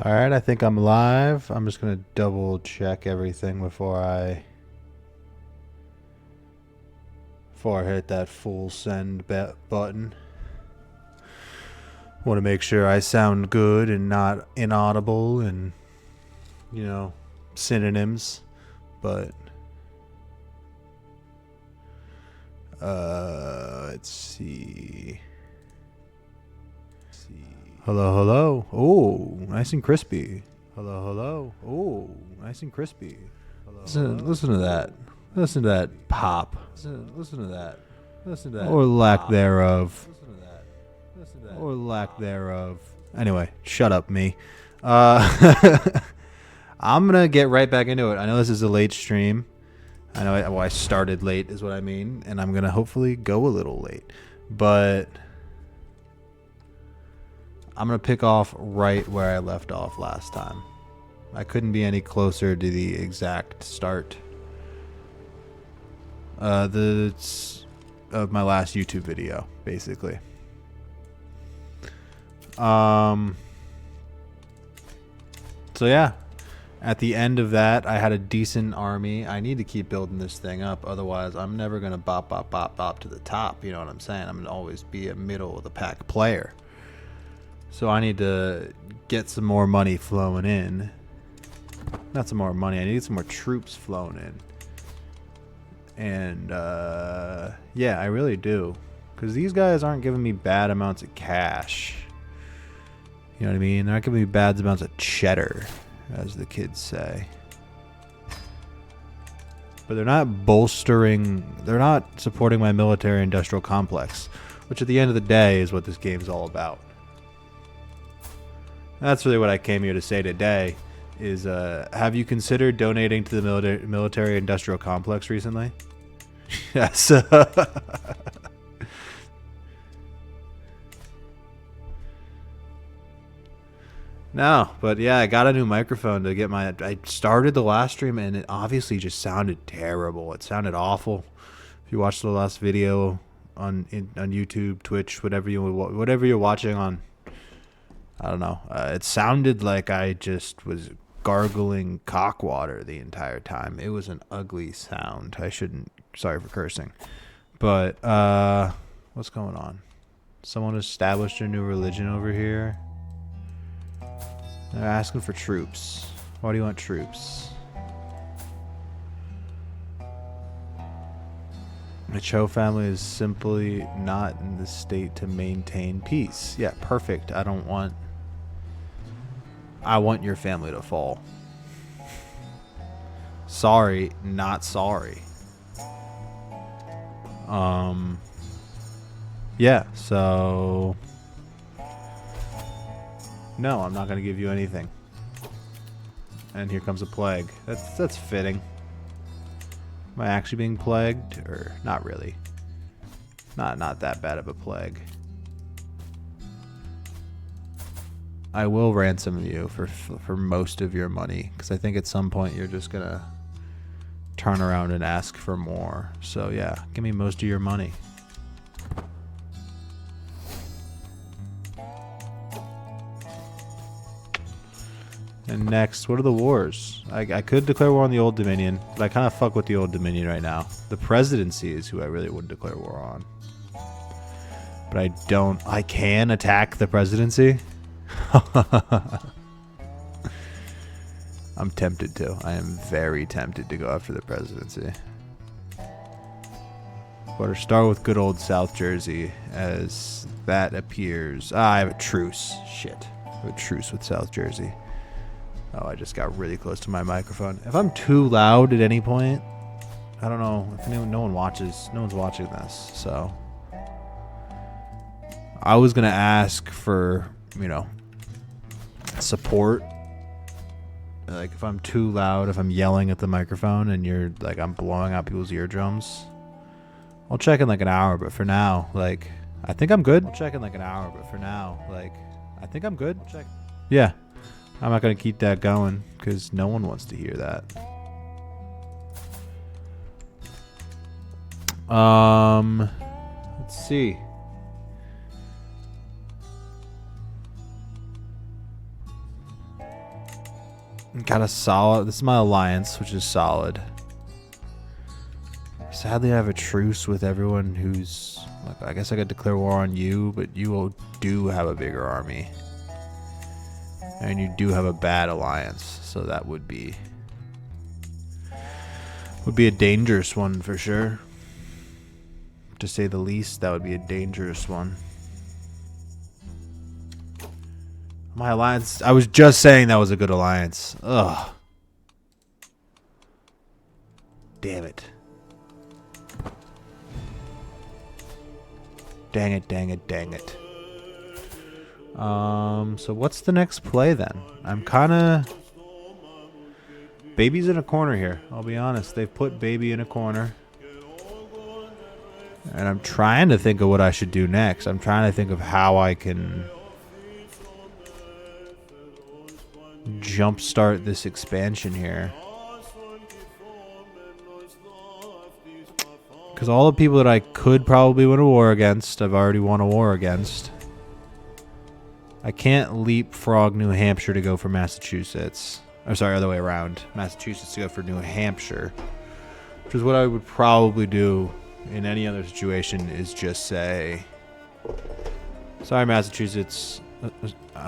Alright, I think I'm live. I'm just going to double check everything before I hit that full send button. Want to make sure I sound good and not inaudible and, you know, synonyms. But, let's see. Hello, hello. Oh, nice and crispy. Hello, hello. Oh, nice and crispy. Hello, listen to that. Listen to that pop. Listen to that. Listen to that. Or lack thereof. Or lack thereof. Anyway, shut up, me. I'm gonna get right back into it. I know this is a late stream. I know I started late is what I mean, and I'm gonna hopefully go a little late. But I'm going to pick off right where I left off last time. I couldn't be any closer to the exact start of my last YouTube video, basically. So yeah, at the end of that, I had a decent army. I need to keep building this thing up, otherwise I'm never going to bop to the top, you know what I'm saying? I'm going to always be a middle of the pack player. So I need to get some more money flowing in. Not some more money, I need some more troops flowing in. And, yeah, I really do. Because these guys aren't giving me bad amounts of cash. You know what I mean? They're not giving me bad amounts of cheddar, as the kids say. But they're not bolstering, they're not supporting my military industrial complex. Which at the end of the day is what this game's all about. That's really what I came here to say today, is have you considered donating to the military industrial complex recently? Yes. No, but yeah, I got a new microphone to get my... I started the last stream and it obviously just sounded terrible. It sounded awful. If you watched the last video on YouTube, Twitch, whatever you're watching on... I don't know. It sounded like I just was gargling cock water the entire time. It was an ugly sound. I shouldn't... Sorry for cursing. But, what's going on? Someone established a new religion over here. They're asking for troops. Why do you want troops? The Cho family is simply not in the state to maintain peace. Yeah, perfect. I want your family to fall. Sorry, not sorry. Yeah, so... No, I'm not going to give you anything. And here comes a plague. That's fitting. Am I actually being plagued? Or not really. Not that bad of a plague. I will ransom you for most of your money, because I think at some point you're just gonna turn around and ask for more. So yeah, give me most of your money. And next, what are the wars? I could declare war on the Old Dominion, but I kind of fuck with the Old Dominion right now. The presidency is who I really would declare war on. But I don't... I can attack the presidency? I'm tempted to. I am very tempted to go after the presidency. But start with good old South Jersey, as that appears... I have a truce. Shit. I have a truce with South Jersey. Oh, I just got really close to my microphone. If I'm too loud at any point, I don't know if anyone... No one's watching this, so... I was gonna ask for, you know, support. Like, if I'm too loud, if I'm yelling at the microphone and you're like, I'm blowing out people's eardrums, I'll check in like an hour, but for now, like, I think I'm good. I'll check in like an hour, but for now, like, I think I'm good. Check. Yeah, I'm not gonna keep that going because no one wants to hear that. Let's see. Got a solid. This is my alliance, which is solid. Sadly, I have a truce with everyone who's... Like, I guess I could declare war on you, but you do have a bigger army. And you do have a bad alliance, so that would be a dangerous one for sure. To say the least, that would be a dangerous one. My alliance... I was just saying that was a good alliance. Ugh. Damn it. Dang it, dang it, dang it. So what's the next play then? I'm kinda... Baby's in a corner here, I'll be honest. They've put Baby in a corner. And I'm trying to think of what I should do next. I'm trying to think of how I can... jumpstart this expansion here. Because all the people that I could probably win a war against, I've already won a war against. I can't leapfrog New Hampshire to go for Massachusetts. Or sorry, other way around. Massachusetts to go for New Hampshire. Which is what I would probably do in any other situation, is just say, sorry, Massachusetts.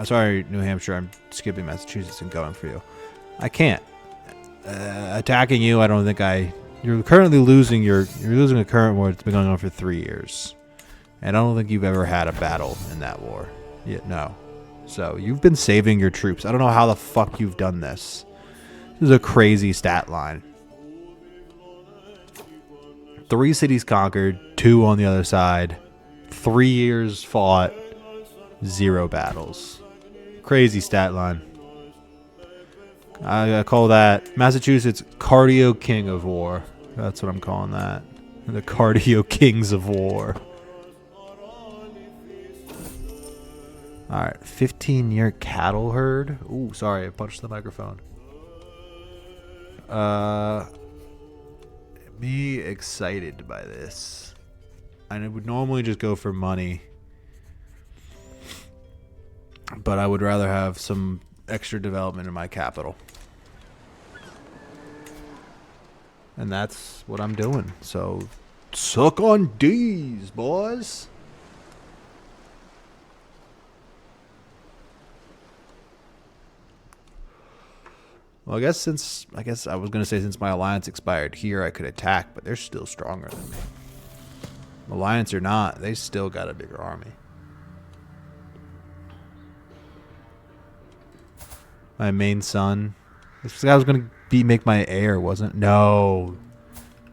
Sorry, New Hampshire, I'm skipping Massachusetts and going for you. I can't. Attacking you, I don't think I... You're currently losing you're losing a current war that's been going on for 3 years. And I don't think you've ever had a battle in that war. Yeah, no. So, you've been saving your troops. I don't know how the fuck you've done this. This is a crazy stat line. 3 cities conquered, 2 on the other side. 3 years fought, 0 battles. Crazy stat line. I call that Massachusetts Cardio King of War. That's what I'm calling that. The Cardio Kings of War. Alright, 15-year cattle herd. Ooh, sorry, I punched the microphone. Be excited by this. I would normally just go for money. But I would rather have some extra development in my capital. And that's what I'm doing. So, suck on D's, boys. Well, I guess I was going to say since my alliance expired here, I could attack, but they're still stronger than me. Alliance or not, they still got a bigger army. My main son. This guy was going to make my heir, wasn't? No.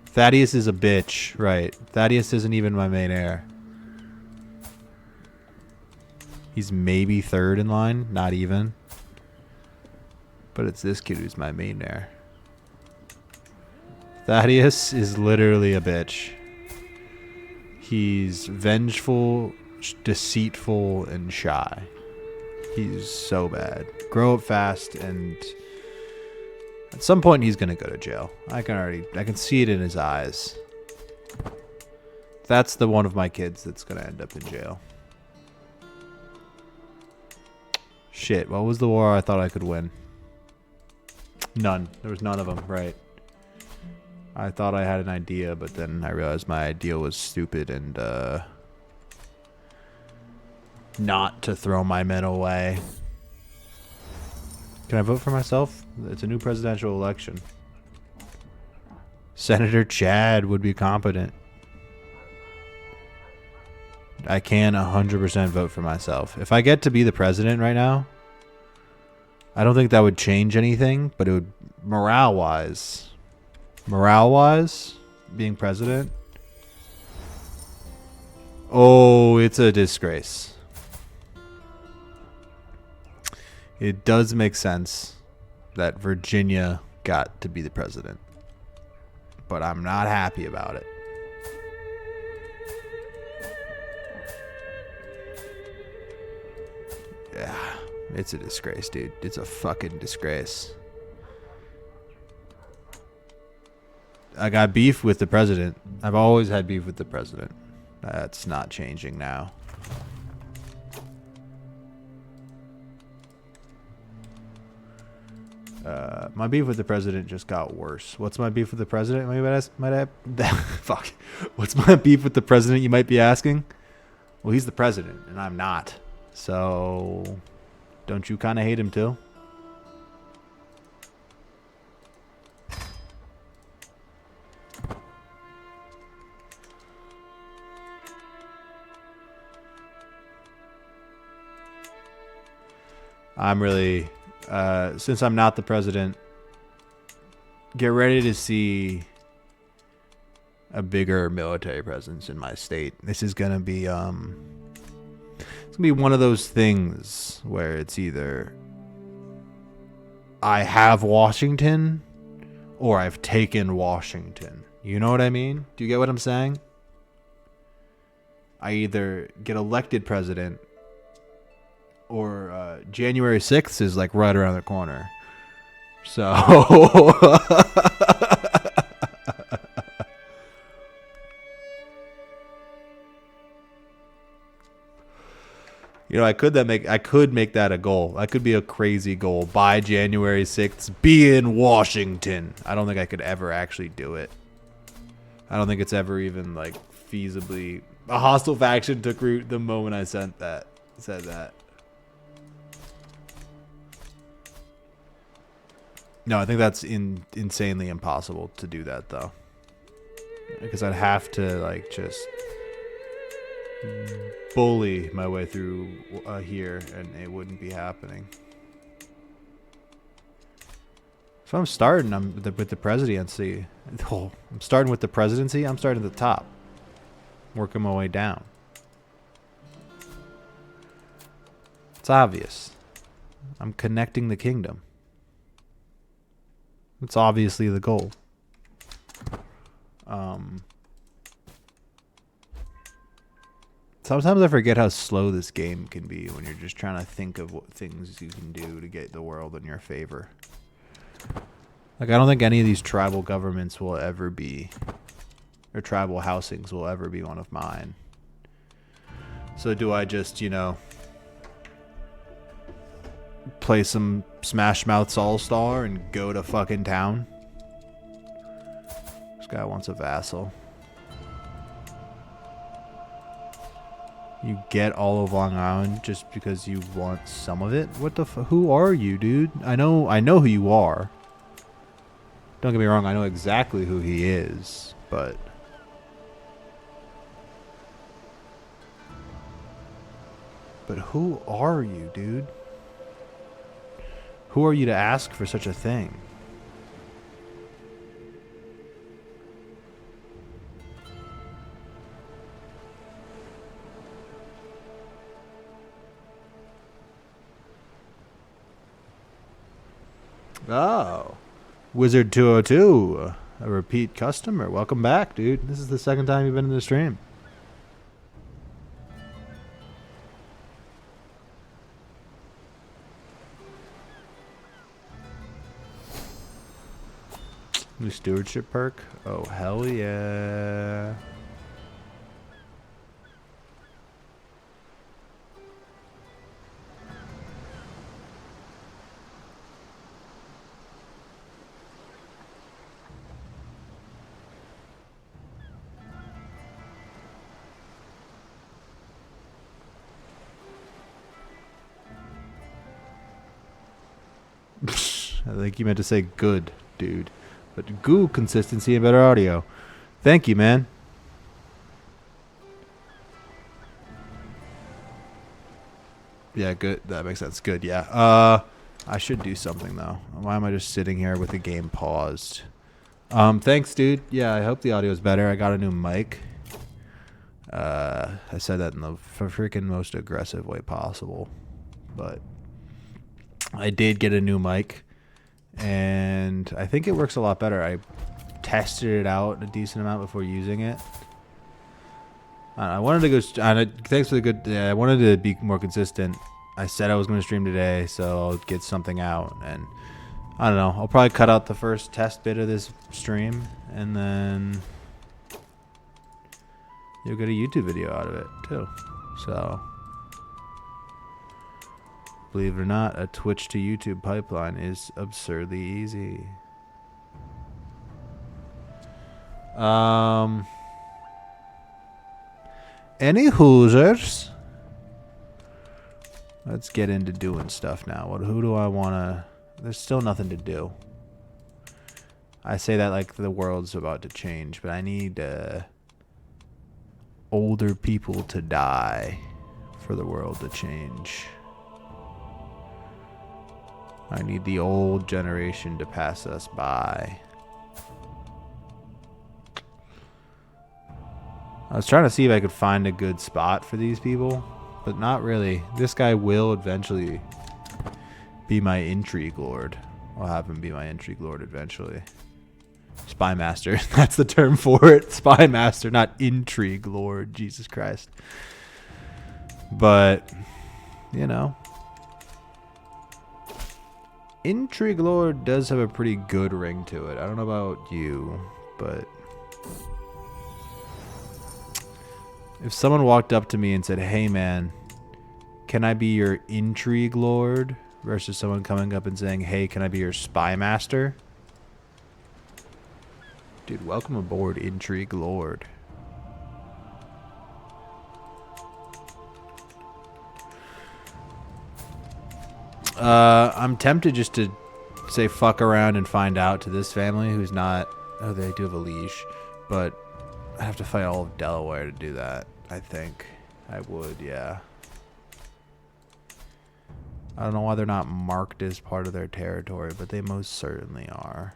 Thaddeus is a bitch. Right. Thaddeus isn't even my main heir. He's maybe 3rd in line. Not even. But it's this kid who's my main heir. Thaddeus is literally a bitch. He's vengeful, deceitful, and shy. He's so bad. Grow up fast, and at some point he's gonna go to jail. I can see it in his eyes. That's the one of my kids that's gonna end up in jail. Shit, what was the war I thought I could win? None. There was none of them, right. I thought I had an idea, but then I realized my idea was stupid and, not to throw my men away. Can I vote for myself? It's a new presidential election. Senator Chad would be competent. I can 100% vote for myself. If I get to be the president right now, I don't think that would change anything, but it would, morale-wise, being president, oh, it's a disgrace. It does make sense that Virginia got to be the president, but I'm not happy about it. Yeah, it's a disgrace, dude. It's a fucking disgrace. I got beef with the president. I've always had beef with the president. That's not changing now. My beef with the president just got worse. What's my beef with the president? Fuck. What's my beef with the president? You might be asking. Well, he's the president, and I'm not. So, don't you kind of hate him too? I'm really, since I'm not the president, get ready to see a bigger military presence in my state. This is gonna be, it's gonna be one of those things where it's either I have Washington or I've taken Washington. You know what I mean? Do you get what I'm saying? I either get elected president or January 6th is like right around the corner. So you know, I could make that a goal. That could be a crazy goal. By January 6th, be in Washington. I don't think I could ever actually do it. I don't think it's ever even like feasibly. A hostile faction took root the moment I said that. No, I think that's insanely impossible to do that though. Because I'd have to like just bully my way through here, and it wouldn't be happening. So I'm starting. With the presidency. Oh, I'm starting with the presidency. I'm starting at the top, working my way down. It's obvious. I'm connecting the kingdom. It's obviously the goal. Sometimes I forget how slow this game can be when you're just trying to think of what things you can do to get the world in your favor. Like, I don't think any of these tribal governments will ever be, or tribal housings will ever be one of mine. So do I just, you know, play some Smash Mouth's All-Star and go to fucking town? This guy wants a vassal. You get all of Long Island just because you want some of it? What the who are you, dude? I know who you are. Don't get me wrong, I know exactly who he is, but who are you, dude? Who are you to ask for such a thing? Oh, Wizard 202, a repeat customer. Welcome back, dude. This is the second time you've been in the stream. New stewardship perk? Oh, hell yeah. I think you meant to say good, dude. But goo consistency and better audio. Thank you, man. Yeah, good. That makes sense. Good, yeah. I should do something, though. Why am I just sitting here with the game paused? Thanks, dude. Yeah, I hope the audio is better. I got a new mic. I said that in the freaking most aggressive way possible. But I did get a new mic. And I think it works a lot better. I tested it out a decent amount before using it. I wanted to go. Thanks for the good. I wanted to be more consistent. I said I was going to stream today, so I'll get something out. And I don't know. I'll probably cut out the first test bit of this stream, and then you'll get a YouTube video out of it too. So Believe it or not, a Twitch to YouTube pipeline is absurdly easy. Any Hoosers? Let's get into doing stuff now. Who do I want to... There's still nothing to do. I say that like the world's about to change, but I need older people to die for the world to change. I need the old generation to pass us by. I was trying to see if I could find a good spot for these people, but not really. This guy will eventually be my intrigue lord. I'll have him be my intrigue lord eventually. Spy master. That's the term for it. Spy master, not intrigue lord. Jesus Christ. But, you know. Intrigue lord does have a pretty good ring to it. I don't know about you, but... if someone walked up to me and said, hey man, can I be your intrigue lord? Versus someone coming up and saying, hey, can I be your spy master? Dude, welcome aboard, intrigue lord. I'm tempted just to say fuck around and find out to this family who's not... Oh, they do have a leash. But I have to fight all of Delaware to do that, I think. I would, yeah. I don't know why they're not marked as part of their territory, but they most certainly are.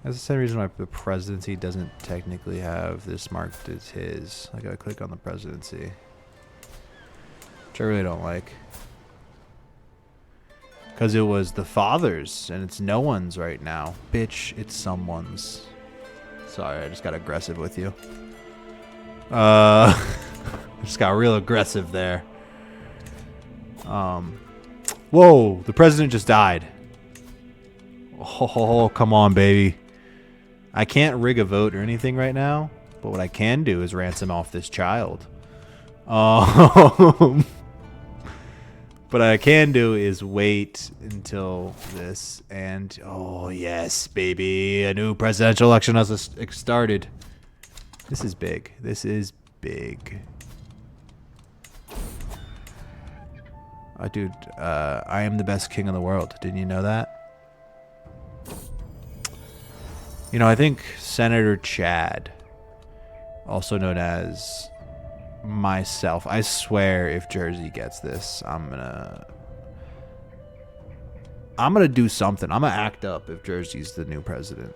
That's the same reason why the presidency doesn't technically have this marked as his. I gotta click on the presidency. Which I really don't like. Because it was the father's, and it's no one's right now. Bitch, it's someone's. Sorry, I just got aggressive with you. I just got real aggressive there. Whoa, the president just died. Oh, come on, baby. I can't rig a vote or anything right now, but what I can do is ransom off this child. But I can do is wait until this, and oh yes, baby, a new presidential election has started. This is big. This is big. Dude, I am the best king in the world. Didn't you know that? You know, I think Senator Chad, also known as myself, I swear if Jersey gets this, I'm gonna do something. I'm gonna act up if Jersey's the new president.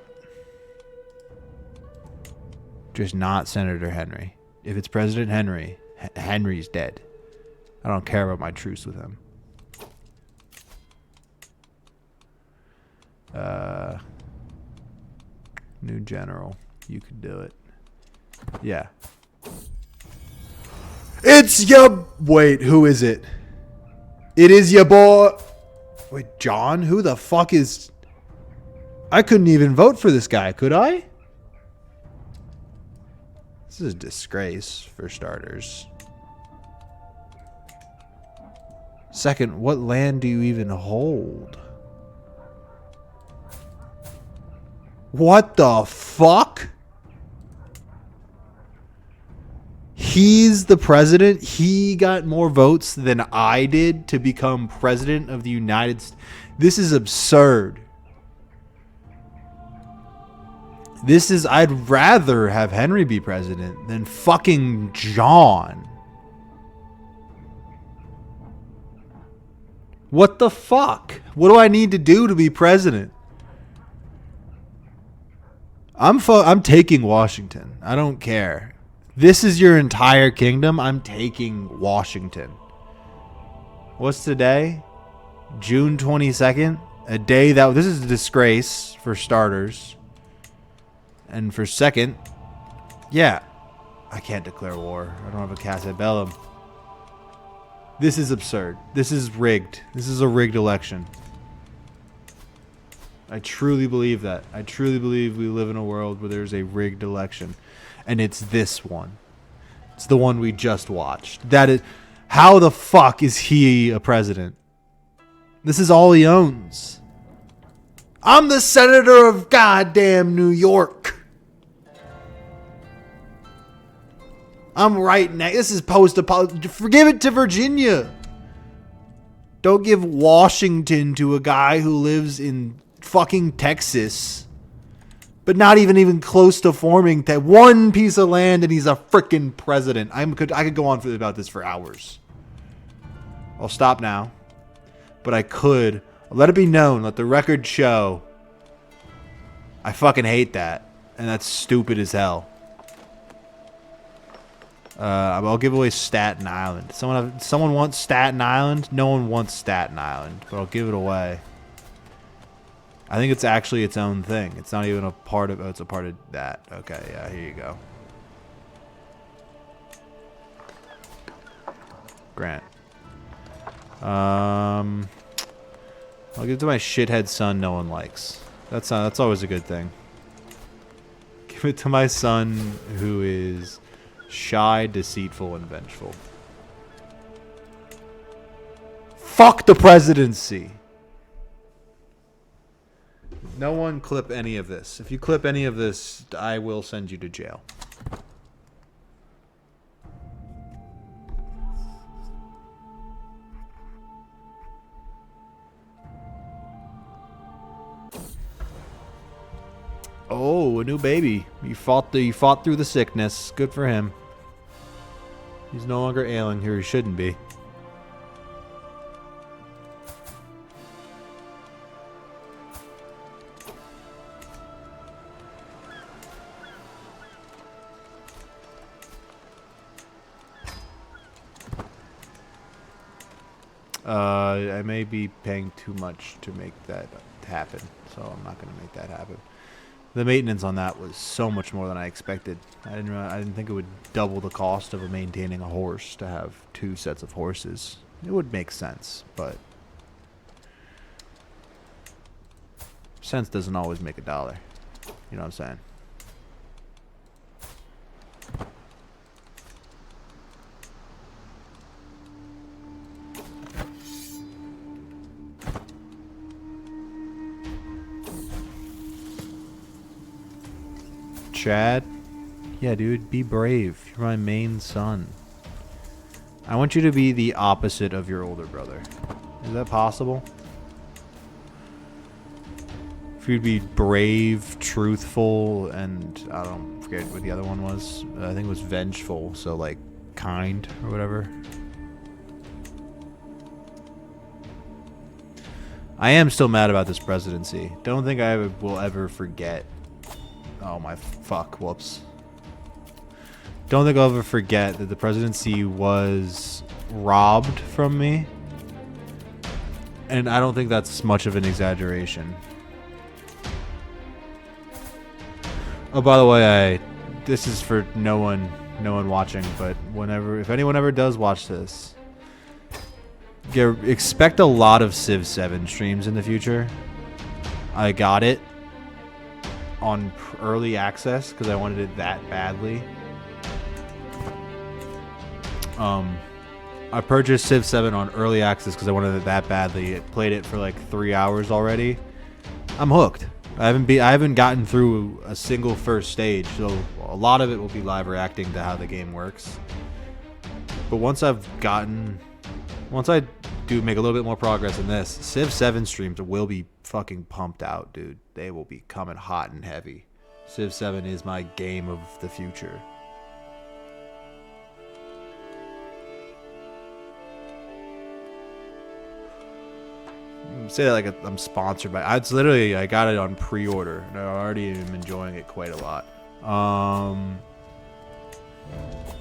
Just not Senator Henry. If it's President Henry, Henry's dead. I don't care about my truce with him. New general. You could do it. Yeah. It's your... Wait, who is it? It is your boy... Wait, John? Who the fuck is... I couldn't even vote for this guy, could I? This is a disgrace, for starters. Second, what land do you even hold? What the fuck? He's the president. He got more votes than I did to become president of the United States. This is absurd. This is... I'd rather have Henry be president than fucking John. What the fuck? What do I need to do to be president? I'm taking Washington. I don't care. This is your entire kingdom. I'm taking Washington. What's today? June 22nd? A day that... This is a disgrace, for starters. And for second... Yeah. I can't declare war. I don't have a Casa Bellum. This is absurd. This is rigged. This is a rigged election. I truly believe that. I truly believe we live in a world where there's a rigged election. And it's this one. It's the one we just watched. That is... How the fuck is he a president? This is all he owns. I'm the senator of goddamn New York. I'm right next. This is post-apocalyptic. Forgive it to Virginia. Don't give Washington to a guy who lives in fucking Texas. But not even close to forming one piece of land, and he's a freaking president. I could go on about this for hours. I'll stop now. But I could. Let it be known. Let the record show. I fucking hate that. And that's stupid as hell. I'll give away Staten Island. Someone wants Staten Island? No one wants Staten Island. But I'll give it away. I think it's actually its own thing. It's not even a part of... Oh, it's a part of that. Okay, yeah, here you go. Grant. I'll give it to my shithead son no one likes. That's always a good thing. Give it to my son who is shy, deceitful, and vengeful. Fuck the presidency! No one clip any of this. If you clip any of this, I will send you to jail. Oh, a new baby. He fought through the sickness. Good for him. He's no longer ailing here. He shouldn't be. I may be paying too much to make that happen, so I'm not going to make that happen. The maintenance on that was so much more than I expected. I didn't think it would double the cost of maintaining a horse to have 2 sets of horses. It would make sense, but sense doesn't always make a dollar. You know what I'm saying? Chad? Yeah, dude, be brave. You're my main son. I want you to be the opposite of your older brother. Is that possible? If you'd be brave, truthful, and I don't forget what the other one was. I think it was vengeful, so like kind or whatever. I am still mad about this presidency. Don't think I will ever forget. Oh my fuck, whoops. Don't think I'll ever forget that the presidency was robbed from me. And I don't think that's much of an exaggeration. Oh, by the way, this is for no one watching, but if anyone ever does watch this, expect a lot of Civ 7 streams in the future. I got it on early access because I wanted it that badly. I purchased Civ 7 on early access because I wanted it that badly. It played it for like 3 hours already. I'm hooked. I haven't gotten through a single first stage, so a lot of it will be live reacting to how the game works. But once I do make a little bit more progress in this, Civ 7 streams will be fucking pumped out, dude. They will be coming hot and heavy. Civ 7 is my game of the future. Say that like I'm sponsored by. It's literally, I got it on pre-order and I already am enjoying it quite a lot.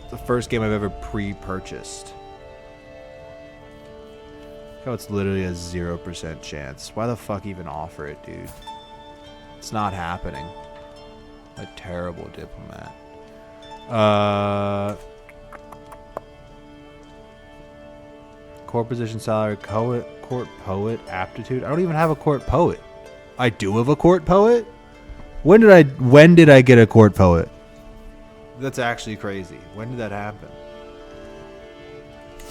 The first game I've ever pre-purchased. Oh, it's literally a 0% chance. Why the fuck even offer it, dude? It's not happening. A terrible diplomat. Court position, salary, court poet, aptitude. I don't even have a court poet. I do have a court poet? When did I get a court poet? That's actually crazy. When did that happen?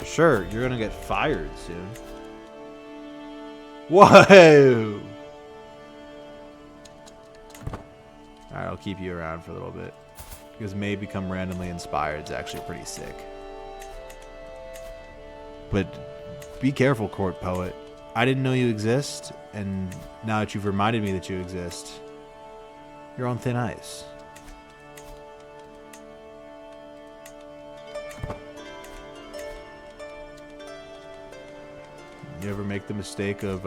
Sure, you're gonna get fired soon. Whoa! Alright, I'll keep you around for a little bit. Because may become randomly inspired is actually pretty sick. But be careful, court poet. I didn't know you exist, and now that you've reminded me that you exist, you're on thin ice. You ever make the mistake of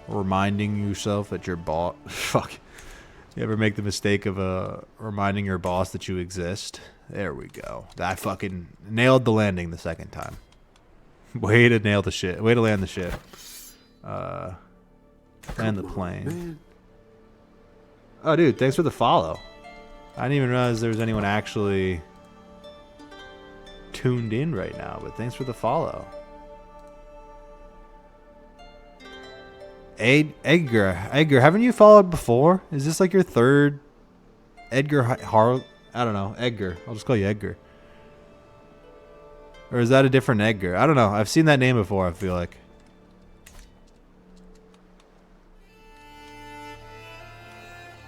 reminding yourself that your boss... Fuck. You ever make the mistake of reminding your boss that you exist? There we go. I fucking nailed the landing the second time. Way to nail the shit. Way to land the ship. Land the plane. Man. Oh, dude, thanks for the follow. I didn't even realize there was anyone actually tuned in right now, but thanks for the follow. Edgar, haven't you followed before? Is this like your third Edgar I don't know, Edgar. I'll just call you Edgar. Or is that a different Edgar? I don't know. I've seen that name before, I feel like.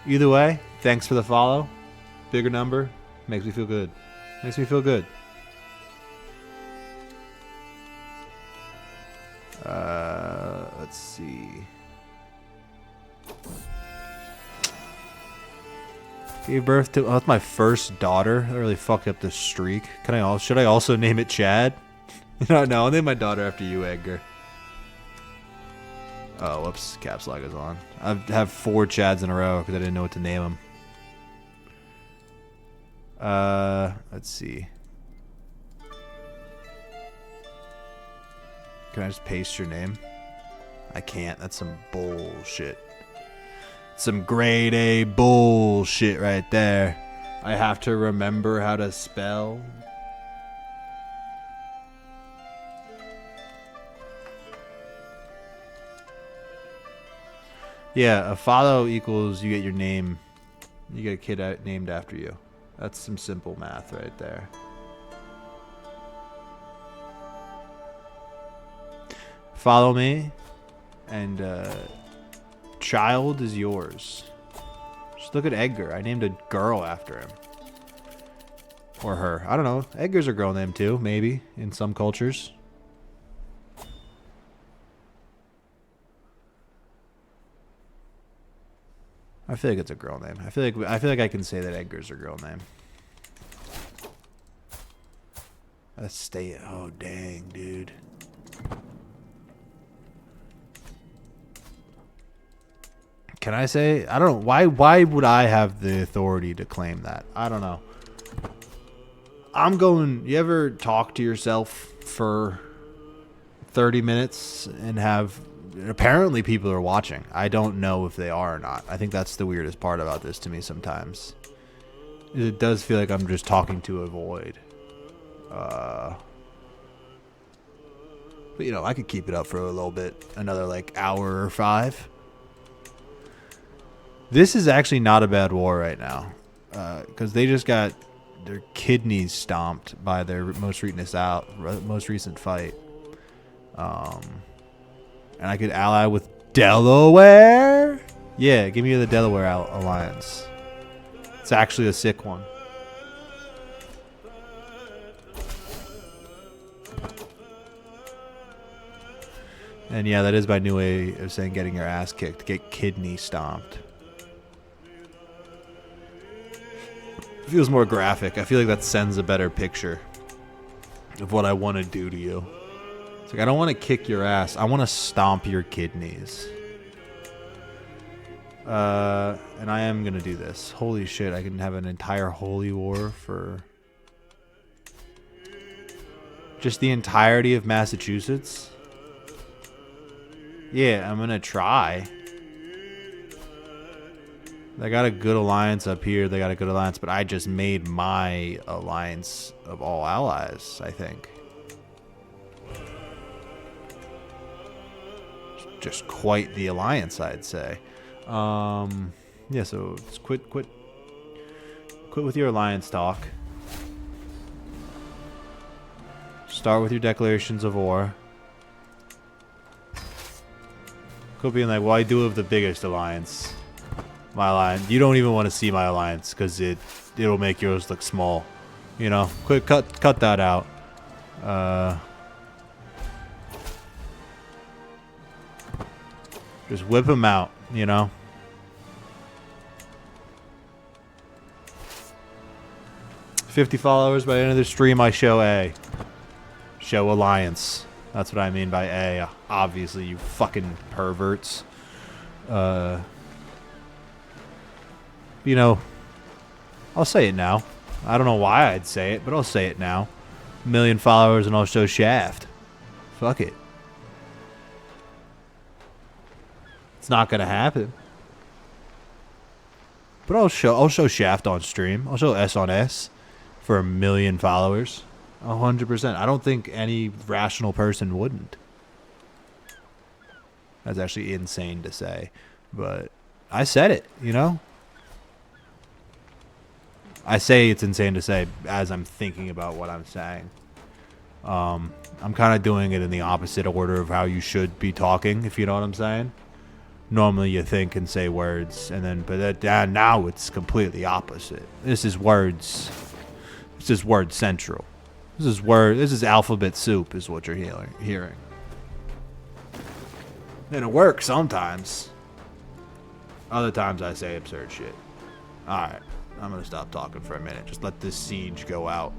Either way, thanks for the follow. Bigger number. Makes me feel good. Makes me feel good. Let's see. Gave birth to... Oh, that's my first daughter. That really fucked up the streak. Should I also name it Chad? No, I'll name my daughter after you, Edgar. Oh, whoops. Caps lock is on. I have 4 Chads in a row because I didn't know what to name them. Let's see. Can I just paste your name? I can't. That's some bullshit. Some grade A bullshit right there. I have to remember how to spell. Yeah, a follow equals you get your name. You get a kid named after you. That's some simple math right there. Follow me, and child is yours. Just look at Edgar. I named a girl after him. Or her. I don't know. Edgar's a girl name too, maybe, in some cultures. I feel like it's a girl name. I feel like I can say that Edgar's a girl name. Let's stay. Oh dang, dude. Can I say? I don't know. Why would I have the authority to claim that? I don't know. I'm going... You ever talk to yourself for 30 minutes and have... Apparently people are watching. I don't know if they are or not. I think that's the weirdest part about this to me sometimes. It does feel like I'm just talking to a void. But, you know, I could keep it up for a little bit. Another, like, hour or 5. This is actually not a bad war right now, because they just got their kidneys stomped by their most recent fight. And I could ally with Delaware. Yeah, give me the Delaware alliance. It's actually a sick one. And yeah, that is my new way of saying getting your ass kicked. Get kidney stomped. Feels more graphic. I feel like that sends a better picture of what I want to do to you. It's like, I don't want to kick your ass. I want to stomp your kidneys. And I am going to do this. Holy shit, I can have an entire holy war for just the entirety of Massachusetts. Yeah, I'm going to try. They got a good alliance up here. They got a good alliance, but I just made my alliance of all allies, I think. Just quite the alliance, I'd say. Yeah, so let's quit with your alliance talk. Start with your declarations of war. Could be like, well, I do have the biggest alliance. My alliance. You don't even want to see my alliance because it'll make yours look small. You know, quick cut that out. Just whip them out. You know. $50 followers by the end of the stream. I show A. Show alliance. That's what I mean by A. Obviously, you fucking perverts. You know, I'll say it now. I don't know why I'd say it, but I'll say it now. 1 million followers and I'll show Shaft. Fuck it. It's not gonna happen. But I'll show Shaft on stream. I'll show S on S for 1 million followers. 100%. I don't think any rational person wouldn't. That's actually insane to say, but I said it, you know? I say it's insane to say as I'm thinking about what I'm saying. I'm kind of doing it in the opposite order of how you should be talking, if you know what I'm saying. Normally you think and say words, and then, but now it's completely opposite. This is words. This is word central. This is alphabet soup is what you're hearing. And it works sometimes. Other times I say absurd shit. Alright, I'm gonna stop talking for a minute. Just let this siege go out.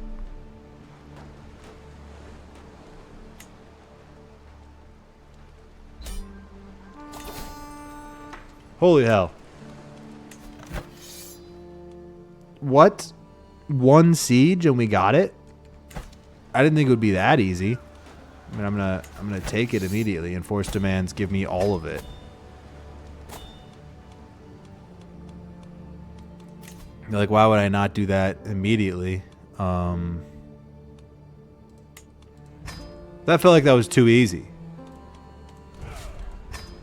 Holy hell. What? One siege and we got it? I didn't think it would be that easy. I mean, I'm gonna take it immediately. Enforce demands, give me all of it. You're like, why would I not do that immediately? That felt like that was too easy.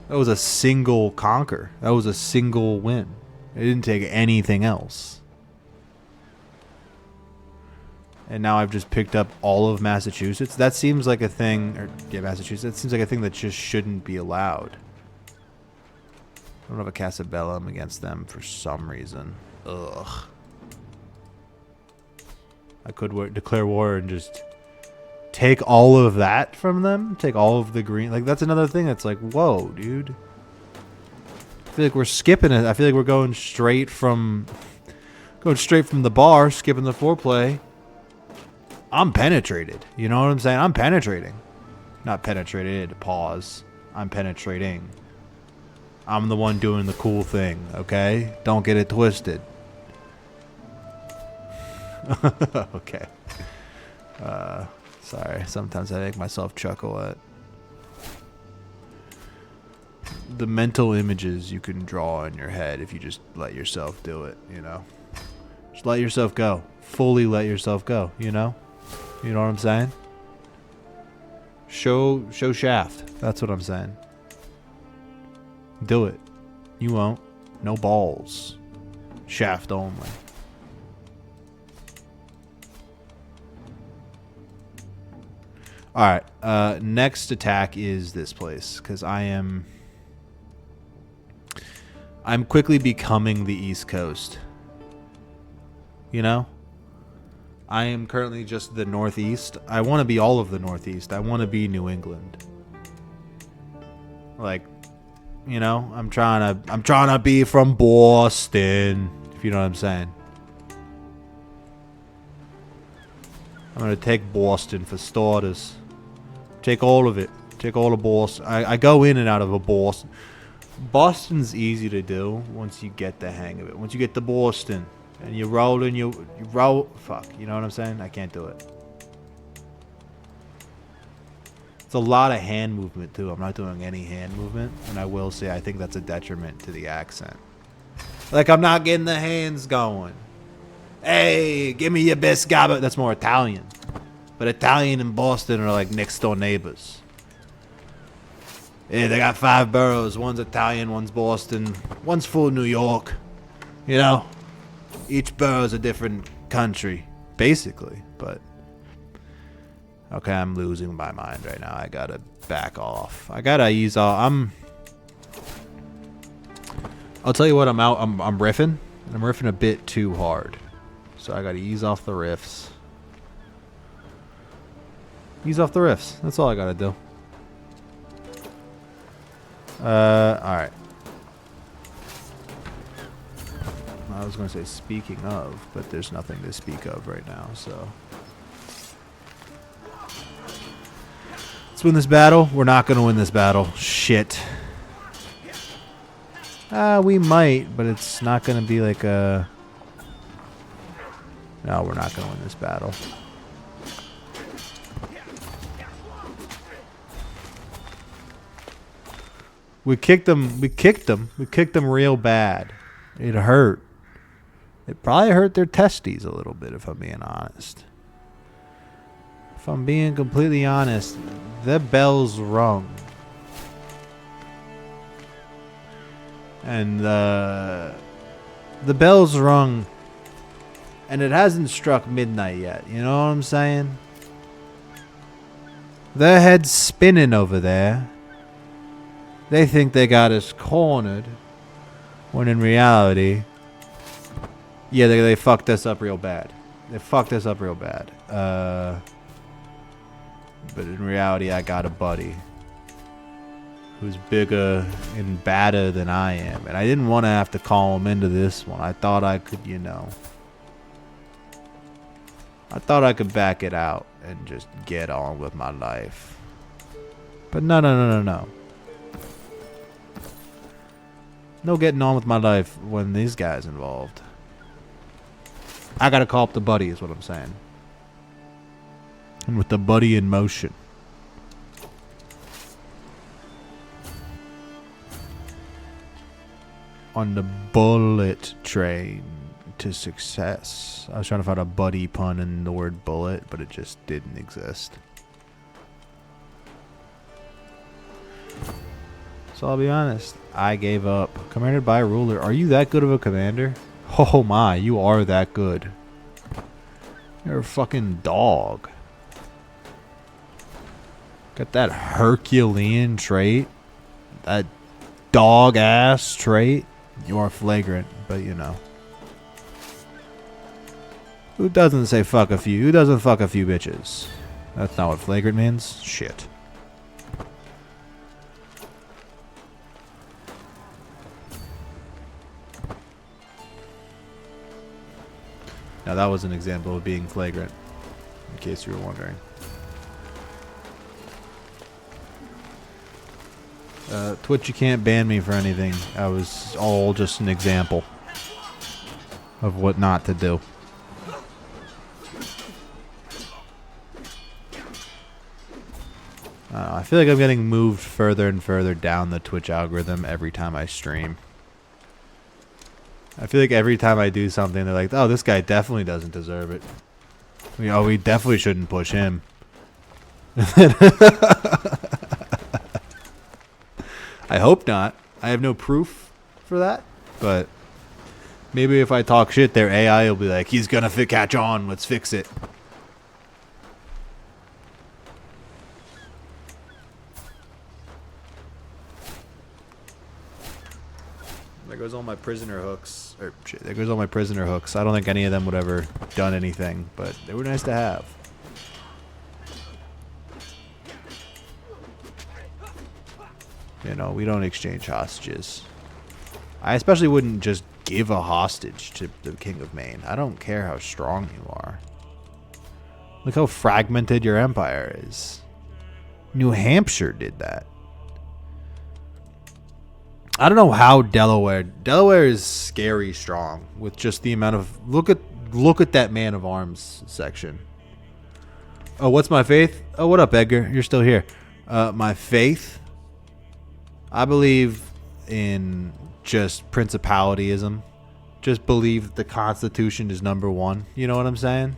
That was a single conquer. That was a single win. It didn't take anything else. And now I've just picked up all of Massachusetts. That seems like a thing, or yeah, Massachusetts. That seems like a thing that just shouldn't be allowed. I don't have a Casabellum against them for some reason. Ugh. I could declare war and just take all of that from them. Take all of the green. Like, that's another thing that's like, whoa, dude. I feel like we're skipping it. I feel like we're going straight from the bar, skipping the foreplay. I'm penetrated. You know what I'm saying? I'm penetrating. Not penetrated. Pause. I'm penetrating. I'm the one doing the cool thing, okay? Don't get it twisted. Okay. Sorry. Sometimes I make myself chuckle at the mental images you can draw in your head if you just let yourself do it, you know? Just let yourself go. Fully let yourself go, you know? You know what I'm saying? Show Shaft. That's what I'm saying. Do it. You won't. No balls. Shaft only. Alright. Next attack is this place. Because I'm quickly becoming the East Coast. You know? I am currently just the Northeast. I want to be all of the Northeast. I want to be New England. Like, you know, I'm trying to be from Boston, if you know what I'm saying. I'm going to take Boston for starters. Take all of it. Take all of Boston. I go in and out of a Boston. Boston's easy to do once you get the hang of it. Once you get to Boston. And you roll and you roll. Fuck, you know what I'm saying? I can't do it. It's a lot of hand movement, too. I'm not doing any hand movement. And I will say I think that's a detriment to the accent. Like, I'm not getting the hands going. Hey, give me your best guy. That's more Italian. But Italian and Boston are like next door neighbors. Yeah, they got 5 boroughs. One's Italian, one's Boston. One's full New York. You know? Each borough is a different country, basically, but Okay, I'm losing my mind right now. I gotta back off. I gotta ease off. I'll tell you what, I'm riffing. I'm riffing a bit too hard. So I gotta ease off the riffs. Ease off the riffs. That's all I gotta do. Alright. I was gonna say speaking of, but there's nothing to speak of right now, so. Let's win this battle. We're not gonna win this battle. Shit. We might, but it's not gonna be like a... No, we're not gonna win this battle. We kicked them. We kicked them. We kicked them real bad. It hurt. It probably hurt their testes a little bit, if I'm being honest. If I'm being completely honest, the bells rung. And the bells rung, and it hasn't struck midnight yet. You know what I'm saying? Their head's spinning over there. They think they got us cornered, when in reality, yeah, they fucked us up real bad. They fucked us up real bad. But in reality, I got a buddy who's bigger and badder than I am. And I didn't want to have to call him into this one. I thought I could, you know. I thought I could back it out and just get on with my life. But no, no, no, no, no. No getting on with my life when these guys involved. I gotta call up the buddy is what I'm saying. And with the buddy in motion. On the bullet train to success. I was trying to find a buddy pun in the word bullet, but it just didn't exist. So I'll be honest, I gave up. Commanded by a ruler. Are you that good of a commander? Oh my, you are that good. You're a fucking dog. Got that Herculean trait. That dog ass trait. You are flagrant, but you know. Who doesn't say fuck a few? Who doesn't fuck a few bitches? That's not what flagrant means. Shit. Now that was an example of being flagrant, in case you were wondering. Twitch, you can't ban me for anything. I was all just an example of what not to do. I feel like I'm getting moved further and further down the Twitch algorithm every time I stream. I feel like every time I do something, they're like, oh, this guy definitely doesn't deserve it. We definitely shouldn't push him. I hope not. I have no proof for that. But maybe if I talk shit, their AI will be like, he's going to catch on. Let's fix it. There goes all my prisoner hooks. Or shit, there goes all my prisoner hooks. I don't think any of them would ever done anything, but they were nice to have. You know, we don't exchange hostages. I especially wouldn't just give a hostage to the King of Maine. I don't care how strong you are. Look how fragmented your empire is. New Hampshire did that. I don't know how Delaware is scary strong with just the amount of look at that man of arms section. Oh, what's my faith? Oh, what up, Edgar? You're still here. My faith, I believe in just principalityism. Just believe that the Constitution is number one. You know what I'm saying?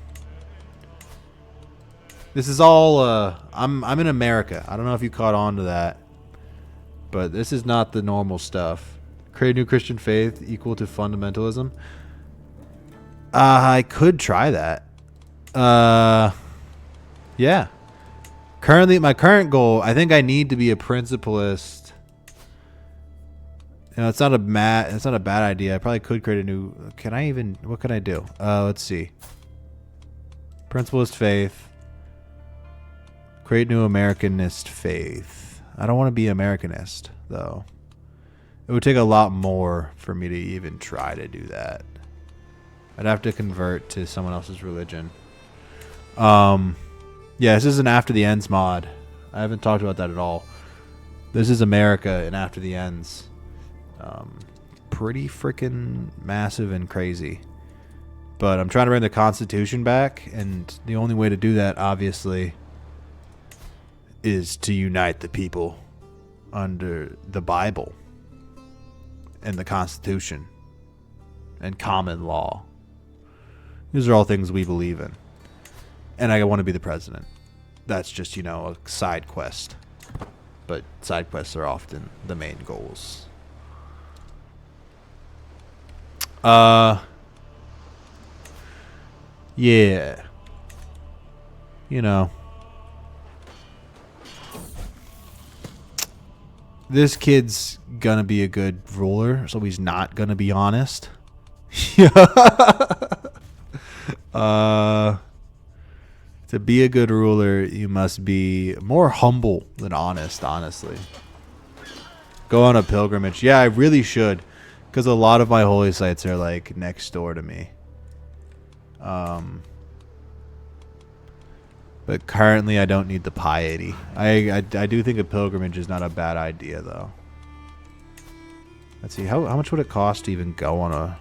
This is all I'm in America. I don't know if you caught on to that. But this is not the normal stuff. Create a new Christian faith equal to fundamentalism. I could try that. Yeah. Currently, my current goal, I think I need to be a principalist. You know, it's not a bad idea. I probably could create a new. Can I even? What can I do? Let's see. Principalist faith. Create new Americanist faith. I don't want to be Americanist though. It would take a lot more for me to even try to do that. I'd have to convert to someone else's religion. Yeah, this is an After the Ends mod. I haven't talked about that at all. This is America in After the Ends. Pretty freaking massive and crazy. But I'm trying to bring the Constitution back, and the only way to do that, obviously, is to unite the people under the Bible and the Constitution and common law. These are all things we believe in. And I want to be the president. That's just, you know, a side quest. But side quests are often the main goals. Yeah. You know. This kid's gonna be a good ruler, so he's not gonna be honest. To be a good ruler, you must be more humble than honest, honestly. Go on a pilgrimage. Yeah, I really should, because a lot of my holy sites are like next door to me. But currently I don't need the piety. I do think a pilgrimage is not a bad idea though. Let's see, how much would it cost to even go on a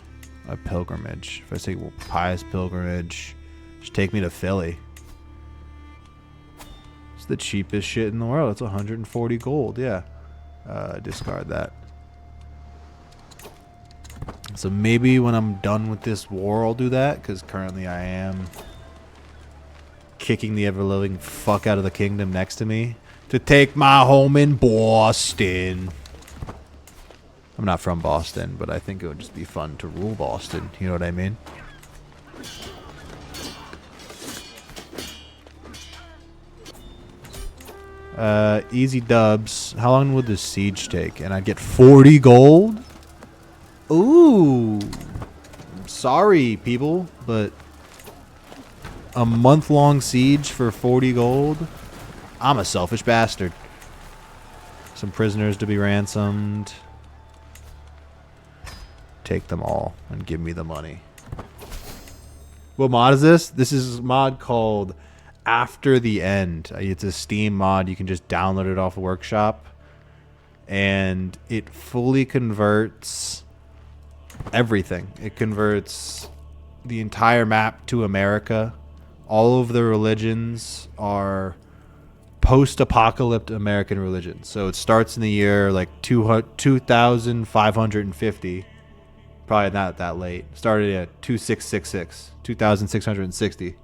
pilgrimage? If I say, well, pious pilgrimage, just take me to Philly. It's the cheapest shit in the world. It's 140 gold, yeah. Discard that. So maybe when I'm done with this war I'll do that, because currently I am kicking the ever-living fuck out of the kingdom next to me to take my home in Boston. I'm not from Boston, but I think it would just be fun to rule Boston. You know what I mean? Easy dubs. How long would this siege take? And I'd get 40 gold? Ooh. I'm sorry, people, but a month-long siege for 40 gold? I'm a selfish bastard. Some prisoners to be ransomed. Take them all and give me the money. What mod is this? This is a mod called After the End. It's a Steam mod. You can just download it off a workshop. And it fully converts everything. It converts the entire map to America. All of the religions are post-apocalyptic American religions. So it starts in the year like 2550. Probably not that late. Started at 2666, 2660.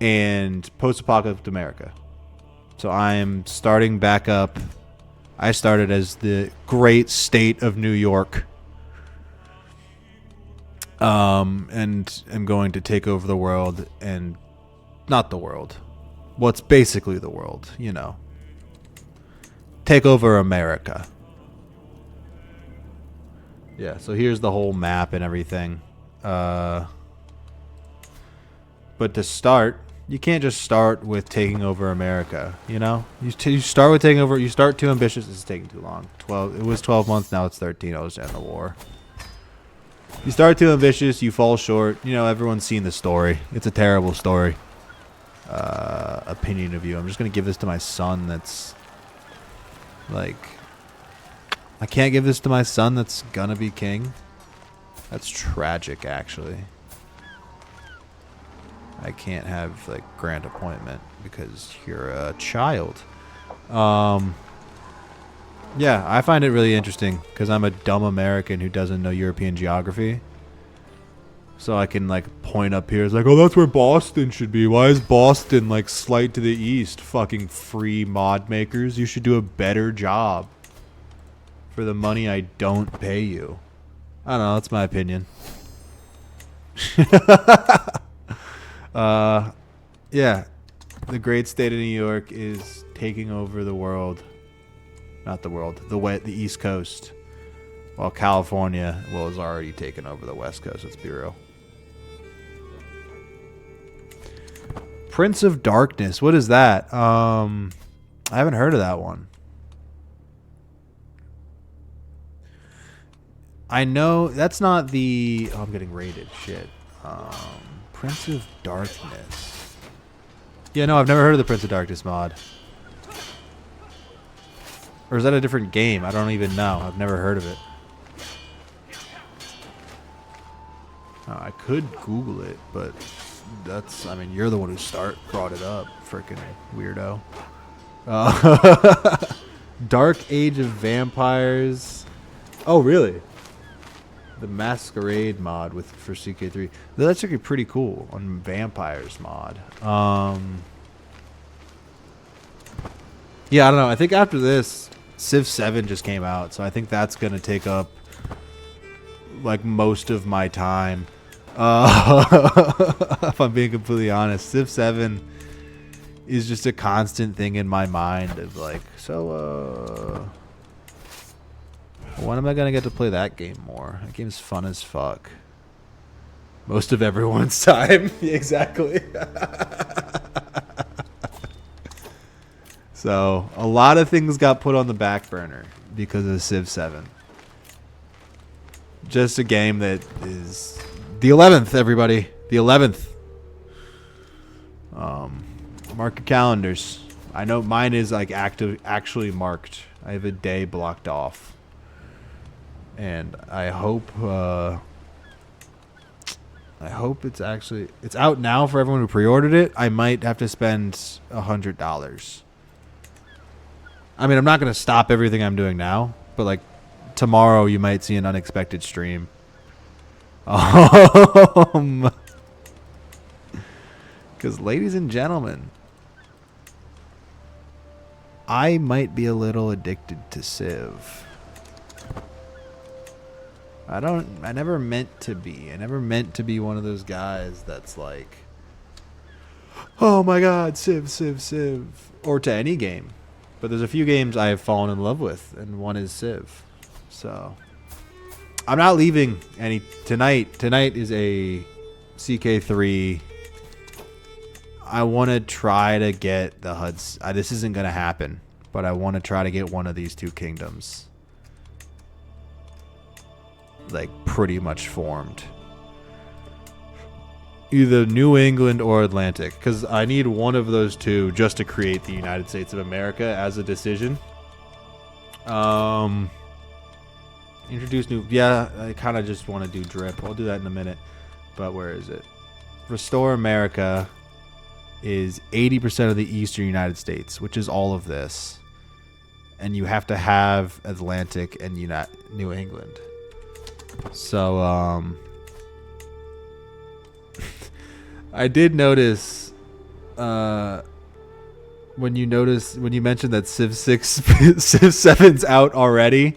And post-apocalyptic America. So I am starting back up. I started as the great state of New York. And I'm going to take over the world, and not the world. What's basically the world, you know. Take over America. Yeah, so here's the whole map and everything. But to start, you can't just start with taking over America, you know? You start with taking over, you start too ambitious, this is taking too long. It was 12 months, now it's 13, I'll just end the war. You start too ambitious, you fall short. You know, everyone's seen the story. It's a terrible story. Opinion of you. I'm just going to give this to my son that's... Like... I can't give this to my son that's going to be king. That's tragic, actually. I can't have, like, grand appointment because you're a child. Yeah, I find it really interesting because I'm a dumb American who doesn't know European geography. So I can like point up here. It's like, oh, that's where Boston should be. Why is Boston like slight to the east? Fucking free mod makers. You should do a better job for the money I don't pay you. I don't know. That's my opinion. Yeah. The great state of New York is taking over the world. Not the world. The East Coast. While California, well, is already taken over the West Coast. Let's be real. Prince of Darkness. What is that? I haven't heard of that one. I know that's not the... Oh, I'm getting raided. Shit. Prince of Darkness. Yeah, no, I've never heard of the Prince of Darkness mod. Or is that a different game? I don't even know. I've never heard of it. I could Google it, but that's... I mean, you're the one who brought it up. Freaking weirdo. Dark Age of Vampires. Oh, really? The Masquerade mod for CK3. That's actually pretty cool on Vampires mod. Yeah, I don't know. I think after this, Civ 7 just came out, so I think that's gonna take up like most of my time. If I'm being completely honest, Civ 7 is just a constant thing in my mind of like, so when am I gonna get to play that game more? That game's fun as fuck. Most of everyone's time. Exactly. So, a lot of things got put on the back burner because of Civ 7. Just a game that is the 11th, everybody. The 11th. Mark your calendars. I know mine is like actually marked. I have a day blocked off. And I hope it's out now for everyone who pre-ordered it. I might have to spend $100. I mean, I'm not going to stop everything I'm doing now, but like tomorrow you might see an unexpected stream. Because ladies and gentlemen, I might be a little addicted to Civ. I never meant to be. I never meant to be one of those guys that's like, oh my god, Civ, Civ, Civ. Or to any game. But there's a few games I have fallen in love with, and one is Civ. So, I'm not leaving any tonight. Tonight is a CK3. I want to try to get the HUDs. This isn't going to happen, but I want to try to get one of these two kingdoms. Like, pretty much formed. Either New England or Atlantic, because I need one of those two just to create the United States of America as a decision. Introduce new... Yeah, I kind of just want to do drip. I'll do that in a minute. But where is it? Restore America is 80% of the eastern United States, which is all of this. And you have to have Atlantic and New England. So, I did notice when you mentioned that Civ 7's out already,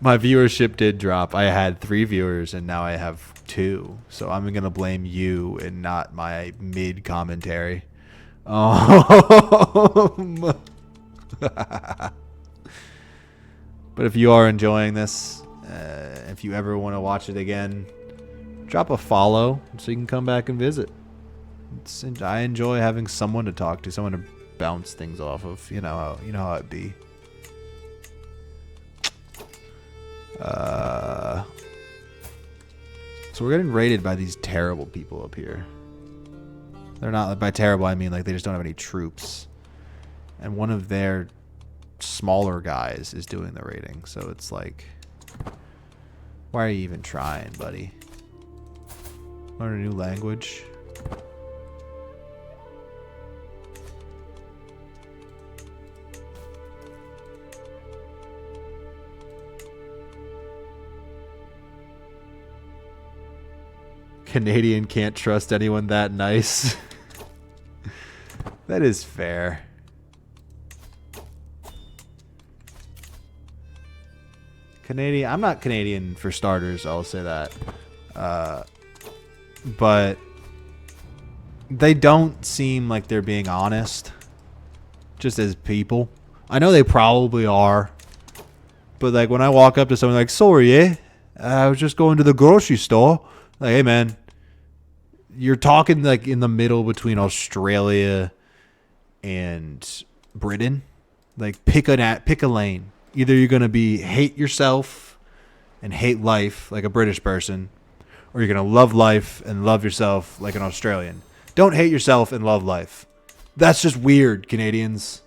my viewership did drop. I had 3 viewers and now I have 2. So I'm gonna blame you and not my mid commentary. But if you are enjoying this, if you ever want to watch it again, drop a follow so you can come back and visit. I enjoy having someone to talk to, someone to bounce things off of. You know how it be. So we're getting raided by these terrible people up here. They're not, by terrible I mean like they just don't have any troops. And one of their smaller guys is doing the raiding. So it's like, why are you even trying, buddy? Learn a new language. Canadian can't trust anyone that nice. That is fair. Canadian, I'm not Canadian for starters, I'll say that. But they don't seem like they're being honest. Just as people. I know they probably are. But like when I walk up to someone like, sorry, I was just going to the grocery store. Like, hey man, you're talking like in the middle between Australia and Britain. Like pick a lane. Either you're gonna be hate yourself and hate life like a British person, or you're gonna love life and love yourself like an Australian. Don't hate yourself and love life. That's just weird, Canadians.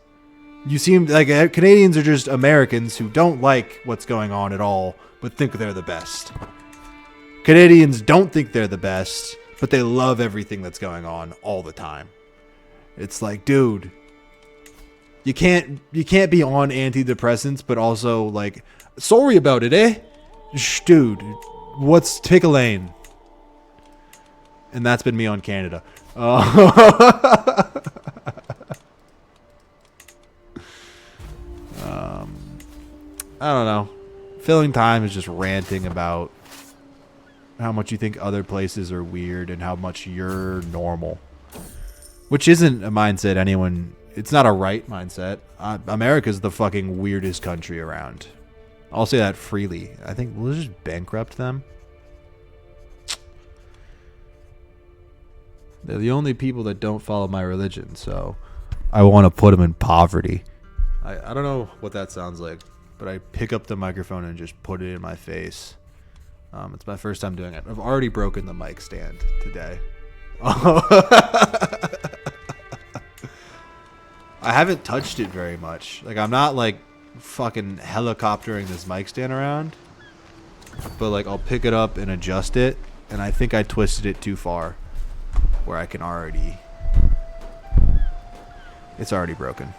You seem like Canadians are just Americans who don't like what's going on at all, but think they're the best. Canadians don't think they're the best, but they love everything that's going on all the time. It's like, dude, you can't be on antidepressants, but also like, sorry about it, eh? Dude, pick a lane. And that's been me on Canada. I don't know. Filling time is just ranting about how much you think other places are weird and how much you're normal. Which isn't a mindset anyone... It's not a right mindset. America's the fucking weirdest country around. I'll say that freely. I think we'll just bankrupt them. They're the only people that don't follow my religion, so I want to put them in poverty. I don't know what that sounds like, but I pick up the microphone and just put it in my face. It's my first time doing it. I've already broken the mic stand today. I haven't touched it very much. Like, I'm not like fucking helicoptering this mic stand around, but like I'll pick it up and adjust it, and I think I twisted it too far where I can already... It's already broken.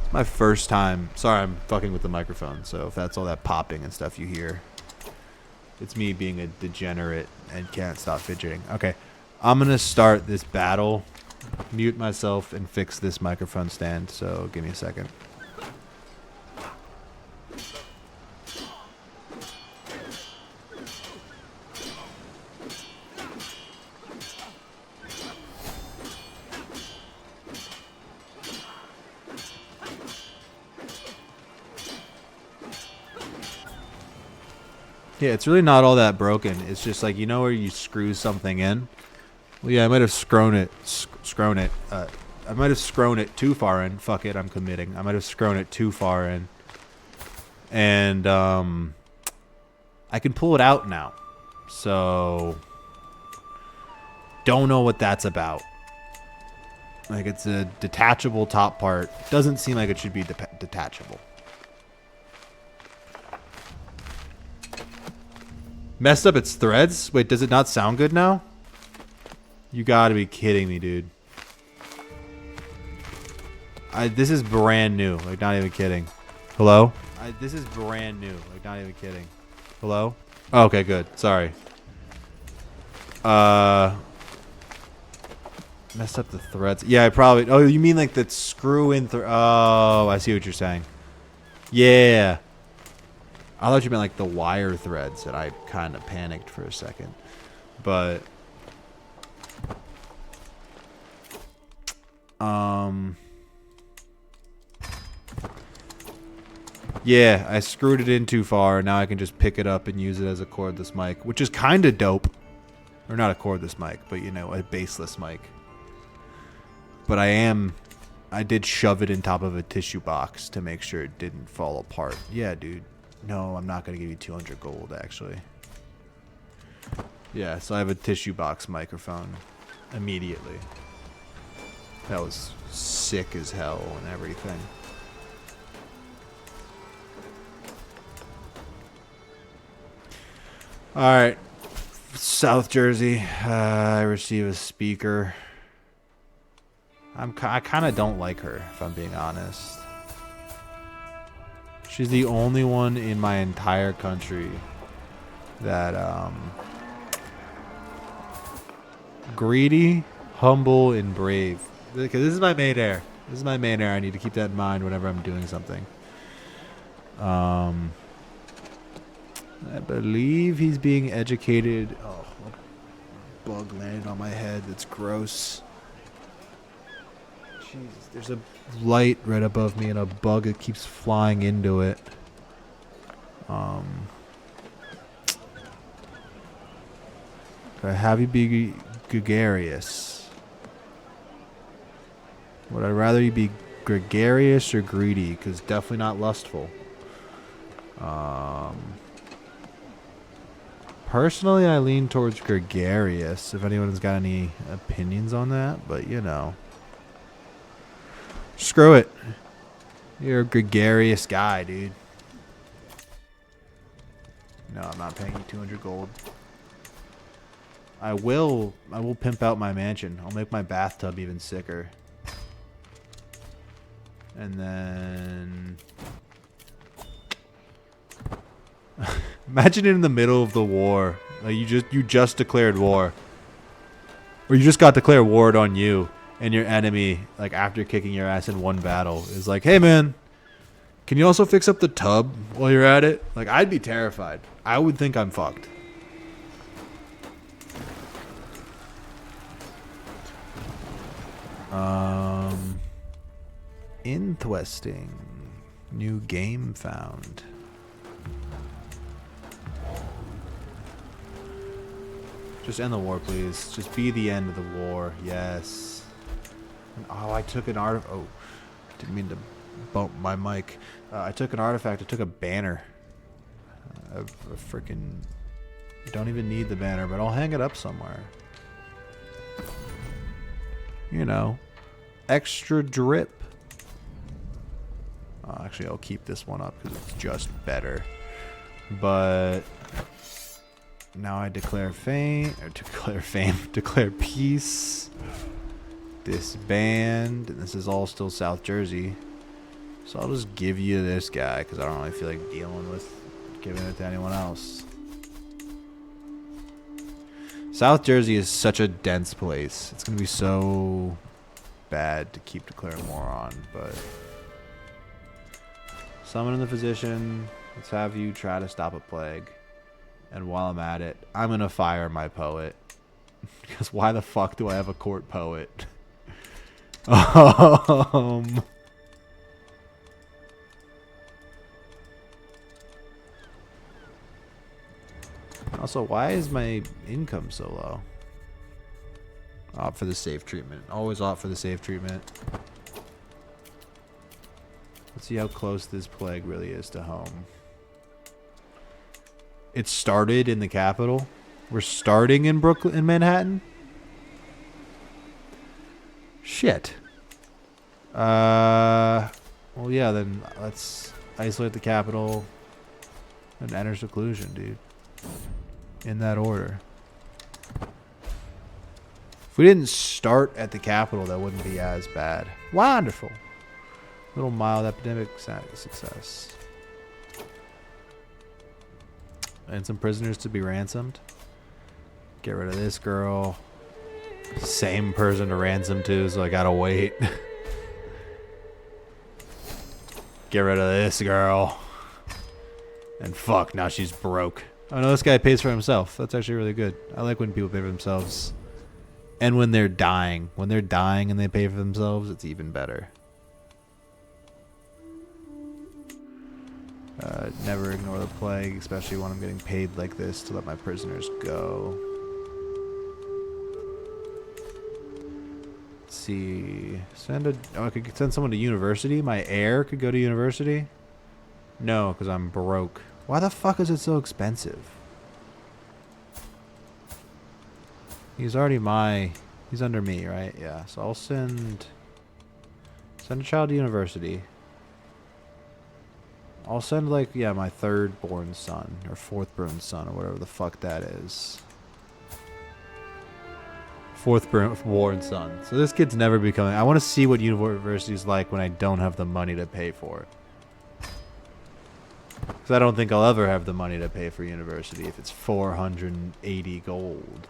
It's my first time. Sorry, I'm fucking with the microphone, so if that's all that popping and stuff you hear, it's me being a degenerate and can't stop fidgeting. Okay, I'm gonna start this battle, mute myself, and fix this microphone stand, so give me a second. Yeah, it's really not all that broken. It's just like, you know where you screw something in? Well, yeah, I might have scrown it. I might have scrown it too far in. Fuck it, I'm committing. I might have scrown it too far in. And, I can pull it out now. So, don't know what that's about. Like, it's a detachable top part. Doesn't seem like it should be detachable. Messed up its threads? Wait, does it not sound good now? You gotta be kidding me, dude. This is brand new. Like, not even kidding. Hello? This is brand new. Like, not even kidding. Hello? Oh, okay, good. Sorry. Messed up the threads. Yeah, I probably... Oh, you mean like the screw in... Oh, I see what you're saying. Yeah. I thought you meant like the wire threads, and I kind of panicked for a second. But... Yeah, I screwed it in too far. Now I can just pick it up and use it as a cordless mic, which is kind of dope. Or not a cordless mic, but you know, a baseless mic. But I did shove it in top of a tissue box to make sure it didn't fall apart. Yeah, dude. No, I'm not going to give you 200 gold, actually. Yeah, so I have a tissue box microphone immediately. That was sick as hell and everything. Alright. South Jersey. I receive a speaker. I kind of don't like her, if I'm being honest. She's the only one in my entire country that, greedy, humble, and brave. Because this is my main air. This is my main air. I need to keep that in mind whenever I'm doing something. I believe he's being educated. Oh, a bug landed on my head. That's gross. Jesus, there's a light right above me and a bug that keeps flying into it. Could I have you be gregarious? Would I rather you be gregarious or greedy? Because definitely not lustful. Personally, I lean towards gregarious, if anyone's got any opinions on that, but you know. Screw it. You're a gregarious guy, dude. No, I'm not paying you 200 gold. I will pimp out my mansion. I'll make my bathtub even sicker. And then imagine in the middle of the war. Like you just declared war. Or you just got declared war on you, and your enemy, like after kicking your ass in one battle, is like, hey man, can you also fix up the tub while you're at it? Like, I'd be terrified. I would think I'm fucked. Interesting. New game found. Just end the war, please. Just be the end of the war. Yes. Oh, I took an oh, didn't mean to bump my mic. I took an artifact. I took a banner. A freaking. Don't even need the banner, but I'll hang it up somewhere. You know, extra drip. Actually, I'll keep this one up because it's just better. But now I declare declare peace. Disband. And this is all still South Jersey. So I'll just give you this guy because I don't really feel like dealing with giving it to anyone else. South Jersey is such a dense place. It's going to be so bad to keep declaring war on, but summon in the physician. Let's have you try to stop a plague. And while I'm at it, I'm going to fire my poet. Because why the fuck do I have a court poet? Also, why is my income so low? Opt for the safe treatment. Always opt for the safe treatment. Let's see how close this plague really is to home. It started in the capital. We're starting in Brooklyn, in Manhattan. Shit. Well, yeah, then let's isolate the capital and enter seclusion, dude. In that order. If we didn't start at the capital, that wouldn't be as bad. Wonderful. Little mild epidemic success. And some prisoners to be ransomed. Get rid of this girl. Same person to ransom to, so I gotta wait. Get rid of this girl. And fuck, now she's broke. Oh no, this guy pays for himself. That's actually really good. I like when people pay for themselves. And when they're dying. When they're dying and they pay for themselves, it's even better. Never ignore the plague, especially when I'm getting paid like this to let my prisoners go. Let's see. Oh, I could send someone to university? My heir could go to university? No, because I'm broke. Why the fuck is it so expensive? He's already he's under me, right? Yeah, so I'll send a child to university. I'll send, like, yeah, my third born son, or fourth born son, or whatever the fuck that is. Fourth born son. So this kid's never becoming. I want to see what university's like when I don't have the money to pay for it. Because I don't think I'll ever have the money to pay for university if it's 480 gold.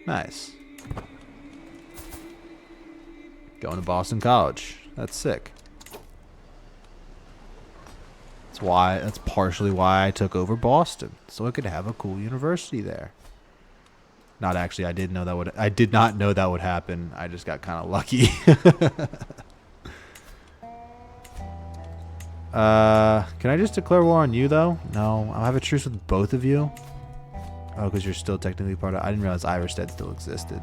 Nice. Going to Boston College. That's sick. why. That's partially why I took over Boston, so I could have a cool university there. Not actually. I did not know that would happen. I just got kind of lucky. Can I just declare war on you though? No, I'll have a truce with both of you. Oh, because you're still technically part of. I didn't realize Iverstead still existed.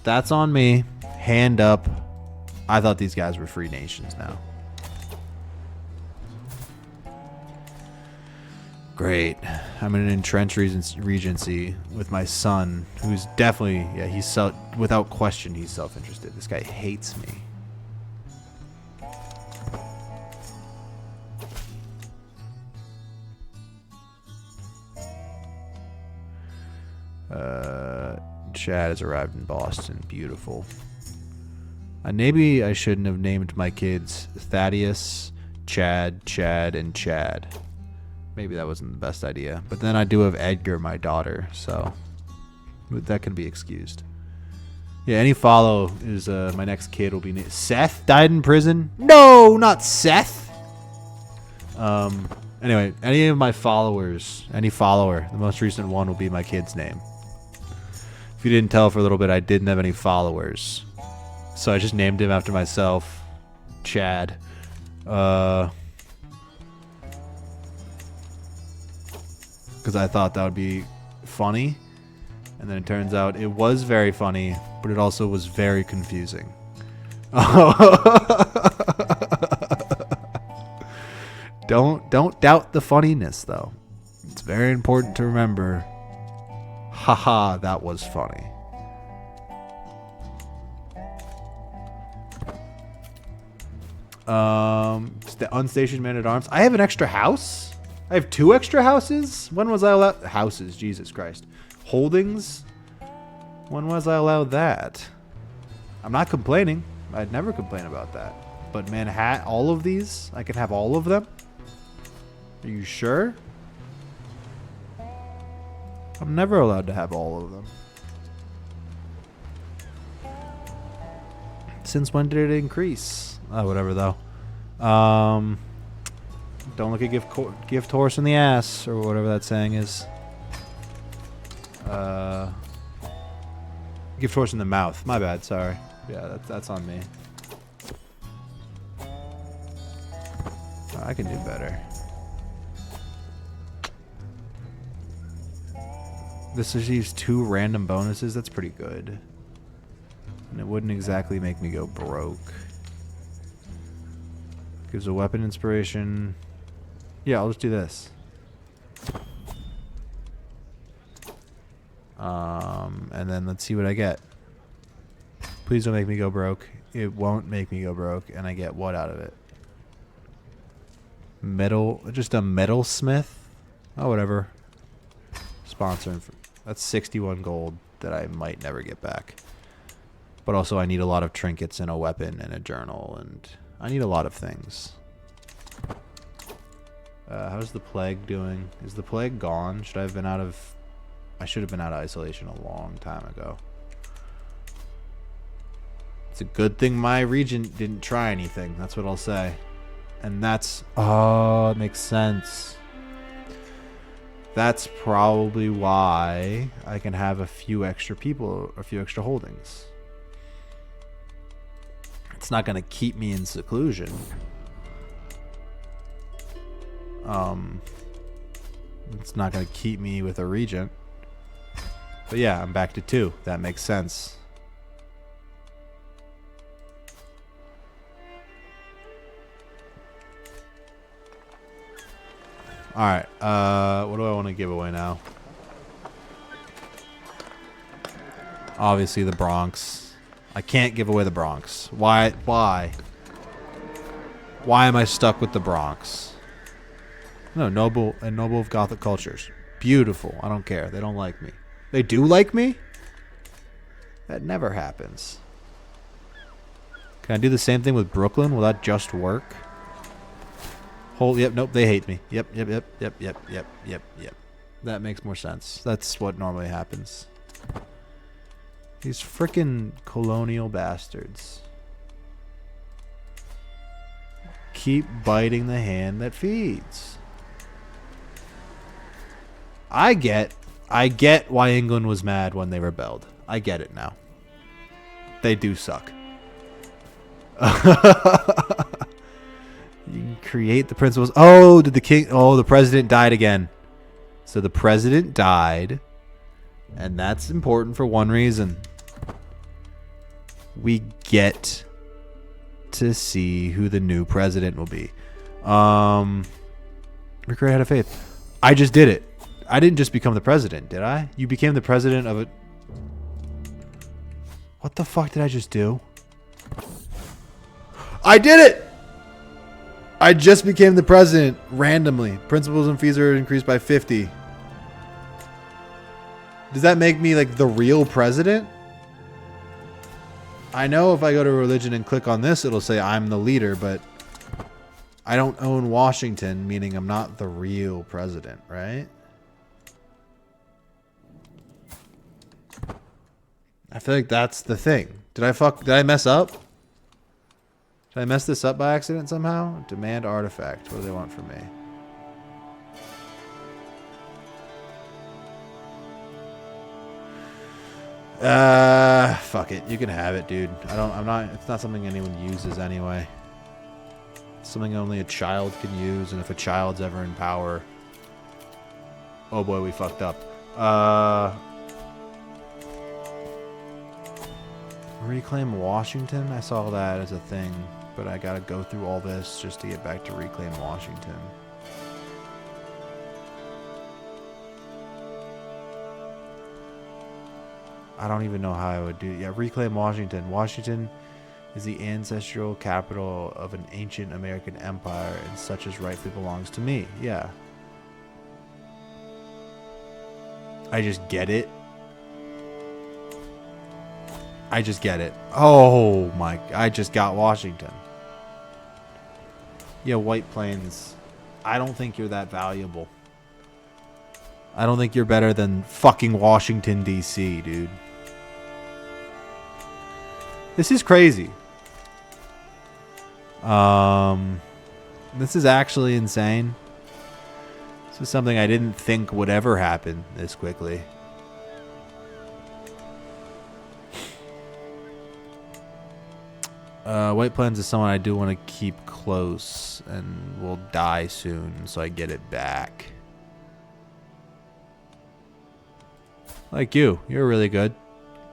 That's on me. Hand up. I thought these guys were free nations now. Great. I'm in an entrenched regency with my son, who's definitely, yeah, he's without question, he's self-interested. This guy hates me. Chad has arrived in Boston. Beautiful. Maybe I shouldn't have named my kids Thaddeus, Chad, and Chad. Maybe that wasn't the best idea. But then I do have Edgar, my daughter, so that can be excused. Yeah, any follow is my next kid will be named Seth. Died in prison? No, not Seth. Anyway, any of my followers, any follower, the most recent one will be my kid's name. If you didn't tell for a little bit, I didn't have any followers. So I just named him after myself, Chad. Because I thought that would be funny. And then it turns out it was very funny, but it also was very confusing. Don't doubt the funniness, though. It's very important to remember. Haha, that was funny. The unstationed man-at-arms. I have an extra house? I have 2 extra houses? When was I allowed... Houses, Jesus Christ. Holdings? When was I allowed that? I'm not complaining. I'd never complain about that. But Manhattan, all of these? I can have all of them? Are you sure? I'm never allowed to have all of them. Since when did it increase? Oh, whatever, though. Don't look a gift horse in the ass, or whatever that saying is. Gift horse in the mouth. My bad, sorry. Yeah, that's on me. I can do better. This receives 2 random bonuses. That's pretty good. And it wouldn't exactly make me go broke. Gives a weapon inspiration. Yeah, I'll just do this. And then let's see what I get. Please don't make me go broke. It won't make me go broke. And I get what out of it? Metal. Just a metalsmith? Oh, whatever. Sponsor. That's 61 gold that I might never get back. But also I need a lot of trinkets and a weapon and a journal. And I need a lot of things. How's the plague doing? Is the plague gone? Should I have been out of... I should have been out of isolation a long time ago. It's a good thing my regent didn't try anything. That's what I'll say. And that's... Oh, it makes sense. That's probably why I can have a few extra people, a few extra holdings. It's not going to keep me in seclusion. It's not going to keep me with a regent. But yeah, I'm back to 2. That makes sense. Alright, what do I want to give away now? Obviously the Bronx. I can't give away the Bronx. Why? Why am I stuck with the Bronx? No, noble of Gothic cultures. Beautiful. I don't care. They don't like me. They do like me? That never happens. Can I do the same thing with Brooklyn? Will that just work? Yep, nope, they hate me. Yep. That makes more sense. That's what normally happens. These frickin' colonial bastards. keep biting the hand that feeds. I get why England was mad when they rebelled. I get it now. They do suck. You can create the principles. Oh, did the king... Oh, the president died again. So the president died. And that's important for one reason. We get to see who the new president will be. Recreate had a faith. I just did it. I didn't just become the president, did I? You became the president of a... What the fuck did I just do? I did it! I just became the president randomly. Principals and fees are increased by 50. Does that make me like the real president? I know if I go to religion and click on this, it'll say I'm the leader, but I don't own Washington, meaning I'm not the real president, right? I feel like that's the thing. Did I mess up? Did I mess this up by accident somehow? Demand artifact. What do they want from me? Fuck it. You can have it, dude. It's not something anyone uses anyway. It's something only a child can use, and if a child's ever in power... Oh boy, we fucked up. Reclaim Washington? I saw that as a thing, but I gotta go through all this just to get back to Reclaim Washington. I don't even know how I would do... Yeah, Reclaim Washington. Washington is the ancestral capital of an ancient American empire, and such as rightfully belongs to me. Yeah. I just get it. I just get it. Oh my... I just got Washington. Yeah, White Plains. I don't think you're that valuable. I don't think you're better than fucking Washington, D.C., dude. This is crazy. This is actually insane. This is something I didn't think would ever happen this quickly. White Plains is someone I do want to keep close and will die soon, so I get it back. Like you. You're really good.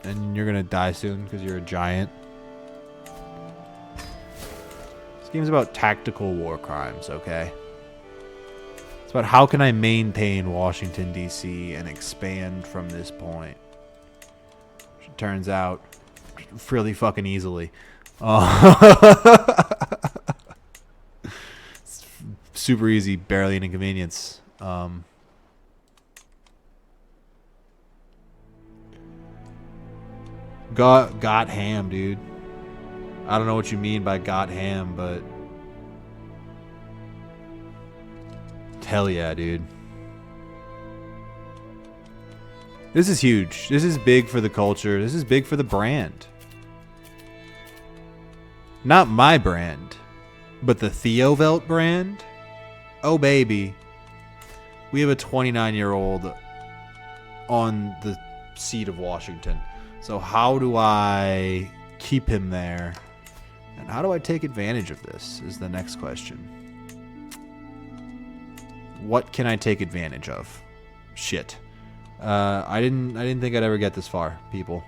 And you're going to die soon because you're a giant. This game's about tactical war crimes, okay? It's about how can I maintain Washington, D.C. and expand from this point. Which it turns out really fucking easily. It's super easy, barely an inconvenience. Got ham, dude. I don't know what you mean by got ham, but hell yeah, dude. This is huge. This is big for the culture. This is big for the brand. Not my brand, but the Theovelt brand. Oh, baby. We have a 29-year-old on the seat of Washington. So how do I keep him there? And how do I take advantage of this is the next question. What can I take advantage of? Shit. I didn't think I'd ever get this far, people.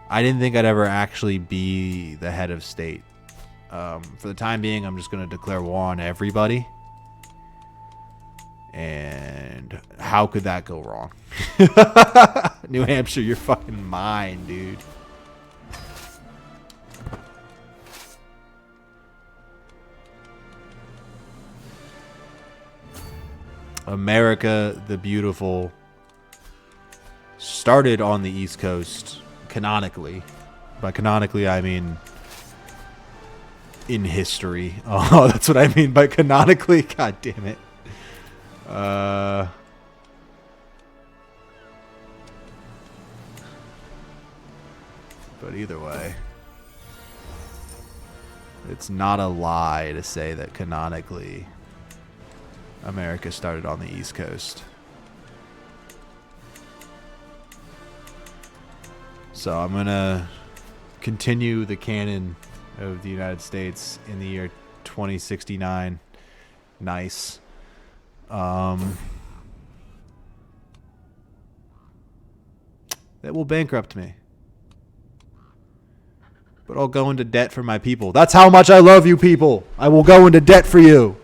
I didn't think I'd ever actually be the head of state. For the time being, I'm just going to declare war on everybody. And how could that go wrong? New Hampshire, you're fucking mine, dude. America the Beautiful started on the East Coast canonically. By canonically, I mean in history. Oh, that's what I mean by canonically. God damn it. But either way. It's not a lie to say that canonically America started on the East Coast. So I'm going to continue the canon of the United States in the year 2069. Nice. That will bankrupt me. But I'll go into debt for my people. That's how much I love you people. I will go into debt for you.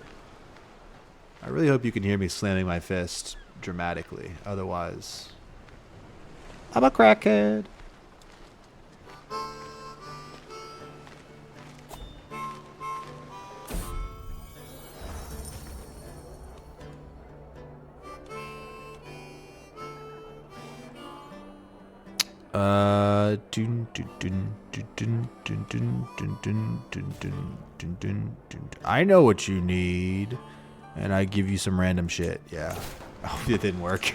I really hope you can hear me slamming my fist dramatically. Otherwise, I'm a crackhead. I know what you need, and I give you some random shit. Yeah. Oh, it didn't work.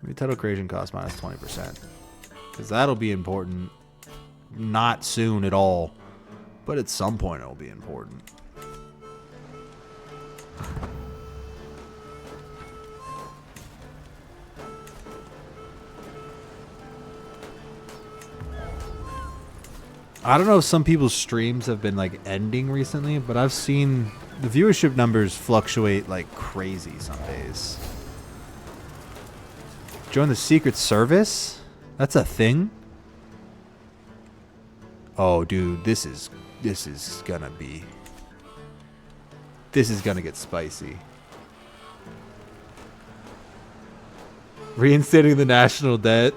Maybe title creation cost minus 20%. Because that'll be important. Not soon at all. But at some point it'll be important. I don't know if some people's streams have been like ending recently, but I've seen the viewership numbers fluctuate like crazy some days. Join the Secret Service? That's a thing? Oh, dude, this is gonna get spicy. Reinstating the national debt.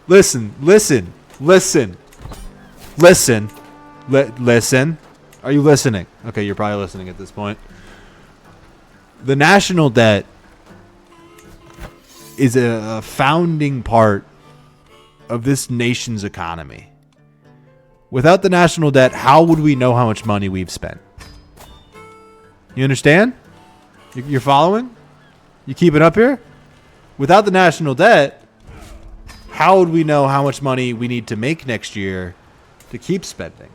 Listen. Are you listening? Okay, you're probably listening at this point. The national debt is a founding part of this nation's economy. Without the national debt, how would we know how much money we've spent? You understand? You're following? You keeping up here? Without the national debt, how would we know how much money we need to make next year to keep spending?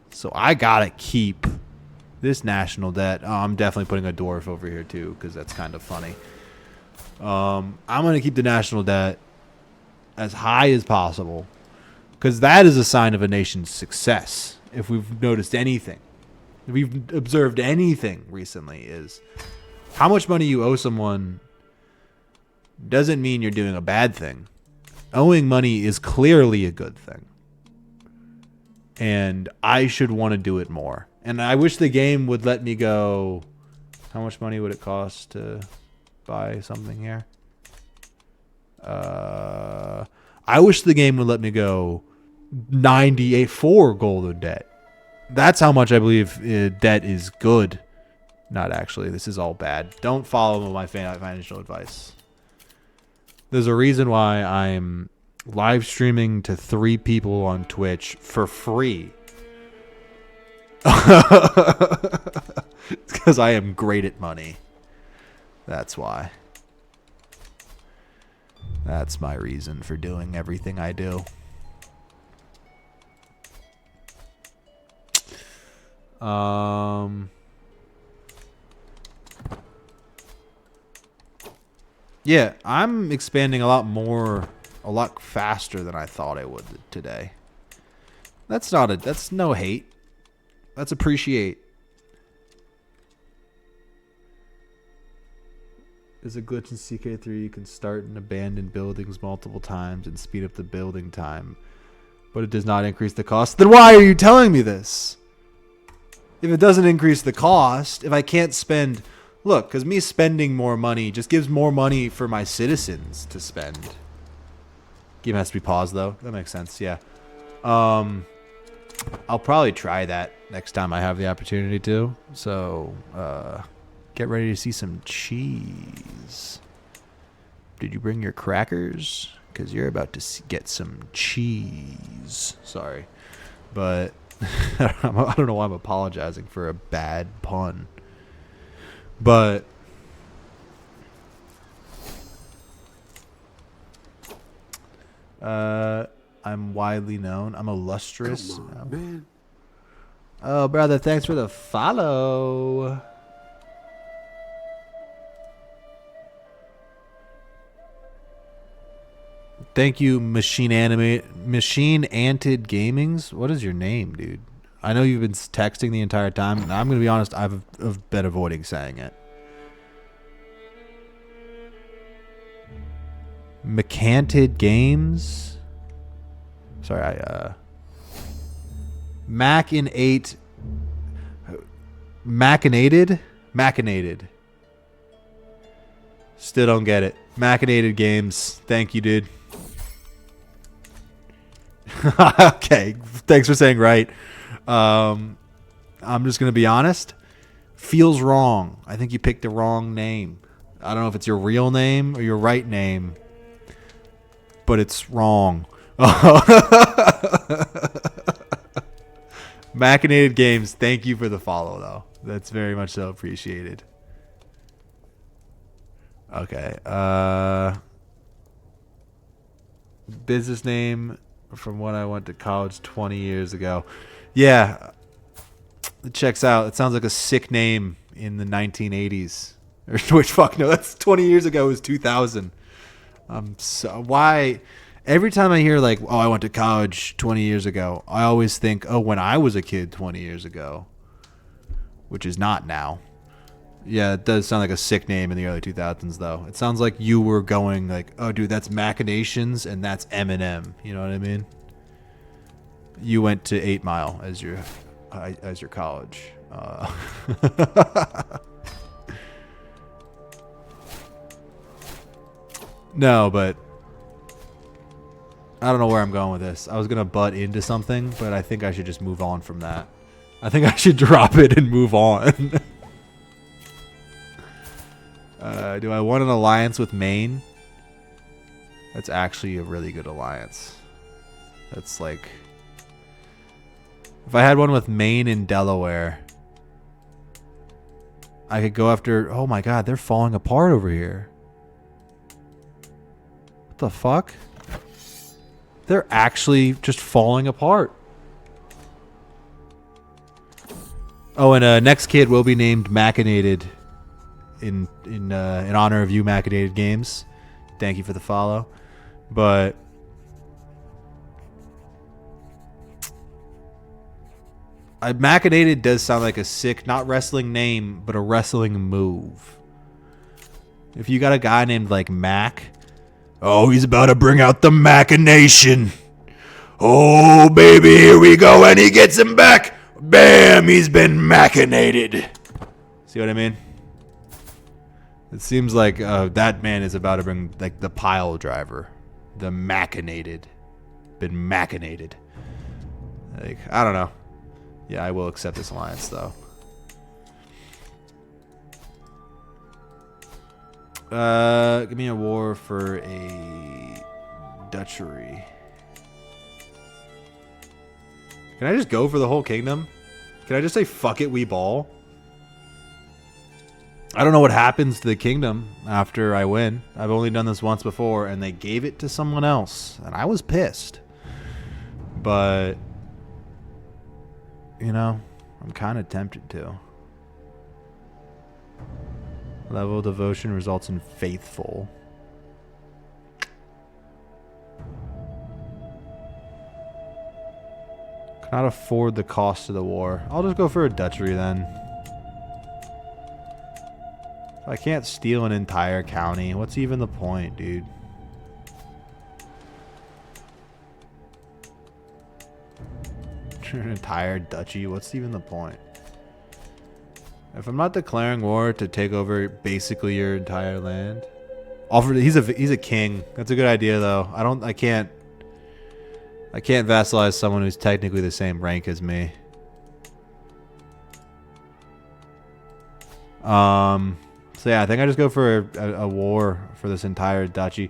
So I gotta keep this national debt. Oh, I'm definitely putting a dwarf over here too, because that's kind of funny. I'm gonna keep the national debt as high as possible, because that is a sign of a nation's success. If we've noticed anything, if we've observed anything recently, is how much money you owe someone doesn't mean you're doing a bad thing. Owing money is clearly a good thing. And I should want to do it more. And I wish the game would let me go. How much money would it cost to buy something here? I wish the game would let me go 98 for golden debt. That's how much I believe debt is good. Not actually. This is all bad. Don't follow my financial advice. There's a reason why I'm live streaming to 3 people on Twitch for free. It's because I am great at money. That's why. That's my reason for doing everything I do. Yeah, I'm expanding a lot faster than I thought I would today. That's no hate. That's appreciate. There's a glitch in CK3. You can start and abandon buildings multiple times and speed up the building time, but it does not increase the cost. Then why are you telling me this? If it doesn't increase the cost, if I can't spend... Look, because me spending more money just gives more money for my citizens to spend. Game has to be paused, though. That makes sense, yeah. I'll probably try that next time I have the opportunity to. So, get ready to see some cheese. Did you bring your crackers? Because you're about to get some cheese. Sorry. But I don't know why I'm apologizing for a bad pun. But I'm widely known. I'm illustrious. Come on, man. Oh, brother, thanks for the follow. Thank you, Machine Anted Gamings. What is your name, dude? I know you've been texting the entire time. And I'm going to be honest, I've been avoiding saying it. Mechanted Games. Sorry, Mac in 8. Machinated. Still don't get it. Machinated Games. Thank you, dude. Okay. Thanks for saying right. I'm just going to be honest. Feels wrong. I think you picked the wrong name. I don't know if it's your real name or your right name, but it's wrong. Machinated Games, thank you for the follow, though. That's very much so appreciated. Okay. Business name from when I went to college 20 years ago. Yeah. It checks out. It sounds like a sick name in the 1980s. Which, fuck no, that's 20 years ago. It was 2000. So why... Every time I hear like, oh, I went to college 20 years ago, I always think, oh, when I was a kid 20 years ago, which is not now. Yeah, it does sound like a sick name in the early 2000s, though. It sounds like you were going like, oh, dude, that's Machinations and that's Eminem. You know what I mean? You went to 8 Mile as your college. No, but... I don't know where I'm going with this. I was going to butt into something, but I think I should just move on from that. I think I should drop it and move on. Do I want an alliance with Maine? That's actually a really good alliance. That's like... If I had one with Maine and Delaware, I could go after... Oh my god, they're falling apart over here. What the fuck? They're actually just falling apart. Oh, and next kid will be named Machinated in honor of you, Machinated Games. Thank you for the follow. But Machinated does sound like a sick, not wrestling name, but a wrestling move. If you got a guy named like Mac... Oh, he's about to bring out the machination. Oh, baby, here we go. And he gets him back. Bam, he's been machinated. See what I mean? It seems like that man is about to bring like the pile driver. The machinated. Been machinated. Like, I don't know. Yeah, I will accept this alliance, though. Give me a war for a duchy. Can I just go for the whole kingdom? Can I just say, fuck it, we ball? I don't know what happens to the kingdom after I win. I've only done this once before, and they gave it to someone else, and I was pissed. But, you know, I'm kind of tempted to. Level of devotion results in faithful. Cannot afford the cost of the war. I'll just go for a duchy then. If I can't steal an entire county, what's even the point, dude? An entire duchy, what's even the point? If I'm not declaring war to take over basically your entire land, he's a king. That's a good idea though. I can't vassalize someone who's technically the same rank as me. So yeah, I think I just go for a war for this entire duchy.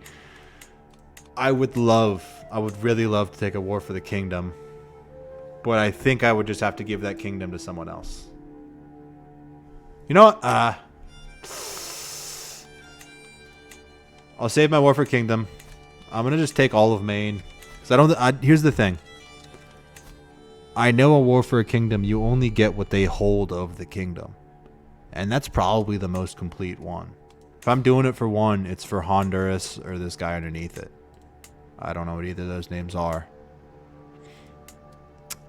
I would really love to take a war for the kingdom, but I think I would just have to give that kingdom to someone else. You know what? I'll save my war for kingdom. I'm gonna just take all of Maine. Cause I don't. Here's the thing. I know a war for a kingdom, you only get what they hold of the kingdom. And that's probably the most complete one. If I'm doing it for one, it's for Honduras or this guy underneath it. I don't know what either of those names are.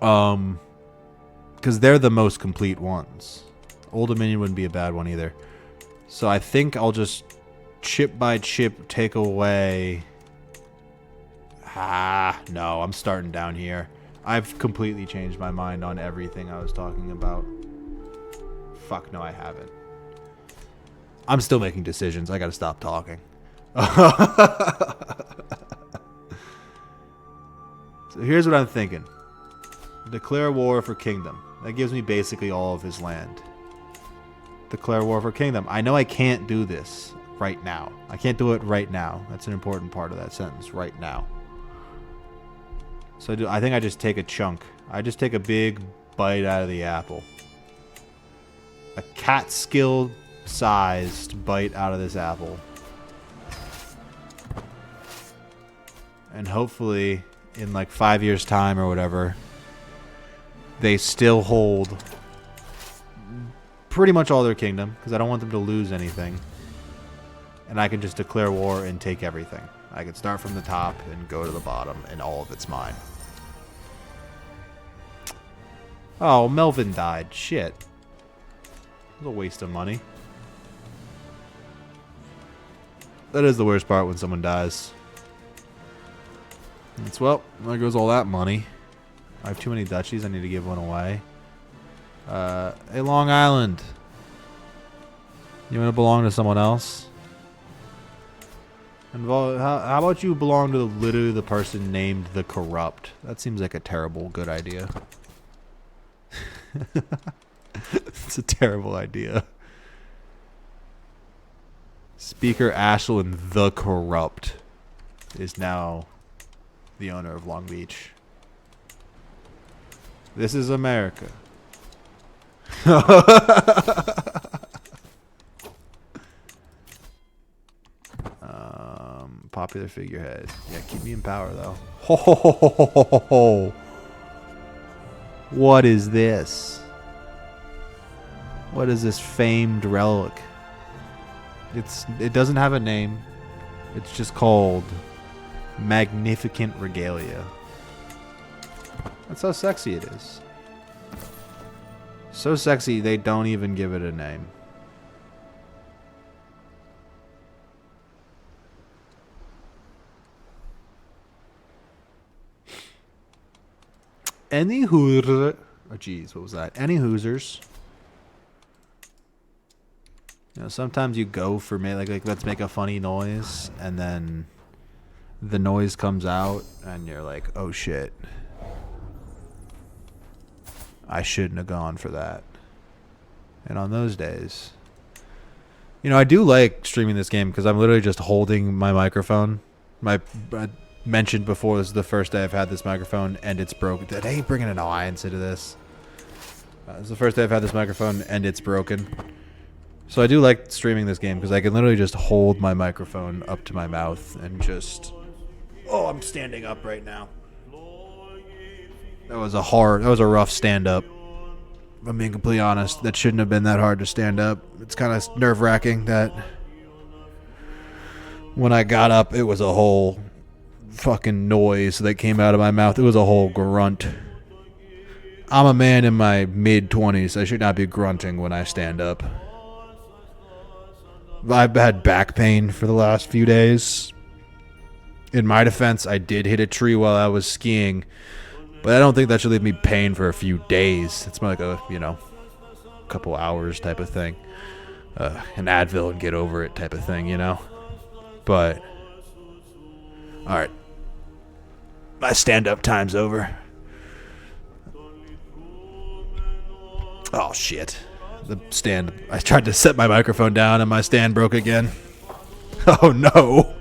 Because they're the most complete ones. Old Dominion wouldn't be a bad one either. So I think I'll just chip by chip take away... no, I'm starting down here. I've completely changed my mind on everything I was talking about. Fuck, no, I haven't. I'm still making decisions. I gotta stop talking. So here's what I'm thinking. Declare war for kingdom. That gives me basically all of his land. Declare war for kingdom. I know I can't do this right now. I can't do it right now. That's an important part of that sentence. Right now. So I think I just take a chunk. I just take a big bite out of the apple. A Catskill sized bite out of this apple. And hopefully in like 5 years time or whatever, they still hold pretty much all their kingdom, because I don't want them to lose anything. And I can just declare war and take everything. I can start from the top and go to the bottom, and all of it's mine. Oh, Melvin died. Shit. It was a waste of money. That is the worst part when someone dies. It's, well, there goes all that money. I have too many duchies. I need to give one away. Hey, Long Island. You want to belong to someone else? How about you belong to literally the person named the Corrupt? That seems like a terrible good idea. It's a terrible idea. Speaker Ashland the Corrupt is now the owner of Long Beach. This is America. Popular figurehead. Yeah, keep me in power though. Ho ho ho ho ho ho ho. What is this? What is this famed relic? It doesn't have a name. It's just called Magnificent Regalia. That's how sexy it is. So sexy they don't even give it a name. Any hooser. Oh jeez, what was that? Any hoosers. You know, sometimes you go for like let's make a funny noise, and then the noise comes out, and you're like, oh shit. I shouldn't have gone for that. And on those days, you know, I do like streaming this game because I'm literally just holding my microphone. I mentioned before, this is the first day I've had this microphone, and it's broken. Did I bring an alliance into this? This is the first day I've had this microphone, and it's broken. So I do like streaming this game because I can literally just hold my microphone up to my mouth and just... Oh, I'm standing up right now. That was a rough stand-up. If I'm being completely honest, that shouldn't have been that hard to stand up. It's kind of nerve-wracking that when I got up, it was a whole fucking noise that came out of my mouth. It was a whole grunt. I'm a man in my mid-20s. I should not be grunting when I stand up. I've had back pain for the last few days. In my defense, I did hit a tree while I was skiing, but I don't think that should leave me pain for a few days. It's more like a, you know, couple hours type of thing. An Advil and get over it type of thing, you know? But, alright. My stand-up time's over. Oh, shit. The stand. I tried to set my microphone down and my stand broke again. Oh, no.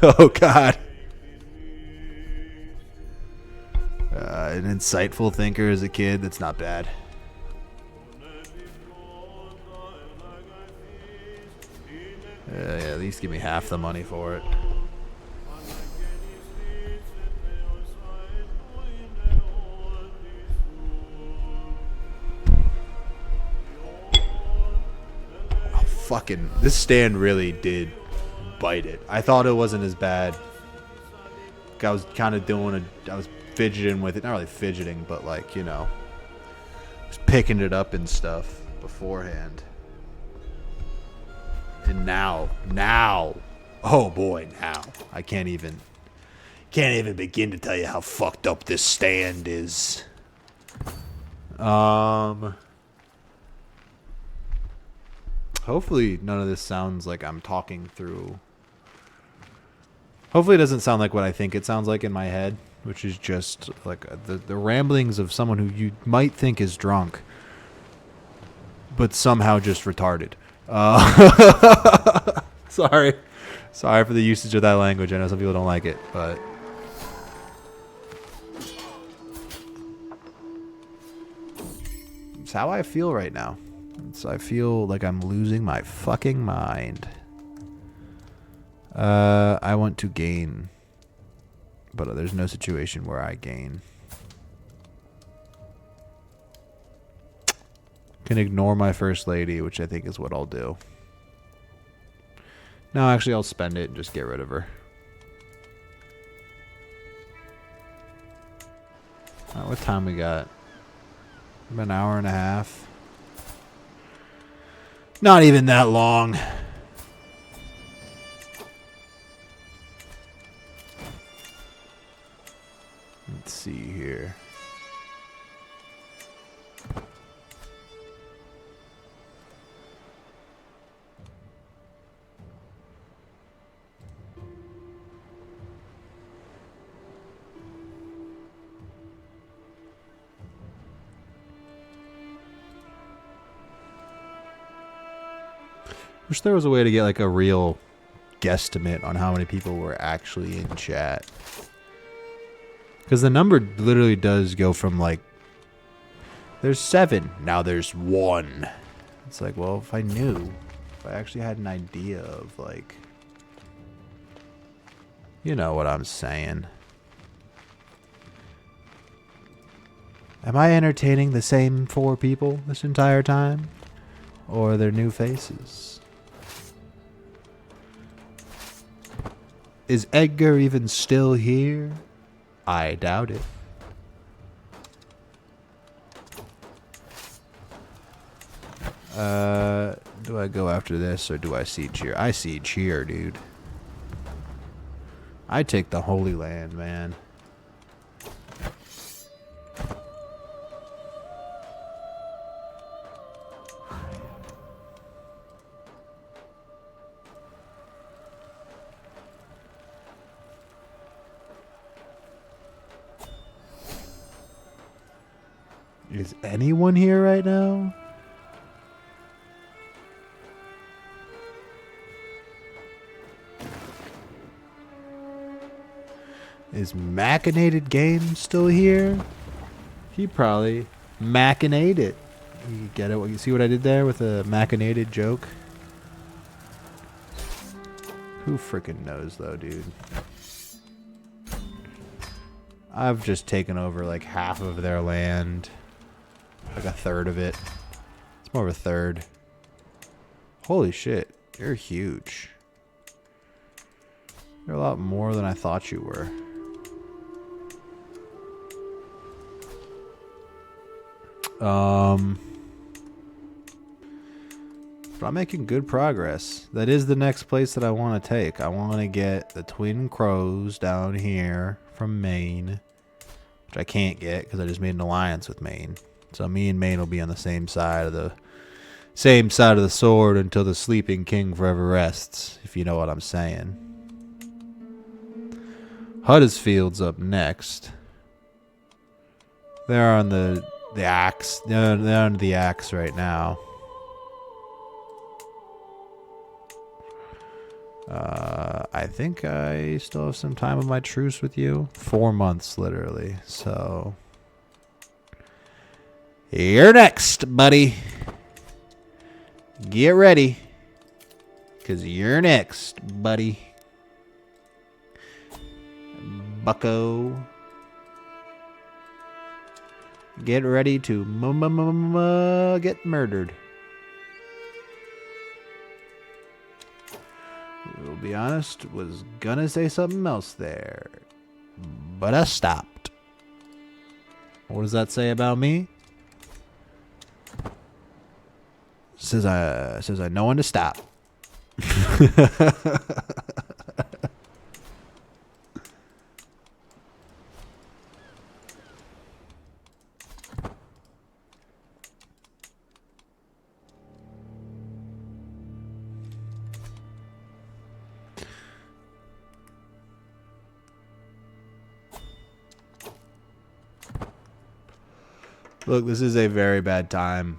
Oh, God. An insightful thinker as a kid. That's not bad. Yeah, at least give me half the money for it. This stand really did bite it. I thought it wasn't as bad. I was kind of I was fidgeting with it. Not really fidgeting, but like, you know, just picking it up and stuff beforehand. And now, oh boy, now I can't even begin to tell you how fucked up this stand is. Hopefully none of this sounds like I'm talking through. Hopefully it doesn't sound like what I think it sounds like in my head, which is just like the ramblings of someone who you might think is drunk, but somehow just retarded. Sorry for the usage of that language. I know some people don't like it, but it's how I feel right now. I feel like I'm losing my fucking mind. I want to gain, but there's no situation where I gain. Can ignore my first lady, which I think is what I'll do. No, actually, I'll spend it and just get rid of her. Alright, what time we got? About an hour and a half. Not even that long. Let's see here. Wish there was a way to get like a real guesstimate on how many people were actually in chat. Because the number literally does go from like, there's 7, now there's 1. It's like, well, if I knew, if I actually had an idea of like, you know what I'm saying. Am I entertaining the same 4 people this entire time? Or are there new faces? Is Edgar even still here? I doubt it. Do I go after this or do I siege here? I siege here, dude. I take the Holy Land, man. Is anyone here right now? Is Machinated Game still here? He probably machinated. You get it? You see what I did there with a machinated joke? Who freaking knows though, dude? I've just taken over like half of their land. Like a third of it. It's more of a third. Holy shit. You're huge. You're a lot more than I thought you were. But I'm making good progress. That is the next place that I want to take. I want to get the Twin Crows down here from Maine. Which I can't get because I just made an alliance with Maine. So me and Maine will be on the same side of the sword until the sleeping king forever rests, if you know what I'm saying. Huddersfield's up next. They're on the axe. They're on the axe right now. I think I still have some time of my truce with you. 4 months, literally. So you're next, buddy. Get ready. Because you're next, buddy. Bucko. Get ready to get murdered. To be honest, was gonna say something else there, but I stopped. What does that say about me? Says I know when to stop. Look, this is a very bad time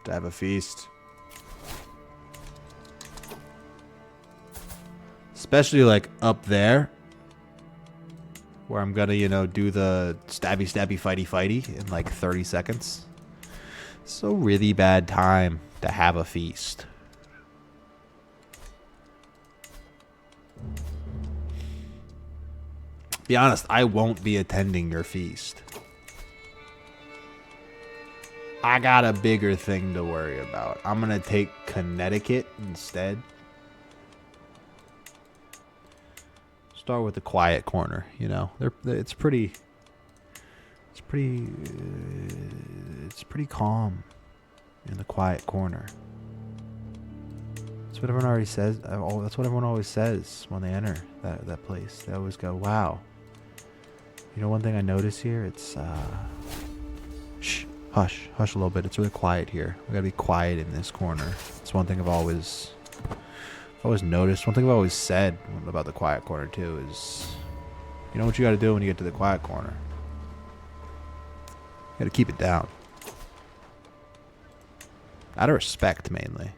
to have a feast. Especially like up there. Where I'm gonna, you know, do the stabby stabby fighty fighty in like 30 seconds. It's a really bad time to have a feast. Be honest, I won't be attending your feast. I got a bigger thing to worry about. I'm gonna take Connecticut instead. Start with the quiet corner, you know. It's pretty calm in the quiet corner. That's what everyone already says. That's what everyone always says when they enter that place. They always go, "Wow." You know, one thing I notice here, it's shh. Hush a little bit. It's really quiet here. We gotta be quiet in this corner. It's one thing I've always noticed. One thing I've always said about the quiet corner too is, you know what you gotta do when you get to the quiet corner? You gotta keep it down. Out of respect, mainly.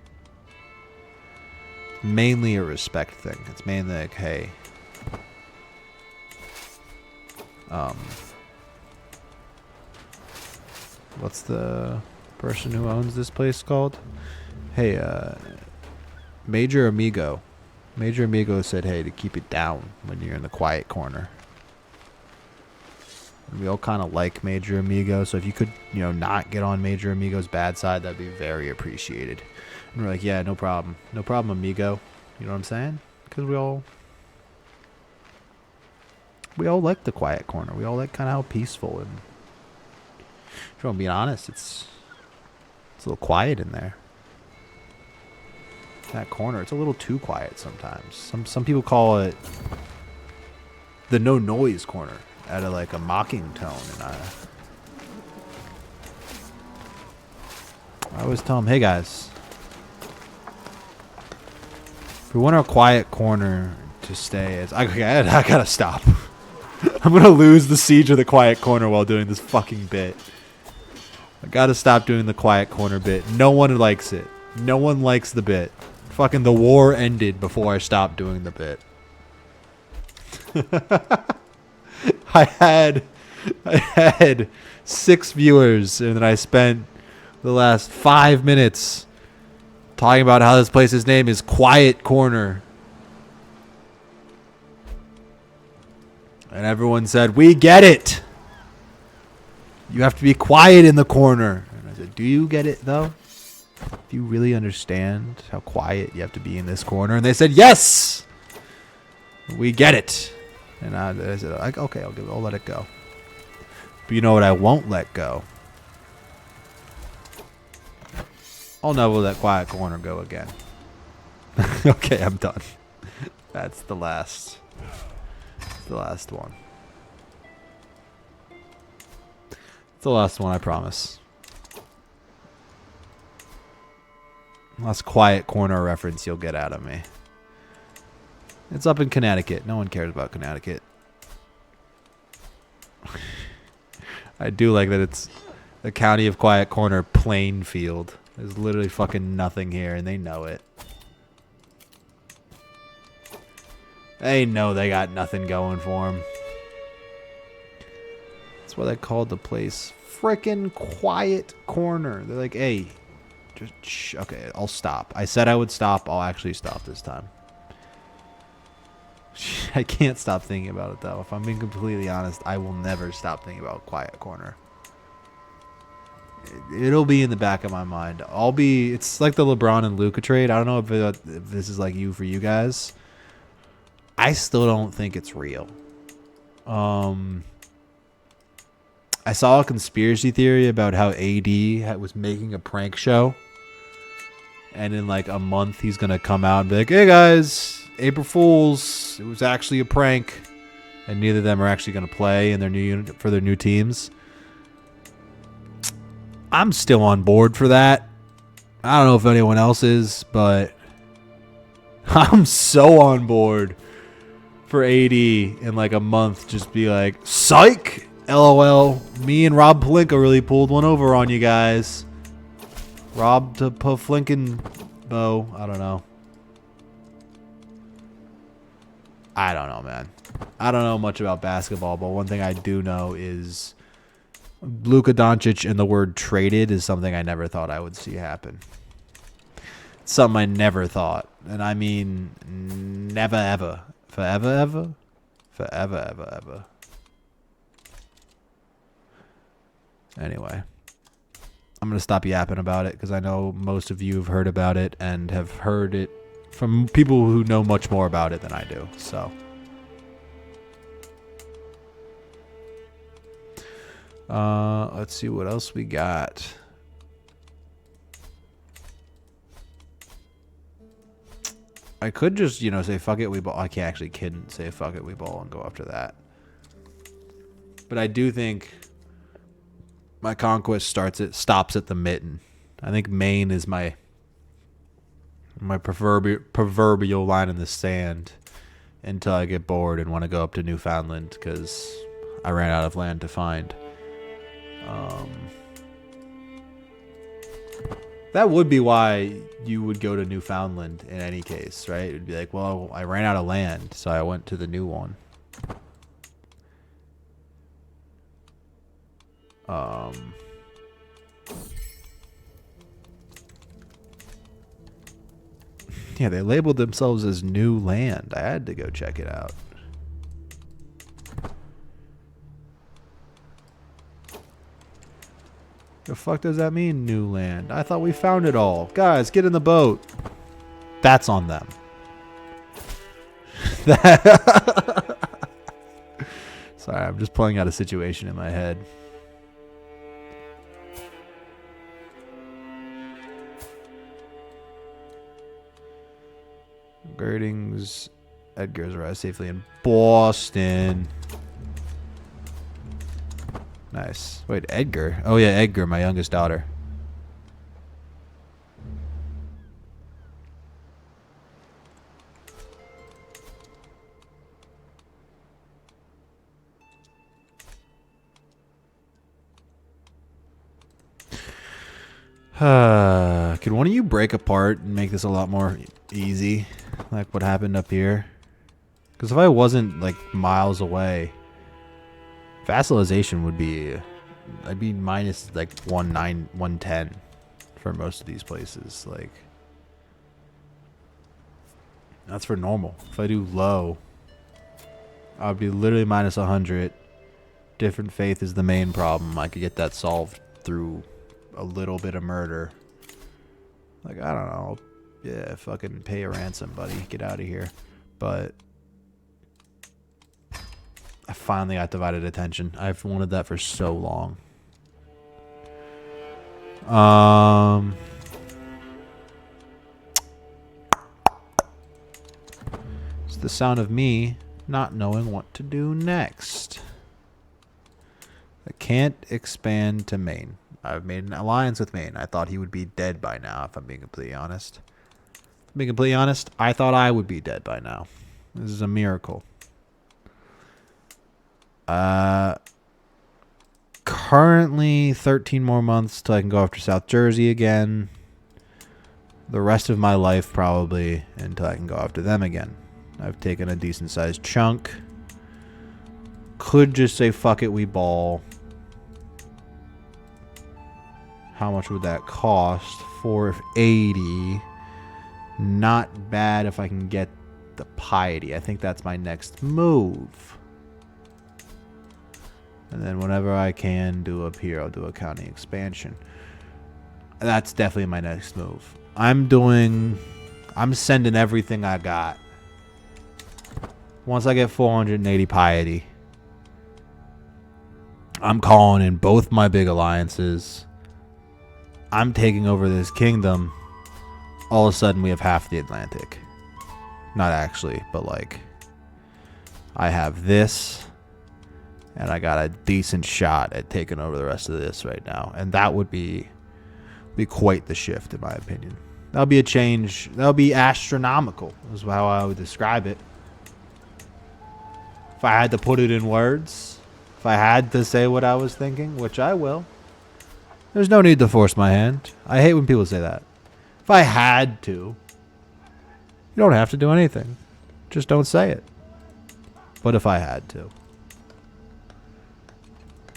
Mainly a respect thing. It's mainly like, hey, what's the person who owns this place called? Hey, Major Amigo. Major Amigo said, hey, to keep it down when you're in the quiet corner. And we all kind of like Major Amigo, so if you could, you know, not get on Major Amigo's bad side, that'd be very appreciated. And we're like, yeah, no problem. No problem, Amigo. You know what I'm saying? Because we all like the quiet corner. We all like kind of how peaceful and, if I'm being honest, it's a little quiet in there. That corner, it's a little too quiet sometimes. Some people call it the no noise corner, at like a mocking tone, and I always tell them, hey guys, if we want our quiet corner to stay as I gotta stop. I'm gonna lose the siege of the quiet corner while doing this fucking bit. I gotta stop doing the quiet corner bit. No one likes it. No one likes the bit. Fucking the war ended before I stopped doing the bit. I had 6 viewers, and then I spent the last 5 minutes talking about how this place's name is Quiet Corner. And everyone said, we get it. You have to be quiet in the corner. And I said, do you get it, though? Do you really understand how quiet you have to be in this corner? And they said, yes! We get it. And I said, okay, I'll let it go. But you know what I won't let go? I'll never let quiet corner go again. Okay, I'm done. That's the last. The last one. It's the last one, I promise. Last quiet corner reference you'll get out of me. It's up in Connecticut. No one cares about Connecticut. I do like that it's the county of Quiet Corner, Plainfield. There's literally fucking nothing here, and they know it. They know they got nothing going for them. That's why they called the place frickin' Quiet Corner. They're like, hey, just shh. Okay, I'll stop. I said I would stop. I'll actually stop this time. I can't stop thinking about it, though. If I'm being completely honest, I will never stop thinking about Quiet Corner. It'll be in the back of my mind. It's like the LeBron and Luka trade. I don't know if this is like for you guys. I still don't think it's real. I saw a conspiracy theory about how AD was making a prank show. And in like a month, he's going to come out and be like, hey guys, April Fools. It was actually a prank. And neither of them are actually going to play in their new unit for their new teams. I'm still on board for that. I don't know if anyone else is, but I'm so on board for AD in like a month. Just be like, psych! LOL. Me and Rob Pelinka really pulled one over on you guys. Rob to Paflinkin Bo. I don't know. I don't know, man. I don't know much about basketball, but one thing I do know is Luka Doncic and the word traded is something I never thought I would see happen. It's something I never thought. And I mean, never ever. Forever ever? Forever ever ever. Anyway. I'm going to stop yapping about it because I know most of you have heard about it and have heard it from people who know much more about it than I do. So, let's see what else we got. I could just, say fuck it, we ball. I can't actually say fuck it, we ball and go after that. But I do think my conquest stops at the mitten. I think Maine is my proverbial line in the sand until I get bored and want to go up to Newfoundland because I ran out of land to find. That would be why you would go to Newfoundland in any case, right? It would be like, well, I ran out of land, so I went to the new one. Yeah, they labeled themselves as new land. I had to go check it out. The fuck does that mean, new land? I thought we found it all. Guys, get in the boat. That's on them. Sorry, I'm just playing out a situation in my head. Girdings. Edgar's arrived safely in Boston. Nice. Wait, Edgar? Oh yeah, Edgar, my youngest daughter. Could one of you break apart and make this a lot more easy? Like what happened up here? Because if I wasn't like miles away, vassalization would be, I'd be minus like 110 for most of these places. Like that's for normal. If I do low, I'd be literally minus 100. Different faith is the main problem. I could get that solved through a little bit of murder. Like, I don't know. Yeah, fucking pay a ransom, buddy. Get out of here. But I finally got divided attention. I've wanted that for so long. It's the sound of me not knowing what to do next. I can't expand to Maine. I've made an alliance with Maine. I thought he would be dead by now, if I'm being completely honest. Being completely honest, I thought I would be dead by now. This is a miracle. Currently 13 more months till I can go after South Jersey again. The rest of my life probably until I can go after them again. I've taken a decent sized chunk. Could just say fuck it, we ball. How much would that cost? 480. Not bad if I can get the piety. I think that's my next move. And then whenever I can do up here, I'll do a county expansion. That's definitely my next move. I'm sending everything I got. Once I get 480 piety, I'm calling in both my big alliances. I'm taking over this kingdom. All of a sudden, we have half the Atlantic. Not actually, but like, I have this, and I got a decent shot at taking over the rest of this right now. And that would be quite the shift, in my opinion. That'll be a change. That'll be astronomical, is how I would describe it. If I had to put it in words, if I had to say what I was thinking, which I will, there's no need to force my hand. I hate when people say that. If I had to, you don't have to do anything. Just don't say it. But if I had to.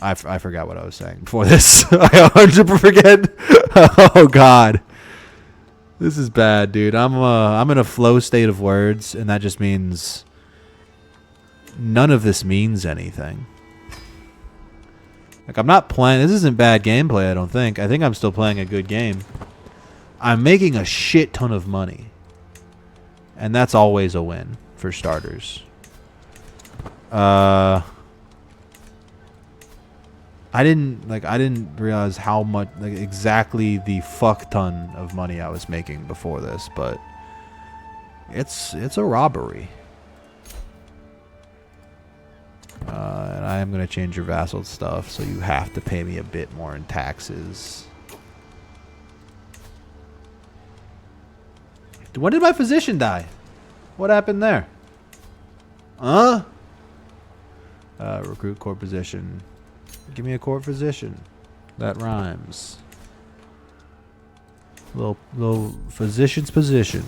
I forgot what I was saying before this. I 100% forget. Oh, God. This is bad, dude. I'm in a flow state of words, and that just means none of this means anything. Like, I'm not playing. This isn't bad gameplay, I don't think. I think I'm still playing a good game. I'm making a shit ton of money. And that's always a win, for starters. I didn't realize how much, like, exactly the fuck ton of money I was making before this, but it's a robbery. And I am going to change your vassal stuff, so you have to pay me a bit more in taxes. When did my physician die? What happened there? Recruit court position. Give me a court physician. That rhymes. Little physician's position.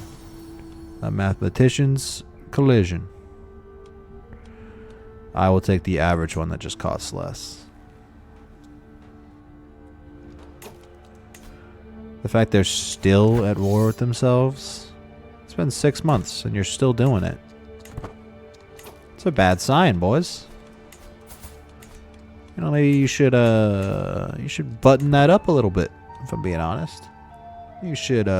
A mathematician's collision. I will take the average one that just costs less. The fact they're still at war with themselves. It's been 6 months and you're still doing it. It's a bad sign, boys. You know, maybe you should button that up a little bit, if I'm being honest. You should get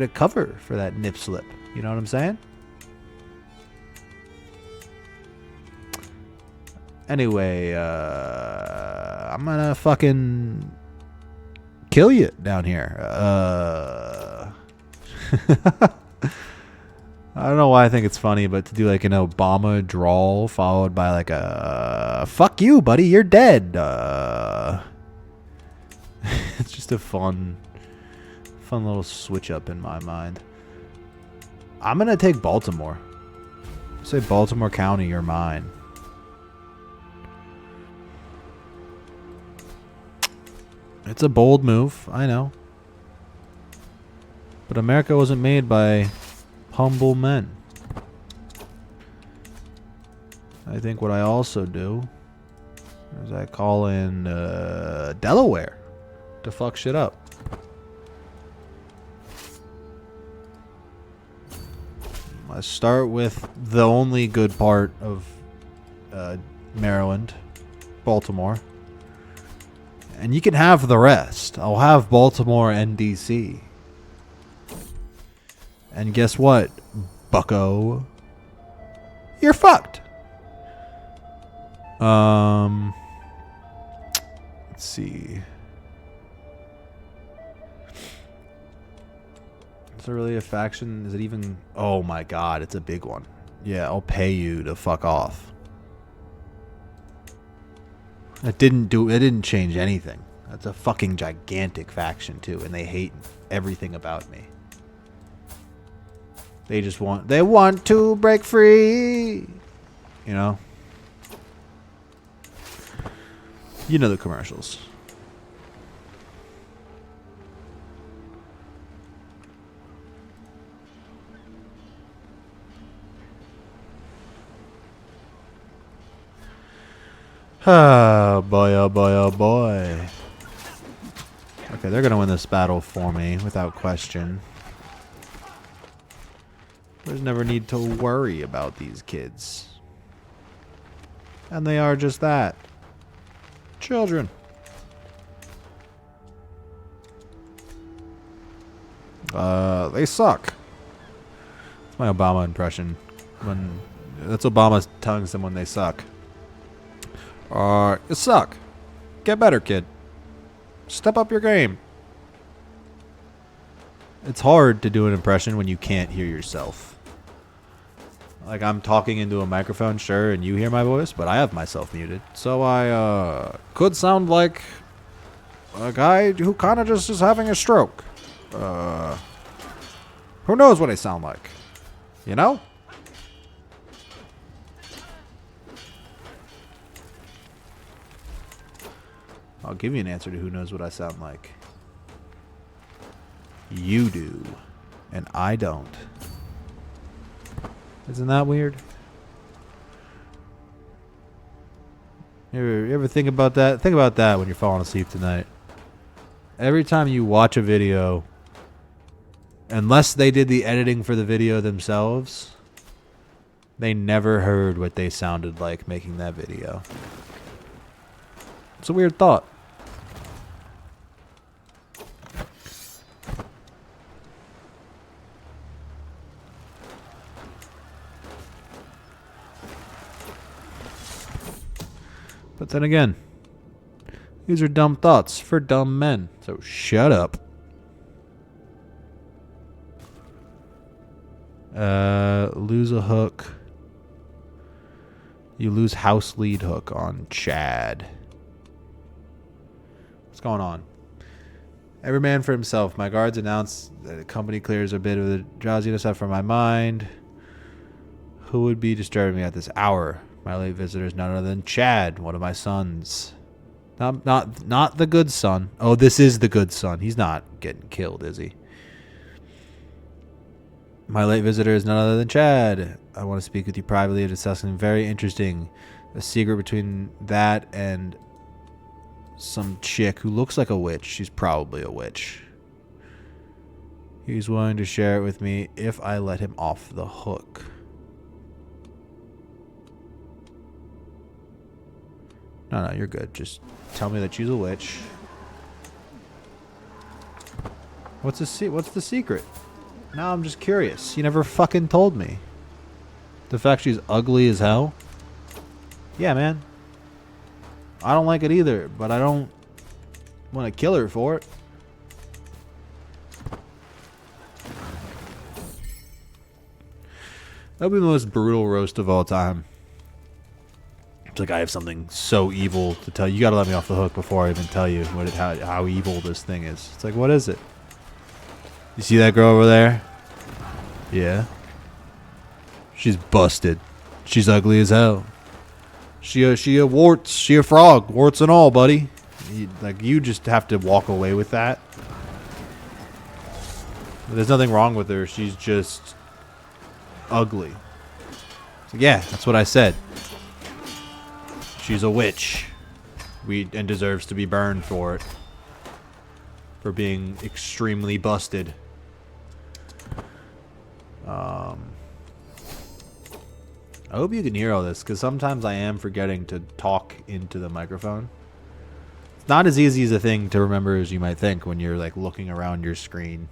a cover for that nip slip. You know what I'm saying? Anyway, I'm gonna fucking kill you down here. I don't know why I think it's funny, but to do like an Obama drawl followed by like a fuck you, buddy, you're dead. It's just a fun little switch up in my mind. I'm gonna take Baltimore. Say Baltimore County, you're mine. It's a bold move, I know. But America wasn't made by humble men. I think what I also do is I call in Delaware to fuck shit up. I start with the only good part of Maryland, Baltimore. And you can have the rest. I'll have Baltimore and DC. And guess what, bucko? You're fucked. Let's see. Is there really a faction? Is it even? Oh my god, it's a big one. Yeah, I'll pay you to fuck off. It didn't change anything. That's a fucking gigantic faction too, and they hate everything about me. They want to break free. You know? You know the commercials. Oh boy, oh boy, oh boy. Okay, they're gonna win this battle for me without question. There's never need to worry about these kids. And they are just that. Children. They suck. That's my Obama impression. That's Obama telling someone they suck. You suck. Get better, kid. Step up your game. It's hard to do an impression when you can't hear yourself. Like, I'm talking into a microphone, sure, and you hear my voice, but I have myself muted. So I could sound like a guy who kind of just is having a stroke. Who knows what I sound like? You know? I'll give you an answer to who knows what I sound like. You do. And I don't. Isn't that weird? You ever think about that? Think about that when you're falling asleep tonight. Every time you watch a video, unless they did the editing for the video themselves, they never heard what they sounded like making that video. It's a weird thought. But then again, these are dumb thoughts for dumb men. So shut up. Lose a hook. You lose house lead hook on Chad. What's going on? Every man for himself. My guards announce that the company clears a bit of the drowsiness out from my mind. Who would be disturbing me at this hour? My late visitor is none other than Chad, one of my sons. Not the good son. Oh, this is the good son. He's not getting killed, is he? My late visitor is none other than Chad. I want to speak with you privately and discuss something very interesting. A secret between that and some chick who looks like a witch. She's probably a witch. He's willing to share it with me if I let him off the hook. No, you're good. Just tell me that she's a witch. What's the secret? Now I'm just curious. You never fucking told me. The fact she's ugly as hell? Yeah, man. I don't like it either, but I don't want to kill her for it. That'll be the most brutal roast of all time. It's like, I have something so evil to tell you. You gotta let me off the hook before I even tell you how evil this thing is. It's like, what is it? You see that girl over there? Yeah. She's busted. She's ugly as hell. She a warts. She a frog. Warts and all, buddy. You just have to walk away with that. There's nothing wrong with her. She's just ugly. So yeah, that's what I said. She's a witch. And deserves to be burned for it. For being extremely busted. I hope you can hear all this, because sometimes I am forgetting to talk into the microphone. It's not as easy as a thing to remember as you might think when you're like looking around your screen.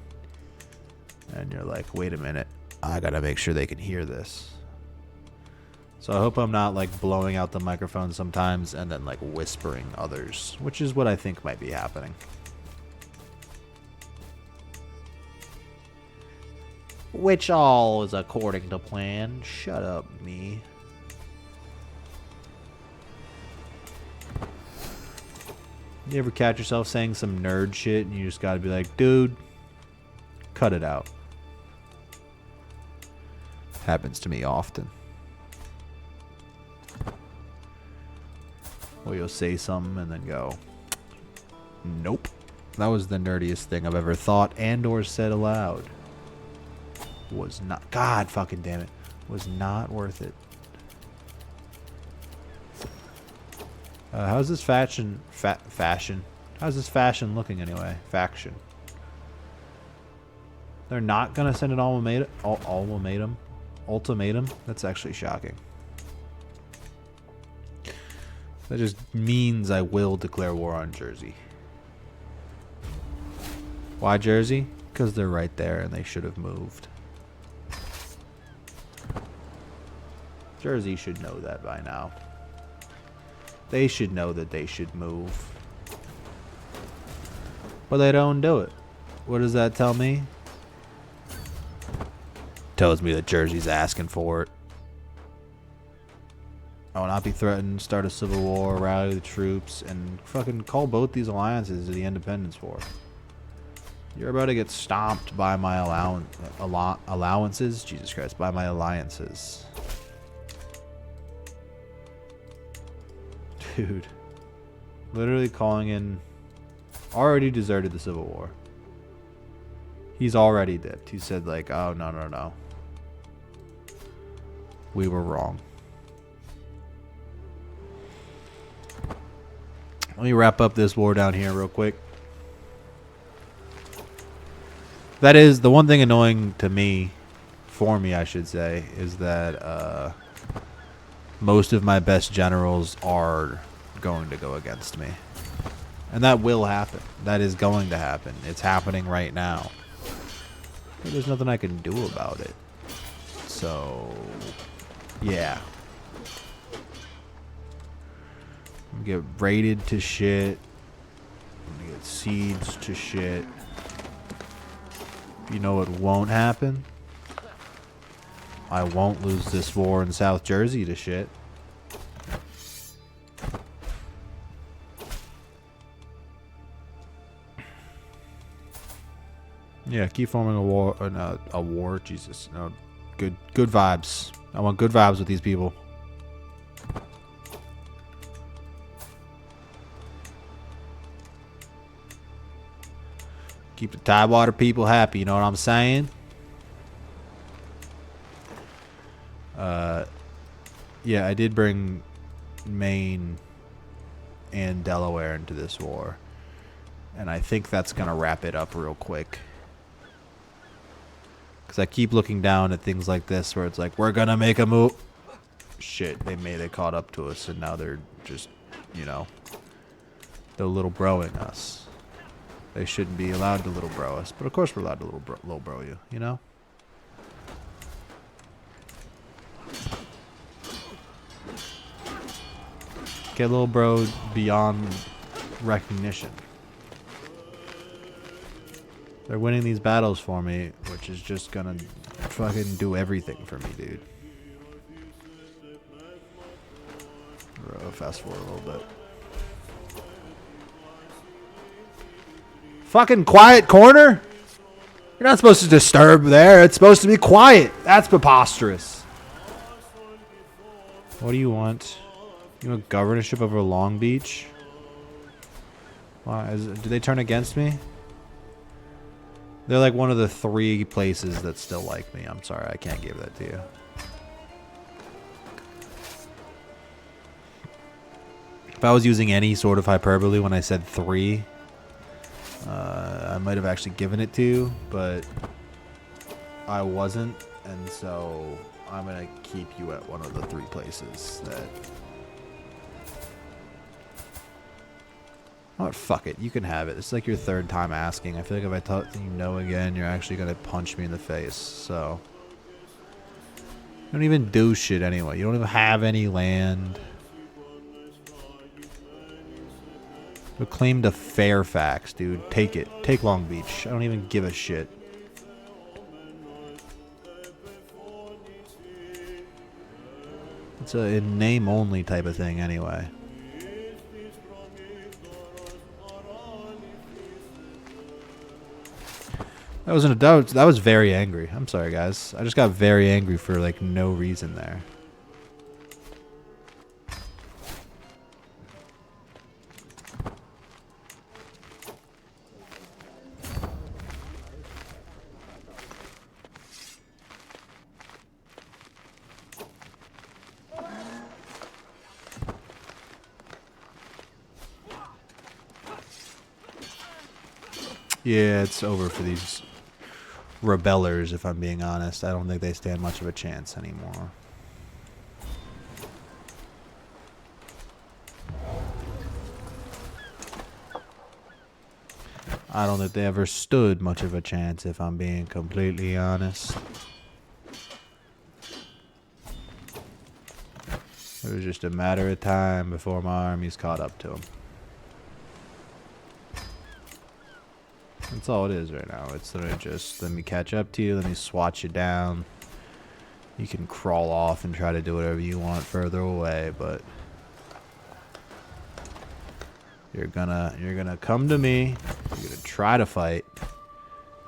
And you're like, wait a minute. I gotta make sure they can hear this. So I hope I'm not like blowing out the microphone sometimes and then like whispering others, which is what I think might be happening. Which all is according to plan. Shut up, me. You ever catch yourself saying some nerd shit and you just gotta be like, dude, cut it out. Happens to me often. Or you'll say something and then go, nope. That was the nerdiest thing I've ever thought and or said aloud. Was not, God fucking damn it, was not worth it. How's this fashion? How's this fashion looking anyway? Faction. They're not gonna send an ultimatum. Ultimatum. That's actually shocking. That just means I will declare war on Jersey. Why Jersey? Because they're right there and they should have moved. Jersey should know that by now. They should know that they should move. But they don't do it. What does that tell me? Tells me that Jersey's asking for it. I will not be threatened, start a civil war, rally the troops, and fucking call both these alliances to the independence war. You're about to get stomped by my allowances? Jesus Christ, by my alliances. Dude. Literally calling in... Already deserted the Civil War. He's already dipped. He said like, oh, no, no, no. We were wrong. Let me wrap up this war down here real quick. That is the one thing annoying to me, for me I should say, is that most of my best generals are going to go against me. And that will happen. That is going to happen. It's happening right now. But there's nothing I can do about it. So, yeah. I'm gonna get raided to shit. I'm gonna get sieged to shit. You know what won't happen? I won't lose this war in South Jersey to shit. Yeah, keep forming a war. No, a war. Jesus, no. Good vibes. I want good vibes with these people. Keep the Tidewater people happy. You know what I'm saying? Yeah, I did bring Maine and Delaware into this war, and I think that's gonna wrap it up real quick. Because I keep looking down at things like this where it's like, we're going to make a move. Shit, they caught up to us and now they're just, you know, they're little broing us. They shouldn't be allowed to little bro us. But of course we're allowed to little bro you, you know? Get little bro beyond recognition. They're winning these battles for me, which is just gonna fucking do everything for me, dude. Fast forward a little bit. Fucking quiet corner? You're not supposed to disturb there. It's supposed to be quiet. That's preposterous. What do you want? You want governorship over Long Beach? Why? Do they turn against me? They're like one of the 3 places that still like me. I'm sorry, I can't give that to you. If I was using any sort of hyperbole when I said 3, I might have actually given it to you, but I wasn't, and so I'm gonna keep you at one of the 3 places that... Oh, fuck it. You can have it. It's like your 3rd time asking. I feel like if I tell you no again, you're actually going to punch me in the face. So, you don't even do shit anyway. You don't even have any land. You claim to Fairfax, dude. Take it. Take Long Beach. I don't even give a shit. It's a in name only type of thing anyway. That was very angry. I'm sorry, guys. I just got very angry for like no reason there. Yeah, it's over for these rebellers, if I'm being honest. I don't think they stand much of a chance anymore. I don't think they ever stood much of a chance, if I'm being completely honest. It was just a matter of time before my armies caught up to them. That's all it is right now. It's literally just, let me catch up to you, let me swat you down. You can crawl off and try to do whatever you want further away, but you're gonna come to me, you're gonna try to fight,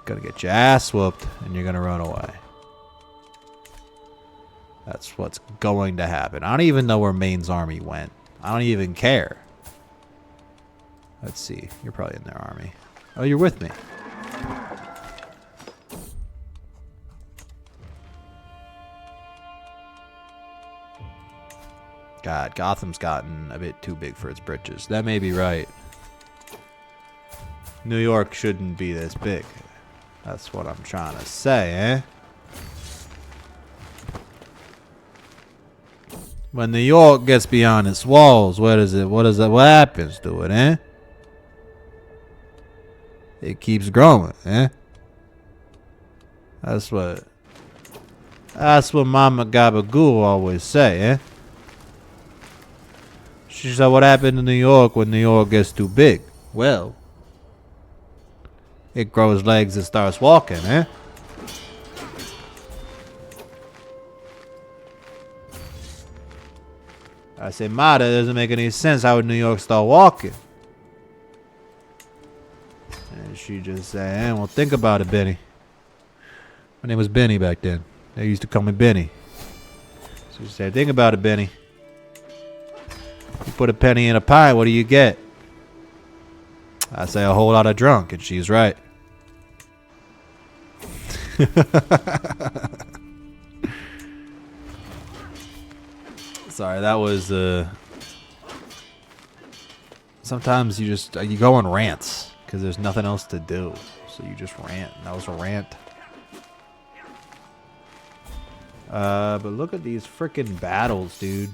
gonna get your ass whooped, and you're gonna run away. That's what's going to happen. I don't even know where Maine's army went. I don't even care. Let's see. You're probably in their army. Oh, you're with me. God, Gotham's gotten a bit too big for its britches. That may be right. New York shouldn't be this big. That's what I'm trying to say, eh? When New York gets beyond its walls, what happens to it, eh? It keeps growing, eh? That's what Mama Gabagool always say, eh? She said, what happened to New York when New York gets too big? Well, it grows legs and starts walking, eh? I say, Ma, that doesn't make any sense. How would New York start walking? And she just said, well, think about it, Benny. My name was Benny back then. They used to call me Benny. So she said, think about it, Benny. You put a penny in a pie, what do you get? I say, a whole lot of drunk, and she's right. Sorry, that was sometimes you go on rants because there's nothing else to do, so you just rant. That was a rant. But look at these freaking battles, dude.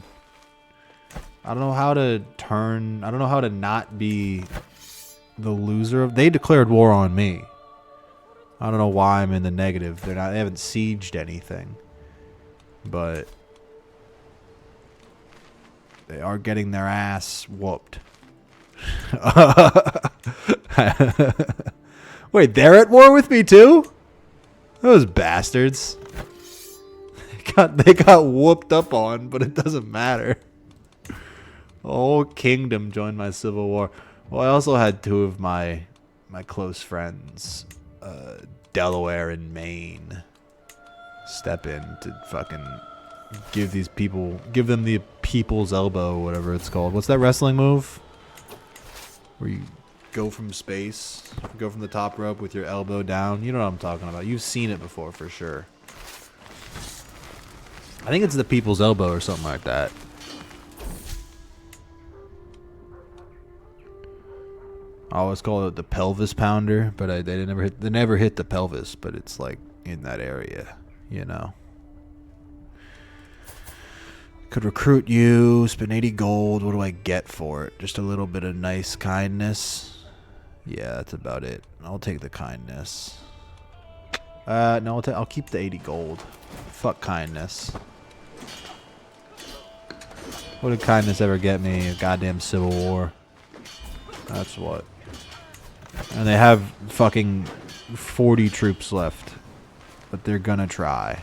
I don't know how to turn. I don't know how to not be the loser. They declared war on me. I don't know why I'm in the negative. They haven't sieged anything, but they are getting their ass whooped. Wait, they're at war with me too? Those bastards. They got whooped up on, but it doesn't matter. The whole kingdom joined my civil war. Well, I also had two of my close friends, Delaware and Maine, step in to fucking give them the people's elbow, whatever it's called. What's that wrestling move? Where you go from space, go from the top rope with your elbow down. You know what I'm talking about. You've seen it before for sure. I think it's the people's elbow or something like that. I always call it the pelvis pounder, but they never hit the pelvis, but it's like in that area, you know. Could recruit you, spend 80 gold. What do I get for it? Just a little bit of nice kindness. Yeah, that's about it. I'll take the kindness. No, I'll keep the 80 gold. Fuck kindness. What did kindness ever get me? A goddamn civil war. That's what. And they have fucking 40 troops left. But they're gonna try.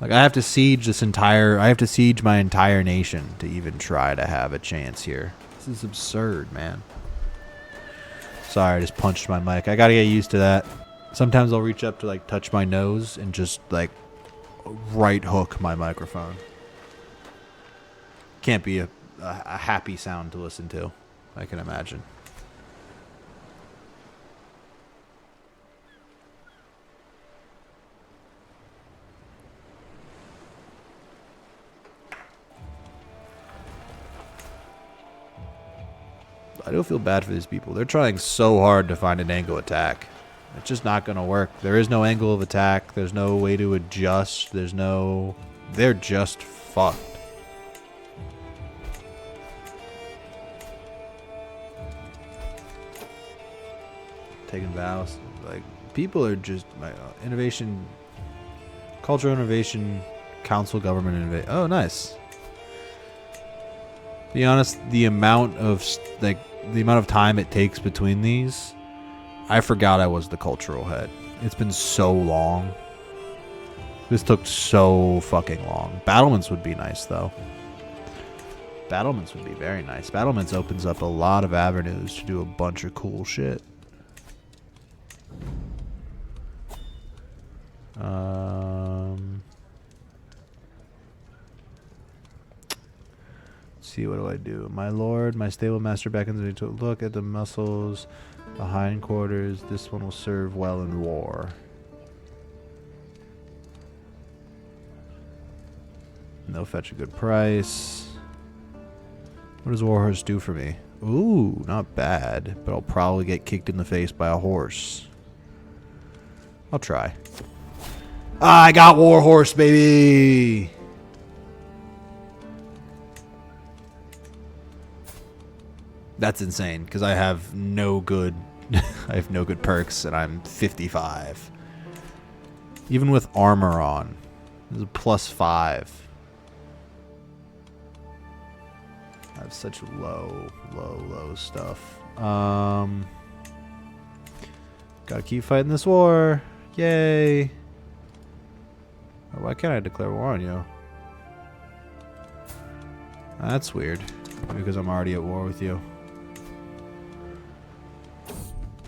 Like, I have to siege my entire nation to even try to have a chance here. This is absurd, man. Sorry, I just punched my mic. I gotta get used to that. Sometimes I'll reach up to, like, touch my nose and just, like, right hook my microphone. Can't be a happy sound to listen to, I can imagine. I do feel bad for these people. They're trying so hard to find an angle attack. It's just not going to work. There is no angle of attack. There's no way to adjust. They're just fucked. taking vows. Like, people are just innovation, cultural innovation, council, government innovation. Oh, nice. To be honest, the amount of time it takes between these, I forgot I was the cultural head. It's been so long. This took so fucking long. Battlements would be nice, though. Battlements would be very nice. Battlements opens up a lot of avenues to do a bunch of cool shit. Let's see, what do I do? My lord, my stable master beckons me to look at the muscles, the hindquarters. This one will serve well in war. And they'll fetch a good price. What does Warhorse do for me? Ooh, not bad. But I'll probably get kicked in the face by a horse. I'll try. I got Warhorse, baby! That's insane, because I have no good I have no good perks, and I'm 55. Even with armor on. There's a +5. I have such low stuff. Gotta keep fighting this war. Yay. Oh, why can't I declare war on you? That's weird. Because I'm already at war with you.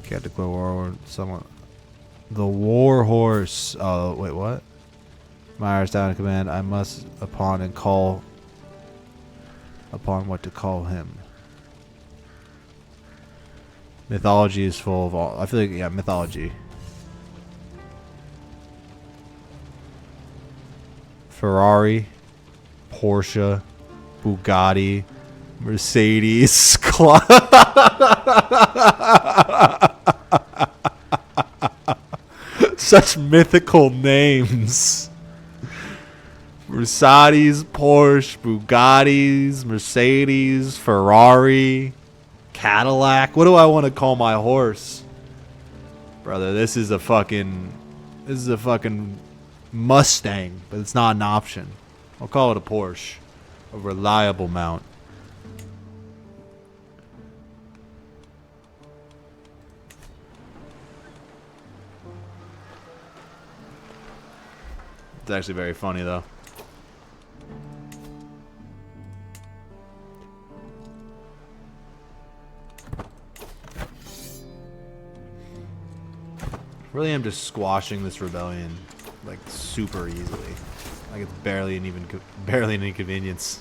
Can't declare war on someone. The Warhorse. Oh, wait, what? Myers down in command. I must upon what to call him. Mythology is full of all. I feel like, yeah, mythology. Ferrari, Porsche, Bugatti, Mercedes, such mythical names. Mercedes, Porsche, Bugattis, Mercedes, Ferrari, Cadillac. What do I want to call my horse? Brother, this is a fucking Mustang, but it's not an option. I'll call it a Porsche. A reliable mount. It's actually very funny, though. Really am just squashing this rebellion like super easily. Like it's barely an inconvenience.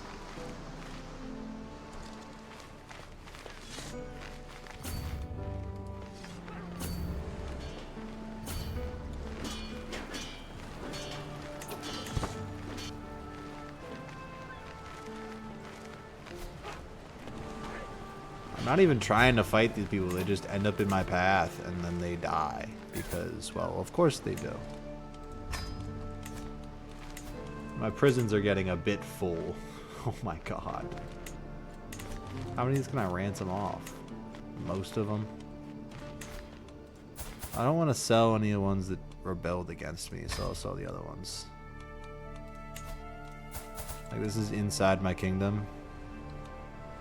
I'm not even trying to fight these people. They just end up in my path and then they die. Because, well, of course they do. My prisons are getting a bit full. Oh my god. How many of these can I ransom off? Most of them. I don't want to sell any of the ones that rebelled against me, so I'll sell the other ones. Like, this is inside my kingdom.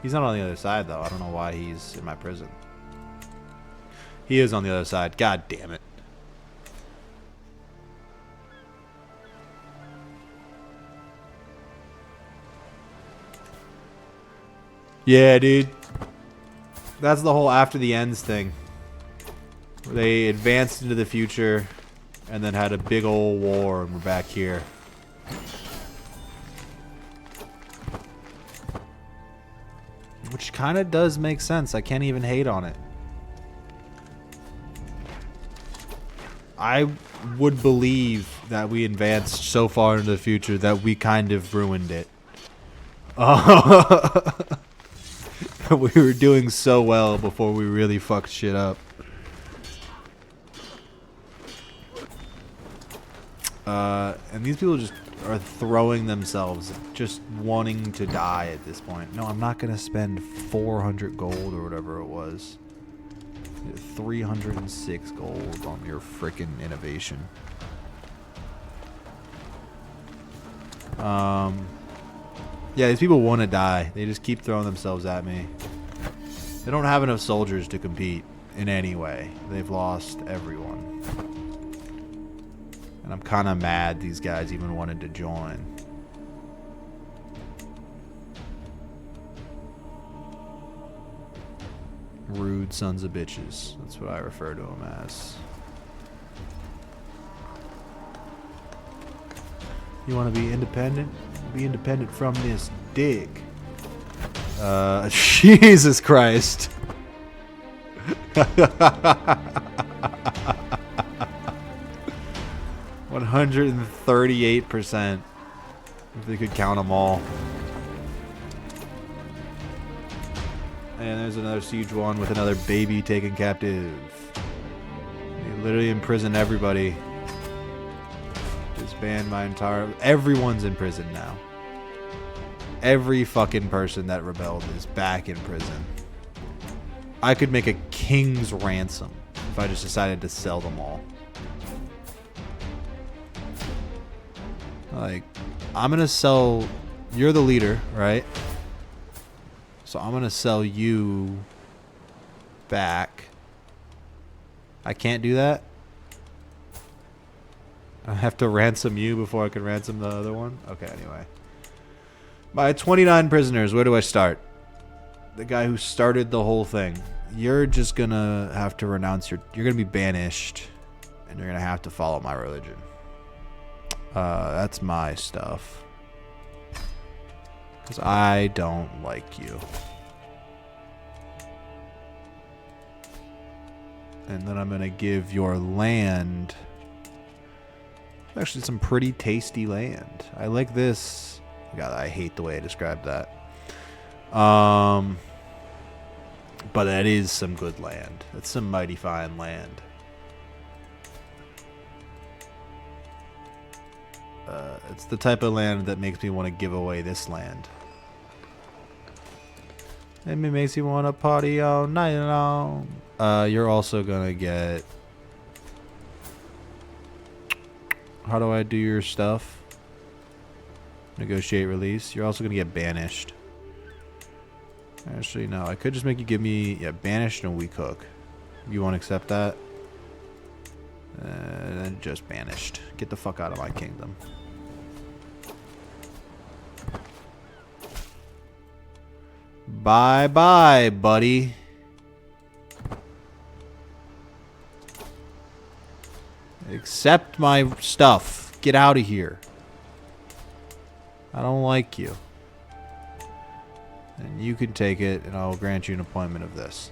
He's not on the other side, though. I don't know why he's in my prison. He is on the other side. God damn it. Yeah, dude. That's the whole After the Ends thing. Where they advanced into the future and then had a big old war and we're back here. Which kind of does make sense. I can't even hate on it. I would believe that we advanced so far into the future that we kind of ruined it. We were doing so well before we really fucked shit up. And these people just are throwing themselves, just wanting to die at this point. No, I'm not going to spend 400 gold or whatever it was. 306 gold on your freaking innovation. Yeah, these people want to die. They just keep throwing themselves at me. They don't have enough soldiers to compete in any way. They've lost everyone. And I'm kind of mad these guys even wanted to join. Rude sons of bitches. That's what I refer to them as. You want to be independent? Be independent from this dick. Jesus Christ. 138%. If they could count them all. And there's another siege one with another baby taken captive. They literally imprison everybody. Disband my entire... Everyone's in prison now. Every fucking person that rebelled is back in prison. I could make a king's ransom if I just decided to sell them all. Like, I'm gonna sell... You're the leader, right? So I'm gonna sell you back. I can't do that? I have to ransom you before I can ransom the other one? Okay, anyway. By 29 prisoners, where do I start? The guy who started the whole thing. You're just gonna have to renounce your... You're gonna be banished. And you're gonna have to follow my religion. That's my stuff. Because I don't like you. And then I'm gonna give your land... Actually, some pretty tasty land. I like this. God, I hate the way I described that. But that is some good land. That's some mighty fine land. It's the type of land that makes me want to give away this land. It makes you want to party all night long. You're also gonna get... How do I do your stuff? Negotiate release. You're also going to get banished. Actually, no. I could just make you give me... Yeah, banished and a weak hook. You won't accept that? Then just banished. Get the fuck out of my kingdom. Bye-bye, buddy. Accept my stuff. Get out of here. I don't like you. And you can take it, and I'll grant you an appointment of this.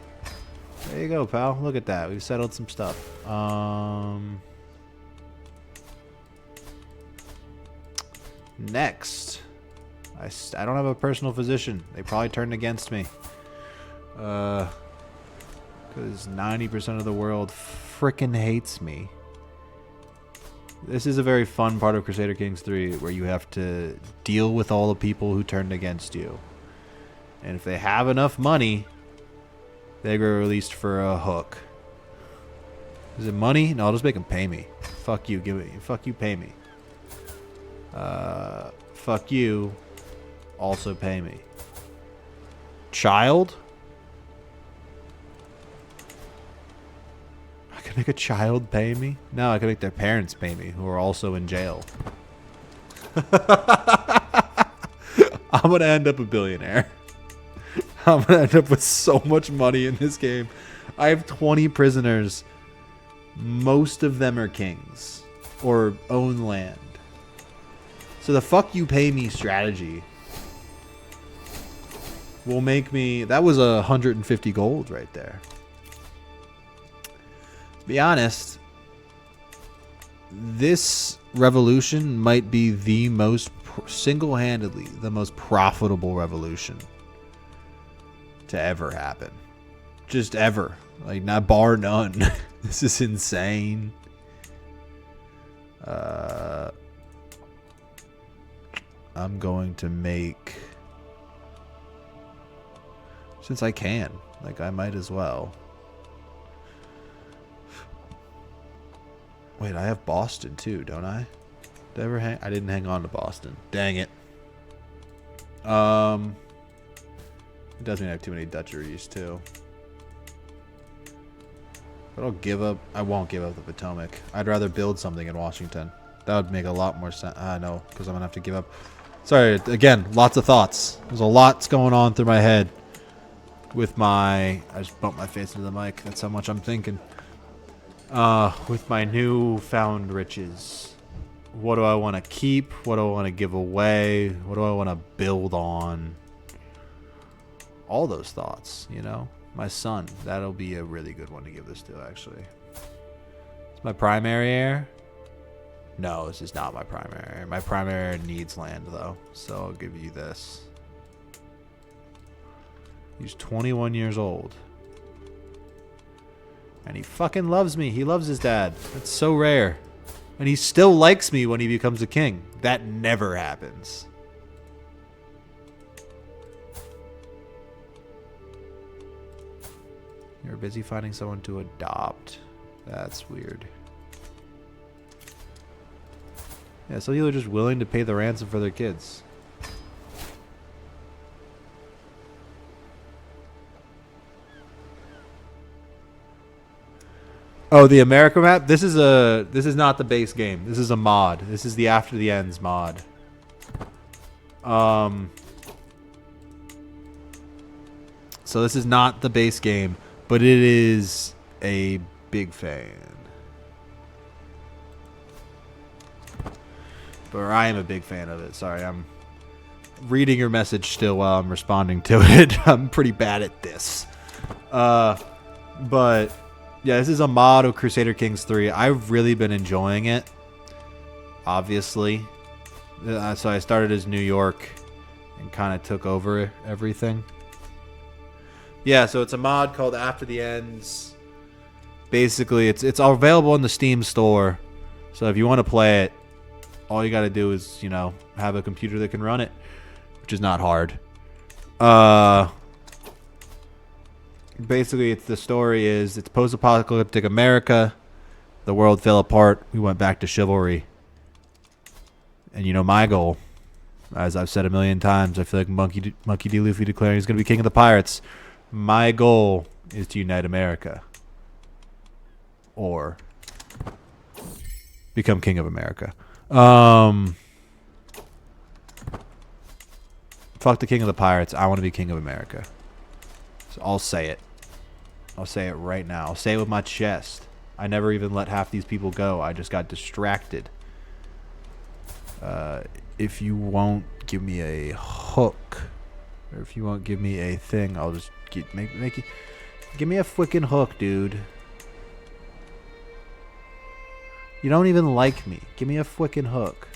There you go, pal. Look at that. We've settled some stuff. Next. I don't have a personal physician. They probably turned against me. Because 90% of the world frickin' hates me. This is a very fun part of Crusader Kings 3 where you have to deal with all the people who turned against you. And if they have enough money, they get released for a hook. Is it money? No, I'll just make them pay me. Fuck you, give it. Fuck you, pay me. Fuck you, also pay me. Child? I can make a child pay me? No, I can make their parents pay me, who are also in jail. I'm gonna end up a billionaire. I'm gonna end up with so much money in this game. I have 20 prisoners. Most of them are kings or own land. So the fuck you pay me strategy will make me... That was 150 gold right there. To be honest, this revolution might be the most, single-handedly, the most profitable revolution to ever happen. Just ever. Like, not bar none. This is insane. I'm going to make... Since I can. Like, I might as well. Wait, I have Boston too, don't I? Did I ever hang? I didn't hang on to Boston. Dang it. It does mean I have too many Dutcheries too. But I'll give up. I won't give up the Potomac. I'd rather build something in Washington. That would make a lot more sense. I know, because I'm gonna have to give up. Sorry, again, lots of thoughts. There's a lot going on through my head. With my, I just bumped my face into the mic. That's how much I'm thinking. With my newfound riches, what do I want to keep? What do I want to give away? What do I want to build on? All those thoughts, you know. My son, that'll be a really good one to give this to, actually. It's my primary heir. No, this is not my primary heir. My primary heir needs land, though, so I'll give you this. He's 21 years old. And he fucking loves me. He loves his dad. That's so rare. And he still likes me when he becomes a king. That never happens. You're busy finding someone to adopt. That's weird. Yeah, some people are just willing to pay the ransom for their kids. Oh, the America map? This is not the base game. This is a mod. This is the After the Ends mod. So this is not the base game, but it is a big fan. But I am a big fan of it. Sorry, I'm reading your message still while I'm responding to it. I'm pretty bad at this. But yeah, this is a mod of Crusader Kings 3. I've really been enjoying it. Obviously. So I started as New York and kind of took over everything. Yeah, so it's a mod called After the Ends. Basically, it's all available in the Steam store. So if you want to play it, all you got to do is, you know, have a computer that can run it, which is not hard. Basically, the story is it's post-apocalyptic America. The world fell apart. We went back to chivalry. And you know my goal, as I've said a million times, I feel like Monkey D. Luffy declaring he's going to be king of the pirates. My goal is to unite America. Or become king of America. Fuck the king of the pirates. I want to be king of America. So I'll say it. I'll say it right now. I'll say it with my chest. I never even let half these people go. I just got distracted. If you won't give me a hook, or if you won't give me a thing, I'll just make you give me a freaking hook, dude. You don't even like me. Give me a freaking hook.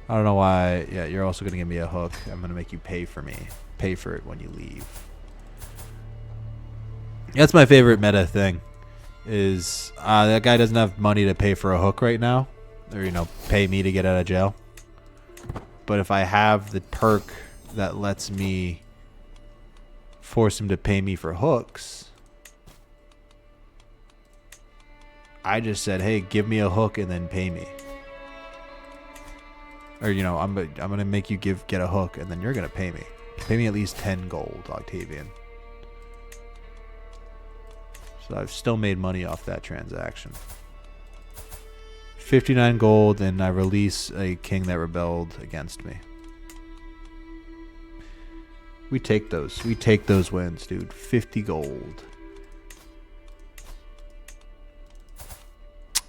I don't know why. Yeah, you're also gonna give me a hook. I'm gonna make you pay for me. Pay for it when you leave. That's my favorite meta thing. Is that guy doesn't have money to pay for a hook right now, or you know, pay me to get out of jail. But if I have the perk that lets me force him to pay me for hooks, I just said, "Hey, give me a hook and then pay me." Or you know, I'm gonna make you get a hook and then you're gonna pay me. Pay me at least 10 gold, Octavian. So I've still made money off that transaction. 59 gold, and I release a king that rebelled against me. We take those. We take those wins, dude. 50 gold.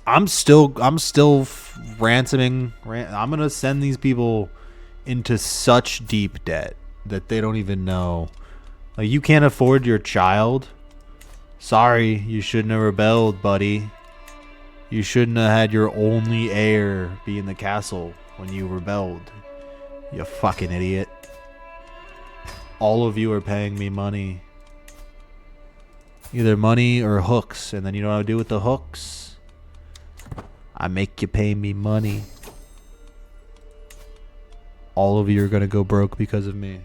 I'm still ransoming. I'm gonna send these people into such deep debt that they don't even know. Like, you can't afford your child. Sorry, you shouldn't have rebelled, buddy. You shouldn't have had your only heir be in the castle when you rebelled. You fucking idiot. All of you are paying me money. Either money or hooks. And then you know what I do with the hooks? I make you pay me money. All of you are going to go broke because of me.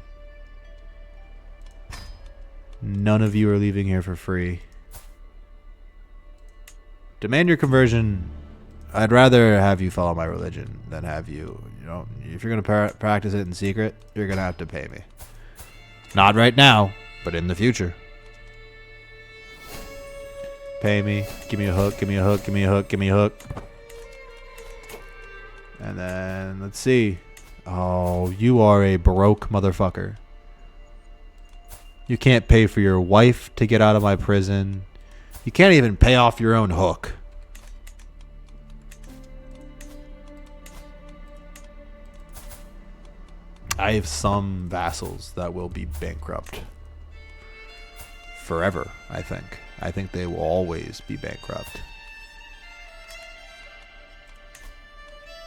None of you are leaving here for free. Demand your conversion. I'd rather have you follow my religion than have you, you know, if you're going to practice it in secret, you're going to have to pay me. Not right now, but in the future. Pay me. Give me a hook, give me a hook, give me a hook, give me a hook. And then, let's see. Oh, you are a broke motherfucker. You can't pay for your wife to get out of my prison. You can't even pay off your own hook. I have some vassals that will be bankrupt. Forever, I think. I think they will always be bankrupt.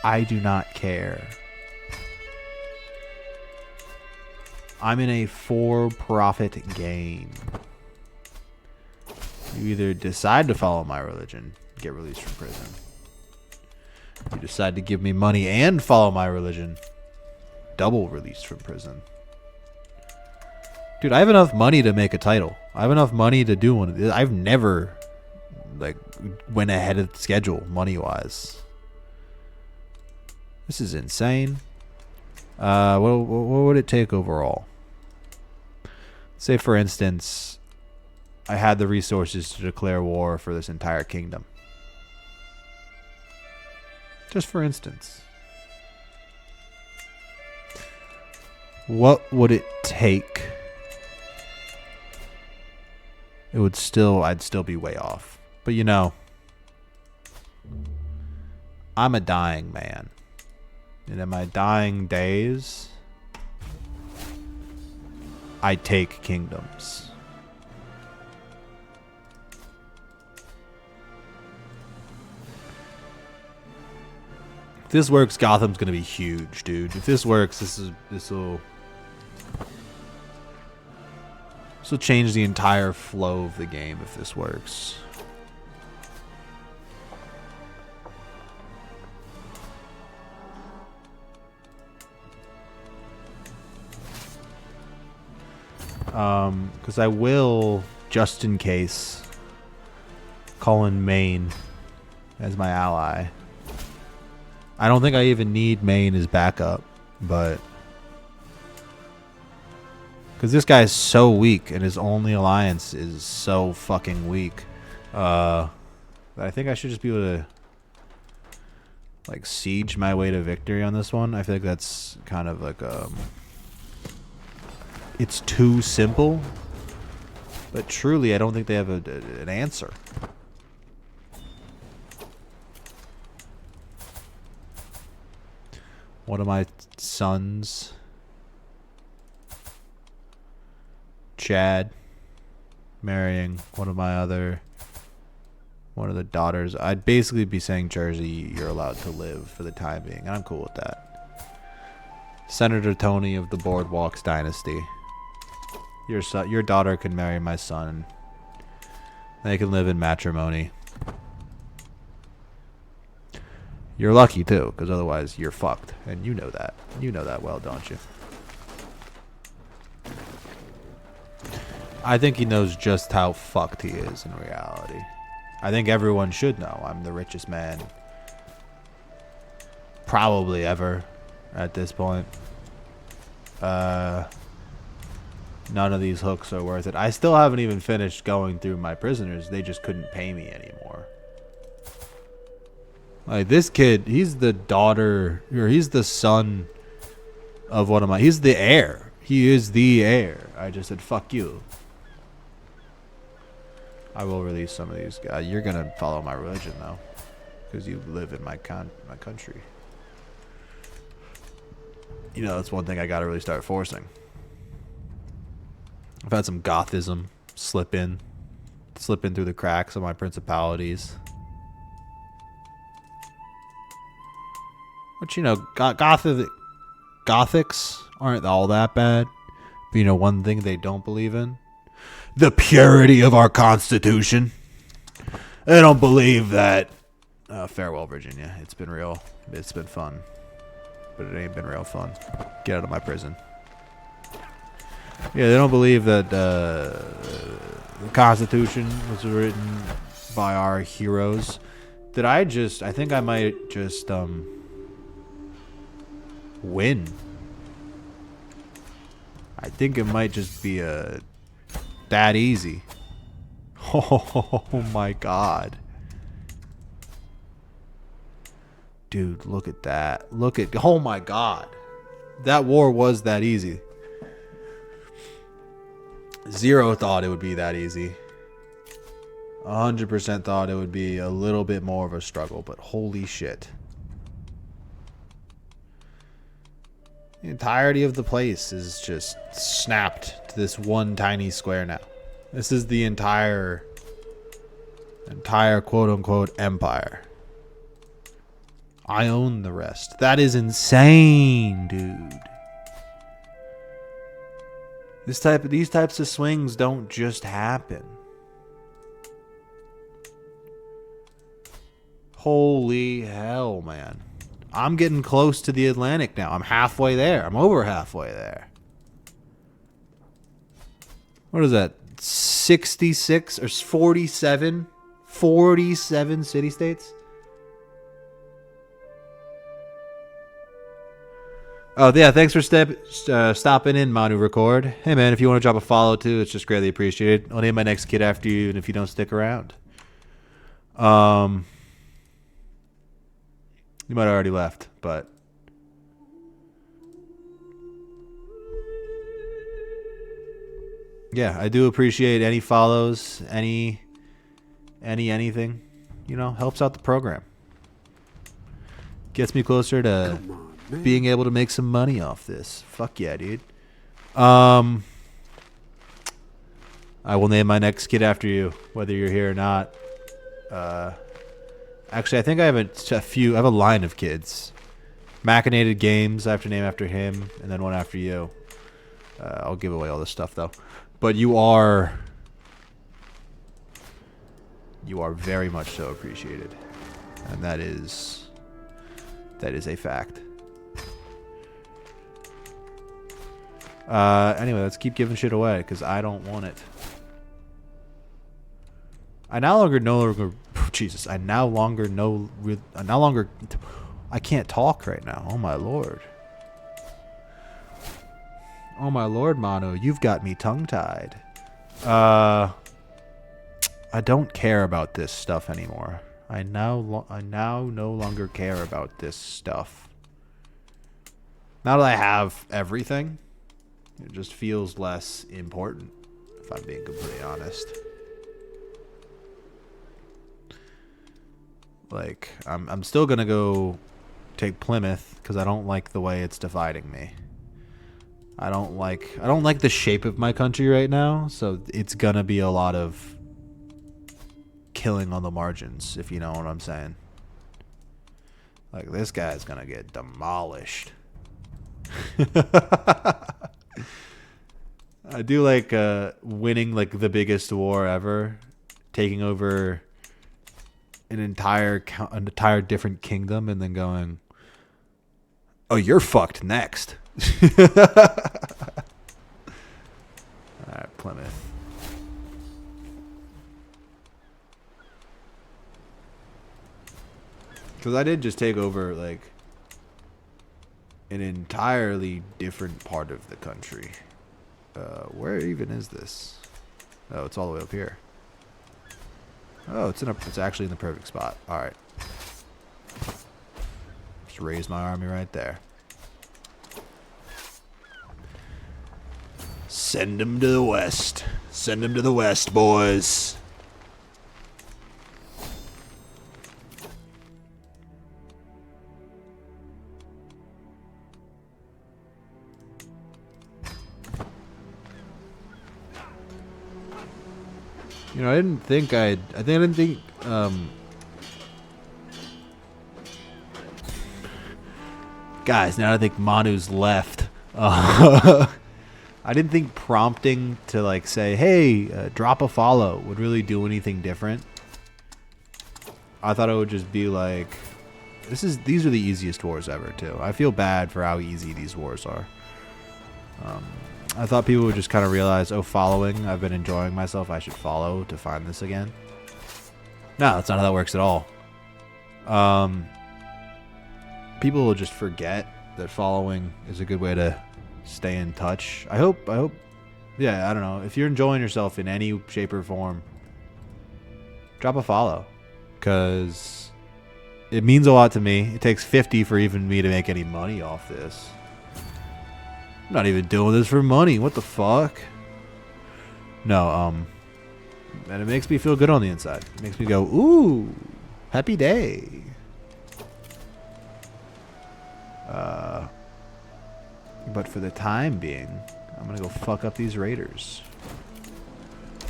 I do not care. I'm in a for-profit game. You either decide to follow my religion, get released from prison. You decide to give me money and follow my religion, double released from prison. Dude, I have enough money to make a title. I have enough money to do one. I've never, like, went ahead of schedule money-wise. This is insane. What would it take overall? Say, for instance, I had the resources to declare war for this entire kingdom. Just for instance. What would it take? I'd still be way off. But you know, I'm a dying man. And in my dying days, I take kingdoms. If this works, Gotham's gonna be huge, dude. If this works, this will change the entire flow of the game if this works. Because I will, just in case, call in Maine as my ally. I don't think I even need Maine as backup, but because this guy is so weak and his only alliance is so fucking weak, that I think I should just be able to like siege my way to victory on this one. I feel like that's kind of like it's too simple, but truly I don't think they have an answer. One of my sons, Chad, marrying one of the daughters. I'd basically be saying, Jersey, you're allowed to live for the time being, and I'm cool with that. Senator Tony of the Boardwalks dynasty. Your daughter can marry my son. They can live in matrimony. You're lucky too, because otherwise you're fucked, and you know that. You know that well, don't you? I think he knows just how fucked he is in reality. I think everyone should know I'm the richest man probably ever at this point. None of these hooks are worth it. I still haven't even finished going through my prisoners. They just couldn't pay me anymore. Like, this kid, he's the daughter, or he's the son of one of my, he's the heir. He is the heir. I just said, fuck you. I will release some of these guys. You're gonna follow my religion, though, because you live in my country. You know, that's one thing I gotta really start forcing. I've had some Gothism slip in through the cracks of my principalities. But you know, Gothics aren't all that bad. But you know, one thing they don't believe in? The purity of our Constitution. They don't believe that. Farewell, Virginia. It's been real. It's been fun. But it ain't been real fun. Get out of my prison. Yeah, they don't believe that the Constitution was written by our heroes I think I might just, win. I think it might just be, that easy. Oh my god. Dude, look at that. Oh my god. That war was that easy. Zero thought it would be that easy. 100% thought it would be a little bit more of a struggle, but holy shit. The entirety of the place is just snapped to this one tiny square now. This is the entire quote-unquote empire. I own the rest. That is insane, dude. These types of swings don't just happen. Holy hell, man. I'm getting close to the Atlantic now. I'm halfway there. I'm over halfway there. What is that? 66 or 47? 47 city-states? Oh, yeah, thanks for stopping in, Manu Record. Hey, man, if you want to drop a follow, too, it's just greatly appreciated. I'll name my next kid after you, and if you don't stick around. You might have already left, but... yeah, I do appreciate any follows, anything. You know, helps out the program. Gets me closer to being able to make some money off this. Fuck yeah, dude. I will name my next kid after you, whether you're here or not. Actually, I think I have I have a line of kids. Machinated Games, I have to name after him, and then one after you. I'll give away all this stuff, though. But you are very much so appreciated. And that is a fact. Anyway, let's keep giving shit away, because I don't want it. I can't talk right now. Oh my lord. Oh my lord, Manu, you've got me tongue-tied. I don't care about this stuff anymore. I now no longer care about this stuff. Now that I have everything, it just feels less important, if I'm being completely honest. Like, I'm still gonna go take Plymouth because I don't like the way it's dividing me. I don't like the shape of my country right now, so it's gonna be a lot of killing on the margins, if you know what I'm saying. Like, this guy's gonna get demolished. I do like winning like the biggest war ever, taking over an entire different kingdom, and then going, "Oh, you're fucked next." Alright, Plymouth. Because I did just take over like an entirely different part of the country. Where even is this? Oh, it's all the way up here. Oh, it's actually in the perfect spot. All right. Just raise my army right there. Send them to the west. Send them to the west, boys. You know, I didn't think guys, now I think Manu's left. I didn't think prompting to like say, hey, drop a follow would really do anything different. I thought it would just be like, these are the easiest wars ever too. I feel bad for how easy these wars are. I thought people would just kind of realize, oh, following, I've been enjoying myself, I should follow to find this again. No, that's not how that works at all. People will just forget that following is a good way to stay in touch. I hope, yeah, I don't know. If you're enjoying yourself in any shape or form, drop a follow. Because it means a lot to me. It takes 50 for even me to make any money off this. I'm not even doing this for money. What the fuck? No, and it makes me feel good on the inside. It makes me go, ooh, happy day. But for the time being, I'm going to go fuck up these raiders.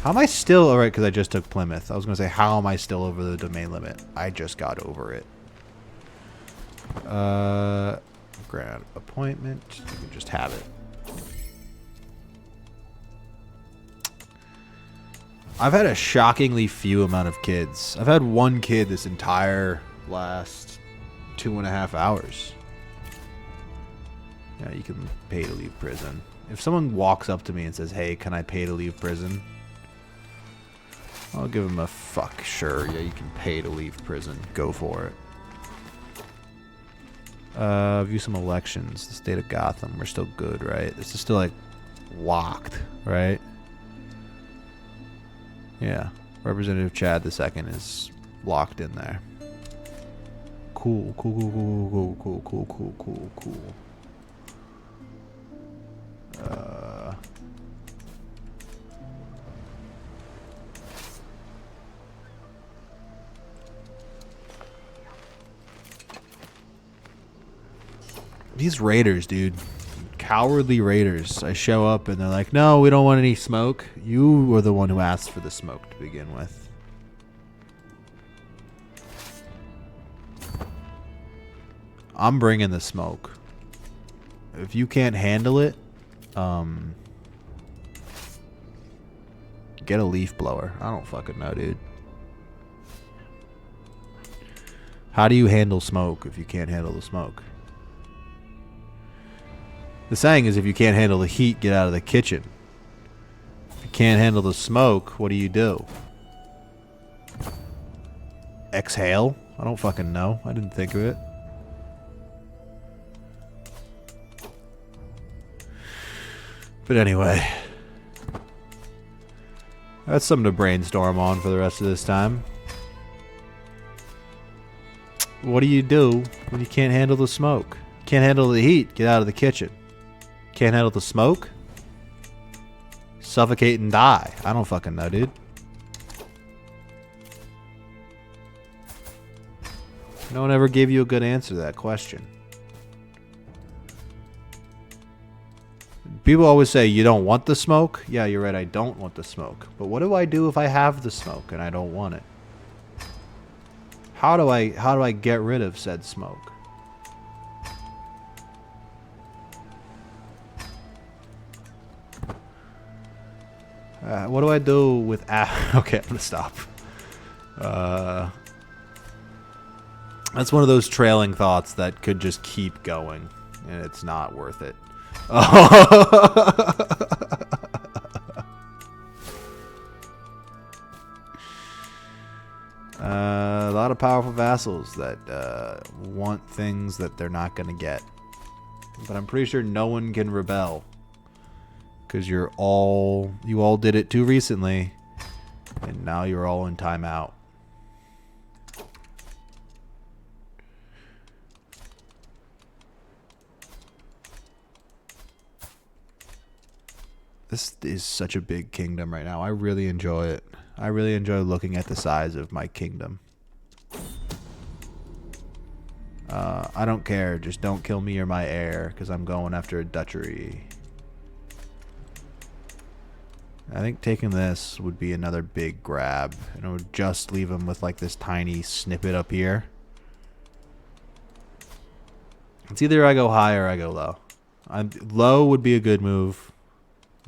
How am I still... Alright, because I just took Plymouth. I was going to say, how am I still over the domain limit? I just got over it. Grant appointment. You can just have it. I've had a shockingly few amount of kids. I've had one kid this entire last 2.5 hours. Yeah, you can pay to leave prison. If someone walks up to me and says, hey, can I pay to leave prison? I'll give him a fuck. Sure, yeah, you can pay to leave prison. Go for it. View some elections. The state of Gotham. We're still good, right? This is still, like, locked, right? Yeah. Representative Chad II is locked in there. Cool, cool, cool, cool, cool, cool, cool, cool, cool. These raiders, dude. Cowardly raiders. I show up and they're like, no, we don't want any smoke. You were the one who asked for the smoke to begin with. I'm bringing the smoke. If you can't handle it, get a leaf blower. I don't fucking know, dude. How do you handle smoke if you can't handle the smoke? The saying is, if you can't handle the heat, get out of the kitchen. If you can't handle the smoke, what do? Exhale? I don't fucking know. I didn't think of it. But anyway. That's something to brainstorm on for the rest of this time. What do you do when you can't handle the smoke? Can't handle the heat, get out of the kitchen. Can't handle the smoke? Suffocate and die. I don't fucking know, dude. No one ever gave you a good answer to that question. People always say, you don't want the smoke? Yeah, you're right, I don't want the smoke. But what do I do if I have the smoke and I don't want it? How do I get rid of said smoke? What do I do with... okay, I'm going to stop. That's one of those trailing thoughts that could just keep going. And it's not worth it. A lot of powerful vassals that want things that they're not going to get. But I'm pretty sure no one can rebel. Because you all did it too recently, and now you're all in timeout. This is such a big kingdom right now. I really enjoy it. I really enjoy looking at the size of my kingdom. I don't care. Just don't kill me or my heir, because I'm going after a duchy. I think taking this would be another big grab, and it would just leave him with like this tiny snippet up here. It's either I go high or I go low. Low would be a good move.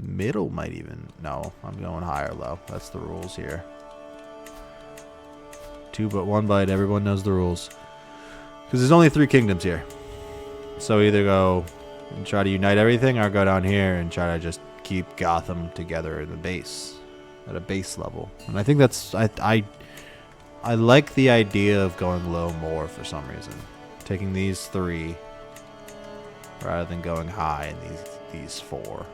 Middle might even... No, I'm going high or low. That's the rules here. 2 but 1 bite. Everyone knows the rules. Because there's only 3 kingdoms here. So either go and try to unite everything, or go down here and try to just keep Gotham together in the base, at a base level. And I think that's... I I like the idea of going low more for some reason. Taking these 3 rather than going high in these 4.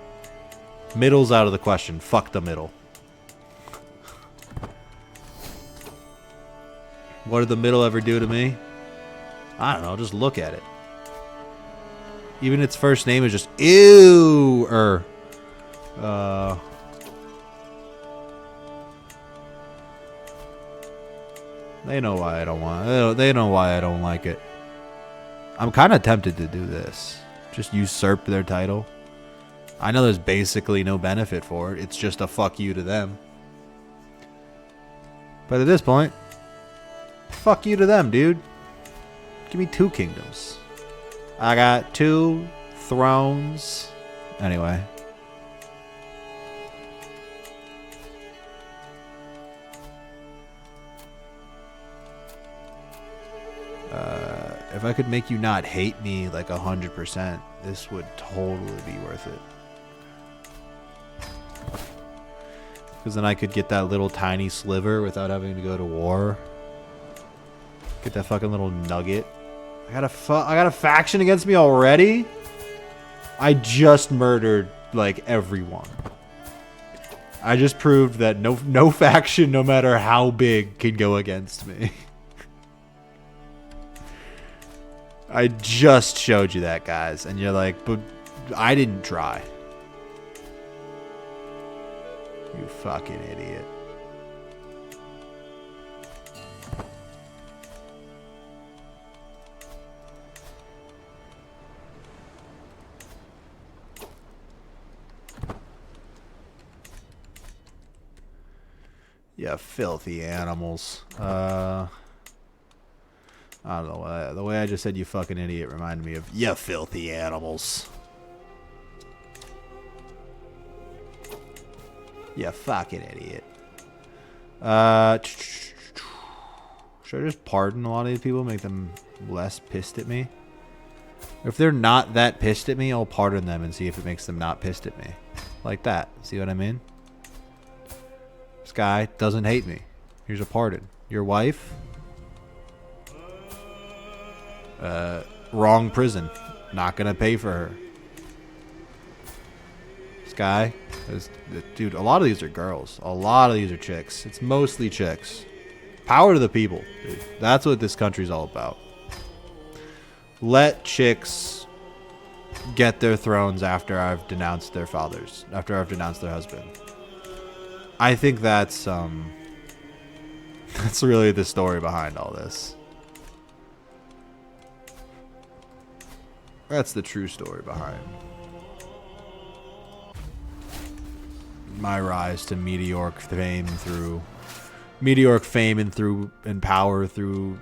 Middle's out of the question. Fuck the middle. What did the middle ever do to me? I don't know. Just look at it. Even its first name is just ew. They know why I don't want. They know why I don't like it. I'm kind of tempted to do this. Just usurp their title. I know there's basically no benefit for it. It's just a fuck you to them. But at this point, fuck you to them, dude. Give me 2 kingdoms. I got 2 thrones. Anyway. If I could make you not hate me like 100%, this would totally be worth it. Because then I could get that little tiny sliver without having to go to war. Get that fucking little nugget. I got a faction against me already? I just murdered like everyone. I just proved that no faction, no matter how big, can go against me. I just showed you that, guys, and you're like, but I didn't try. You fucking idiot. You filthy animals. I don't know. The way I just said you fucking idiot reminded me of you filthy animals. You fucking idiot. Should I just pardon a lot of these people, make them less pissed at me? If they're not that pissed at me, I'll pardon them and see if it makes them not pissed at me. Like that. See what I mean? This guy doesn't hate me. Here's a pardon. Your wife? Wrong prison. Not gonna pay for her. This guy dude, a lot of these are girls. A lot of these are chicks. It's mostly chicks. Power to the people, dude. That's what this country's all about. Let chicks get their thrones after I've denounced their fathers. After I've denounced their husband. I think that's that's really the story behind all this. That's the true story behind my rise to meteoric fame and power through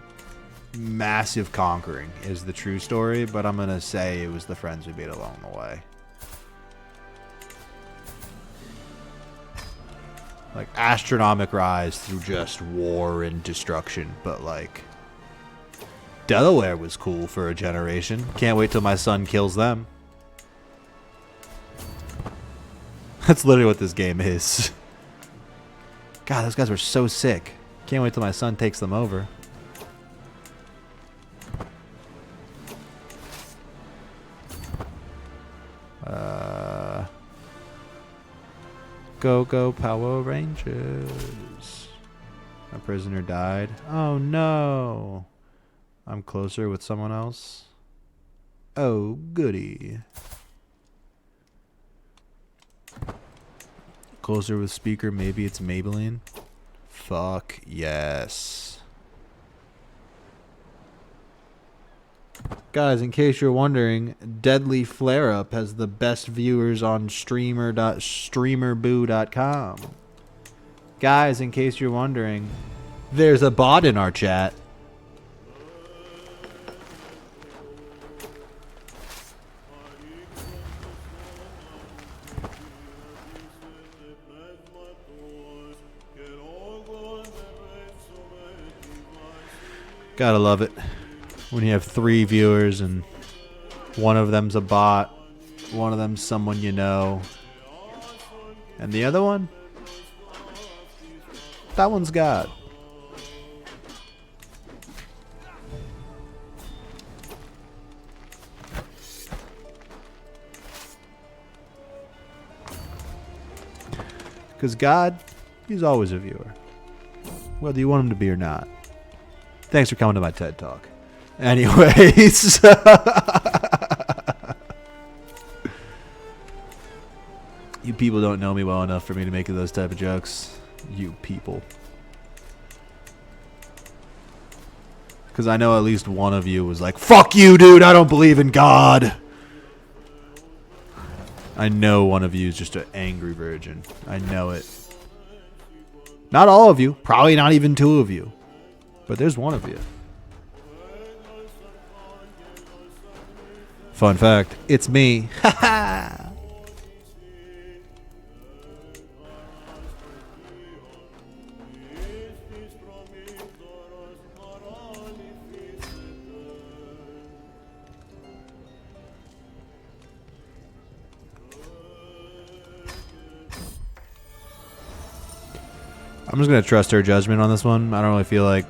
massive conquering is the true story, but I'm gonna say it was the friends we made along the way. Like astronomic rise through just war and destruction, but like Delaware was cool for a generation. Can't wait till my son kills them. That's literally what this game is. God, those guys were so sick. Can't wait till my son takes them over. Go Power Rangers. My prisoner died. Oh no. I'm closer with someone else. Oh, goody. Closer with speaker. Maybe it's Maybelline. Fuck yes. Guys, in case you're wondering, Deadly Flare Up has the best viewers on streamerboo.com. Guys, in case you're wondering, there's a bot in our chat. Gotta love it when you have 3 viewers and one of them's a bot, one of them's someone you know, and the other one, that one's God. Because God, he's always a viewer. Whether you want him to be or not. Thanks for coming to my TED Talk. Anyways. You people don't know me well enough for me to make those type of jokes. You people. Because I know at least one of you was like, fuck you, dude, I don't believe in God. I know one of you is just an angry virgin. I know it. Not all of you. Probably not even two of you. But there's one of you. Fun fact, it's me. Ha I'm just going to trust her judgment on this one. I don't really feel like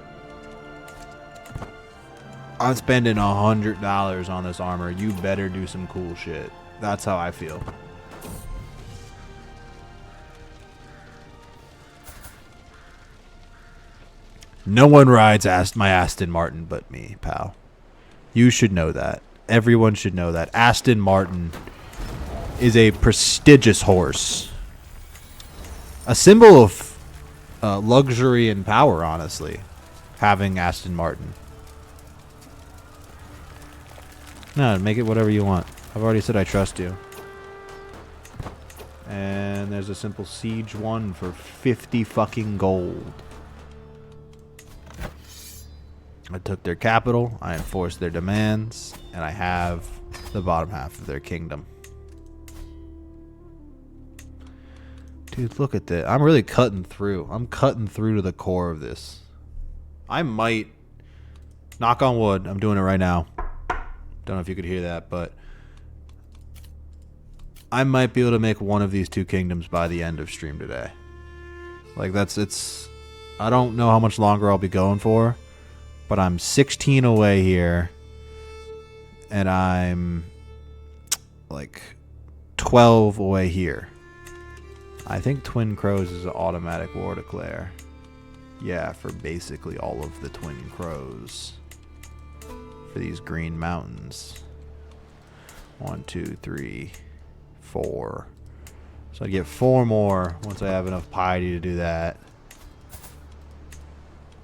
I'm spending $100 on this armor. You better do some cool shit. That's how I feel. No one rides my Aston Martin but me, pal. You should know that. Everyone should know that. Aston Martin is a prestigious horse. A symbol of luxury and power, honestly, having Aston Martin. No, make it whatever you want. I've already said I trust you. And there's a simple siege 1 for 50 fucking gold. I took their capital, I enforced their demands, and I have the bottom half of their kingdom. Dude, look at that. I'm really cutting through. I'm cutting through to the core of this. I might, knock on wood, I'm doing it right now. Don't know if you could hear that, but I might be able to make one of these two kingdoms by the end of stream today. Like, I don't know how much longer I'll be going for, but I'm 16 away here, and I'm like 12 away here. I think Twin Crows is an automatic war declare. Yeah, for basically all of the Twin Crows. For these green mountains. 1, 2, 3, 4. So I get 4 more once I have enough piety to do that.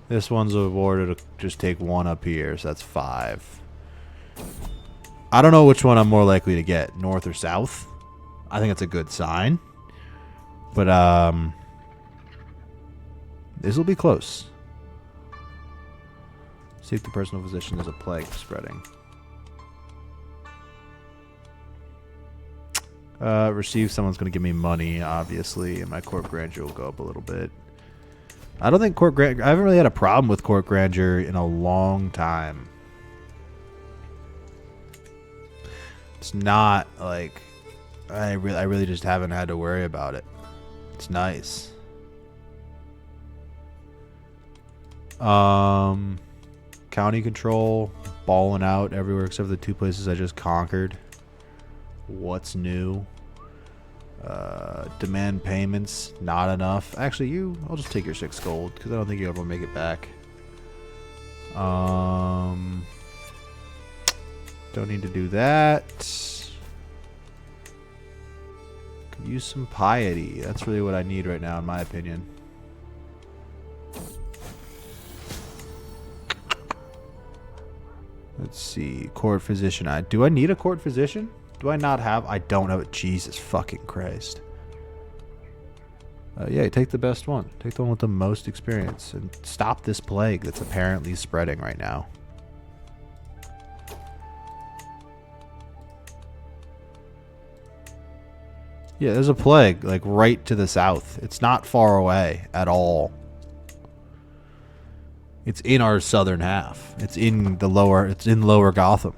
This one's awarded to just take 1 up here, so that's 5. I don't know which one I'm more likely to get, north or south. I think it's a good sign. But, this will be close. Seek the personal physician as a plague spreading. Receive someone's going to give me money, obviously, and my court grandeur will go up a little bit. I don't think court grandeur... I haven't really had a problem with court grandeur in a long time. It's not, like... I really just haven't had to worry about it. It's nice. County control, balling out everywhere except for the 2 places I just conquered. What's new? Demand payments, not enough. Actually, I'll just take your 6 gold because I don't think you'll ever make it back. Don't need to do that. Could use some piety. That's really what I need right now, in my opinion. Let's see. Court physician. Do I need a court physician? Do I not have? I don't have it. Jesus fucking Christ. Yeah, take the best one. Take the one with the most experience. And stop this plague that's apparently spreading right now. Yeah, there's a plague, like, right to the south. It's not far away at all. It's in our southern half. It's in lower Gotham.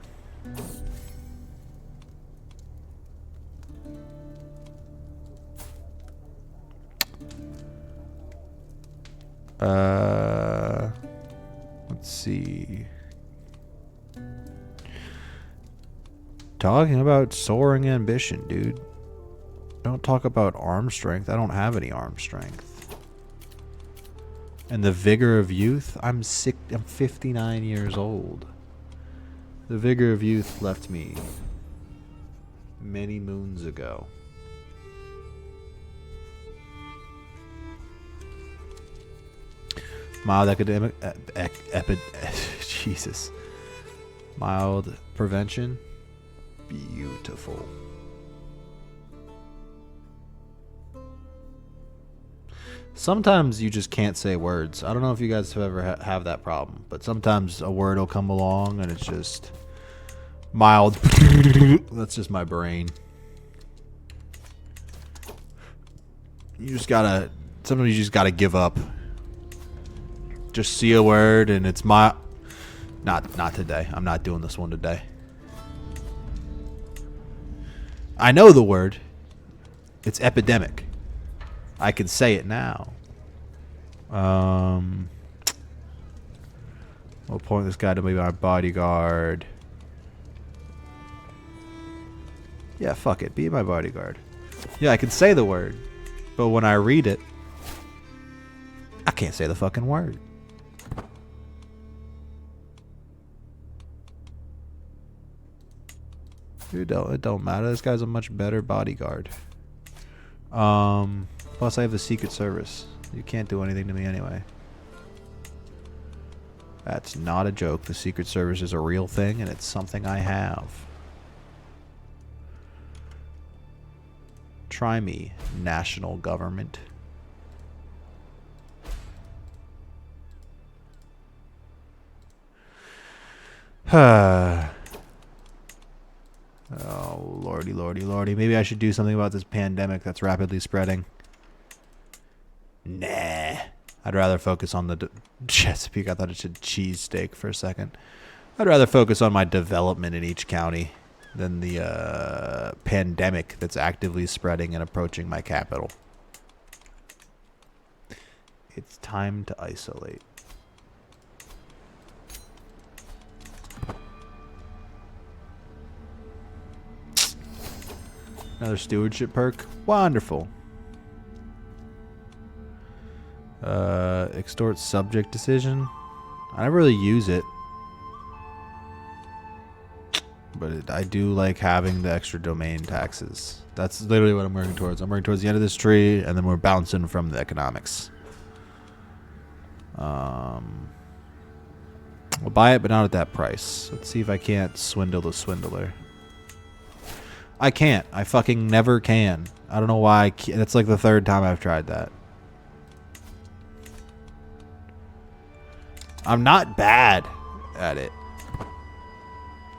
Let's see. Talking about soaring ambition, dude. Don't talk about arm strength. I don't have any arm strength. And the vigor of youth? I'm 59 years old. The vigor of youth left me many moons ago. Mild academic... Jesus. Mild prevention. Beautiful. Sometimes you just can't say words. I don't know if you guys have ever have that problem, but sometimes a word will come along and it's just mild. That's just my brain. You just gotta... Sometimes you just gotta give up. Just see a word and it's my... Not today. I'm not doing this one today. I know the word. It's epidemic. I can say it now. We'll point this guy to be my bodyguard. Yeah, fuck it. Be my bodyguard. Yeah, I can say the word. But when I read it, I can't say the fucking word. Dude, it don't matter. This guy's a much better bodyguard. Plus I have the Secret Service. You can't do anything to me anyway. That's not a joke. The Secret Service is a real thing, and it's something I have. Try me, national government. Oh, lordy, lordy, lordy. Maybe I should do something about this pandemic that's rapidly spreading. Nah. I'd rather focus on the Chesapeake. I thought it said cheesesteak for a second. I'd rather focus on my development in each county than the pandemic that's actively spreading and approaching my capital. It's time to isolate. Another stewardship perk. Wonderful. Extort subject decision. I never really use it. But I do like having the extra domain taxes. That's literally what I'm working towards. I'm working towards the end of this tree, and then we're bouncing from the economics. We'll buy it, but not at that price. Let's see if I can't swindle the swindler. I can't. I fucking never can. I don't know why. I can't. That's like the third time I've tried that. I'm not bad at it.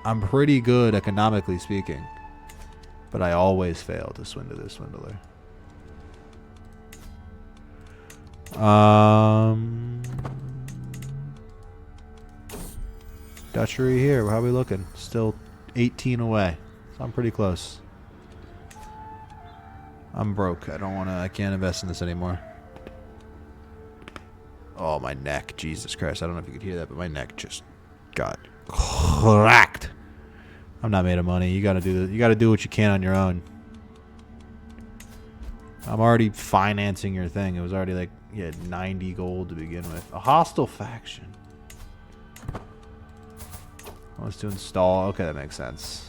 I'm pretty good economically speaking. But I always fail to swindle this swindler. Dutchery here. How are we looking? Still 18 away. So I'm pretty close. I'm broke. I can't invest in this anymore. Oh, my neck. Jesus Christ. I don't know if you could hear that, but my neck just got cracked. I'm not made of money. You gotta do this. You gotta do what you can on your own. I'm already financing your thing. It was already like, you had 90 gold to begin with. A hostile faction. Wants to install. Okay, that makes sense.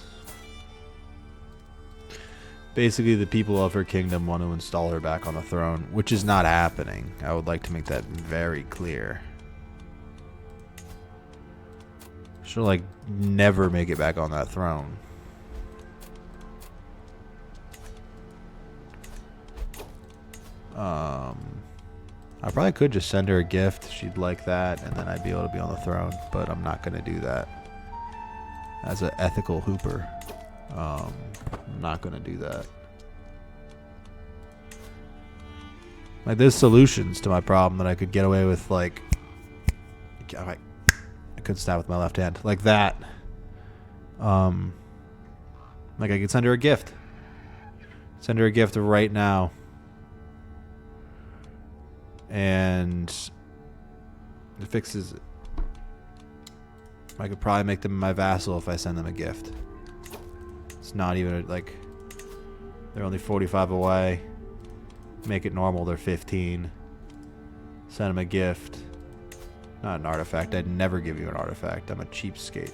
Basically, the people of her kingdom want to install her back on the throne, which is not happening. I would like to make that very clear. She'll, like, never make it back on that throne. I probably could just send her a gift. She'd like that, and then I'd be able to be on the throne, but I'm not going to do that. As an ethical hooper. I'm not going to do that. Like, there's solutions to my problem that I could get away with, like... I could stab with my left hand. Like that. Like, I could send her a gift. Send her a gift right now. And... it fixes it. I could probably make them my vassal if I send them a gift. It's not even like... They're only 45 away. Make it normal, they're 15. Send them a gift. Not an artifact. I'd never give you an artifact. I'm a cheapskate.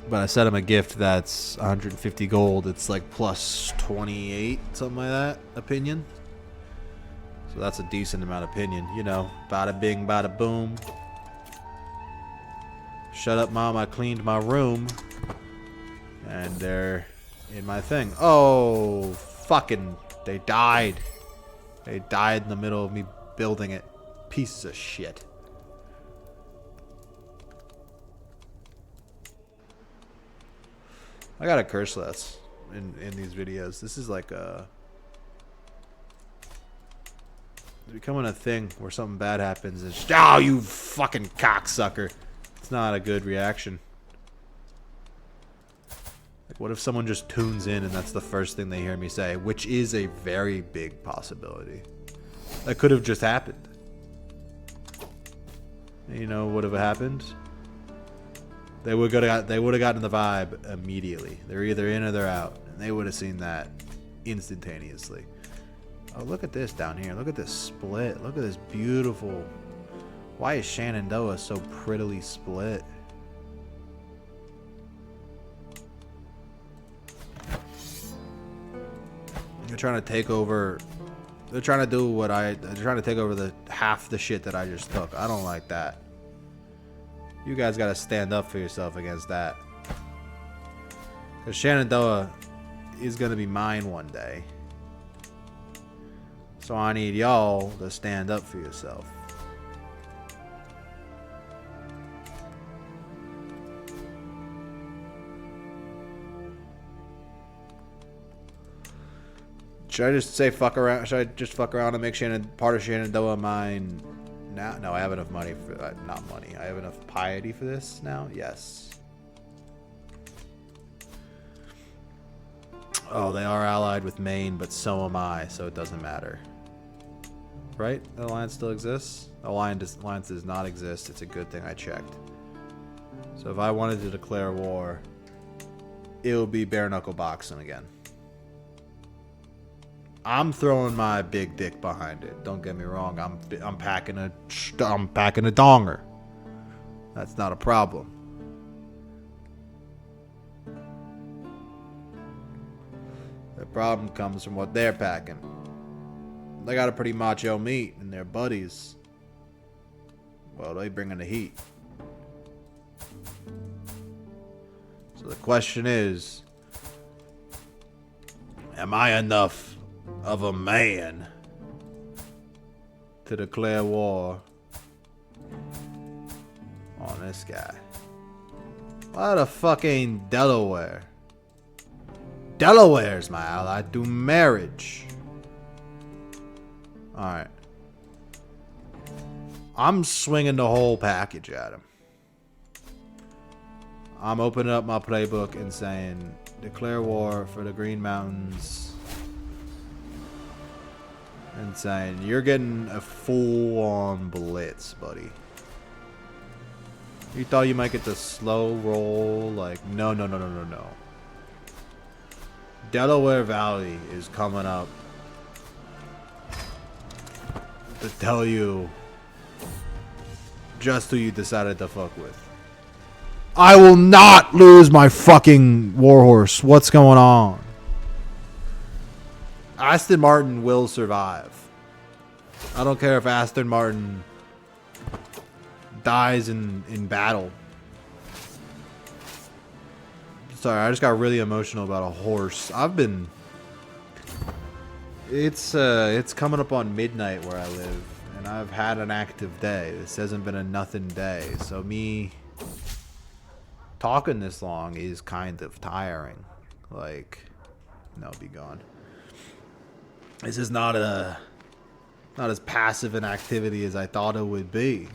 But I sent him a gift that's 150 gold. It's like plus 28, something like that, opinion. So that's a decent amount of opinion. You know, bada bing, bada boom. Shut up, Mom. I cleaned my room. And they're in my thing. Oh, fucking. They died. They died in the middle of me building it. Pieces of shit. I gotta curse less in these videos. This is like a... It's becoming a thing where something bad happens and it's, oh, you fucking cocksucker. It's not a good reaction. Like, what if someone just tunes in and that's the first thing they hear me say? Which is a very big possibility. That could have just happened. And you know what would have happened? They would have gotten the vibe immediately. They're either in or they're out. And they would have seen that instantaneously. Oh, look at this down here. Look at this split. Look at this beautiful... Why is Shenandoah so prettily split? They're trying to take over... They're trying to do what They're trying to take over the half the shit that I just took. I don't like that. You guys gotta stand up for yourself against that. Because Shenandoah is gonna be mine one day. So I need y'all to stand up for yourself. Should I just say fuck around? Should I just fuck around and make part of Shenandoah mine now? No, I have enough money for not money. I have enough piety for this now. Yes. Oh, they are allied with Maine, but so am I, so it doesn't matter. Right? The alliance still exists? The alliance does not exist. It's a good thing I checked. So if I wanted to declare war, it would be bare knuckle boxing again. I'm throwing my big dick behind it. Don't get me wrong. I'm packing a donger. That's not a problem. The problem comes from what they're packing. They got a pretty macho meat and their buddies. Well, they bringing the heat. So the question is, am I enough of a man to declare war on this guy? What a fucking Delaware. Delaware's my ally through marriage. Alright. I'm swinging the whole package at him. I'm opening up my playbook and saying, declare war for the Green Mountains. And saying, you're getting a full-on blitz, buddy. You thought you might get the slow roll? Like, no. Delaware Valley is coming up to tell you just who you decided to fuck with. I will not lose my fucking warhorse. What's going on? Aston Martin will survive. I don't care if Aston Martin dies in battle. Sorry, I just got really emotional about a horse. It's coming up on midnight where I live, and I've had an active day. This hasn't been a nothing day, so me talking this long is kind of tiring. Like, no, be gone. This is not as passive an activity as I thought it would be.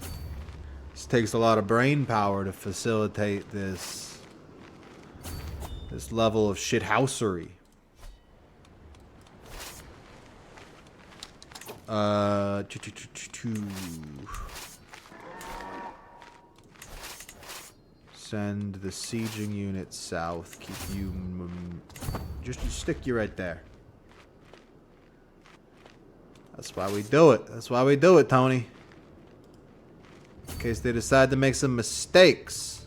This takes a lot of brain power to facilitate this level of shithousery. Send the sieging unit south. Keep you... just stick you right there. That's why we do it. That's why we do it, Tony. In case they decide to make some mistakes.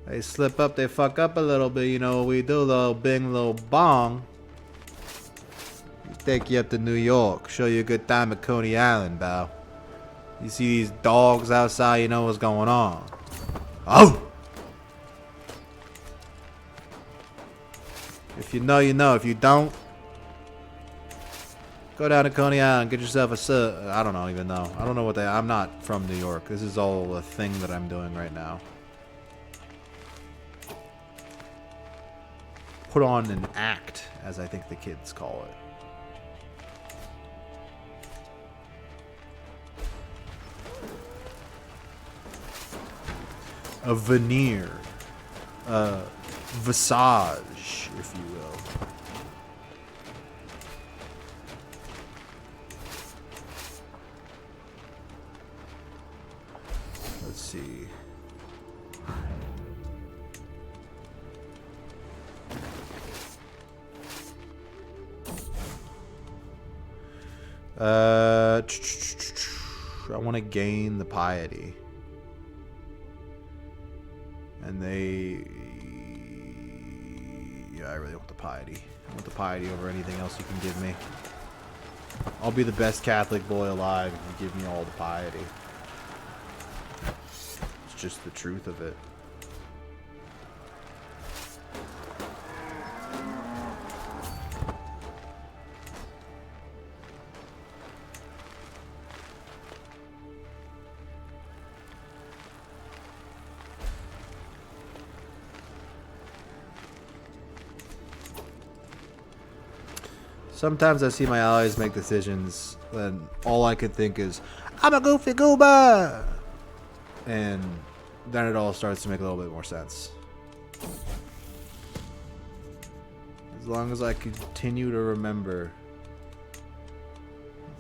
They slip up, they fuck up a little bit. You know what we do? Little bing, little bong. We take you up to New York. Show you a good time at Coney Island, pal. You see these dogs outside, you know what's going on. Oh! If you know, you know. If you don't, go down to Coney Island, get yourself a I don't even know. I don't know what they... I'm not from New York. This is all a thing that I'm doing right now. Put on an act, as I think the kids call it. A veneer. A visage, if you will. Let's see. I want to gain the piety. And they... yeah, I really want the piety. I want the piety over anything else you can give me. I'll be the best Catholic boy alive if you give me all the piety. It's just the truth of it. Sometimes I see my allies make decisions, and all I could think is, I'm a goofy goober! And then it all starts to make a little bit more sense. As long as I continue to remember,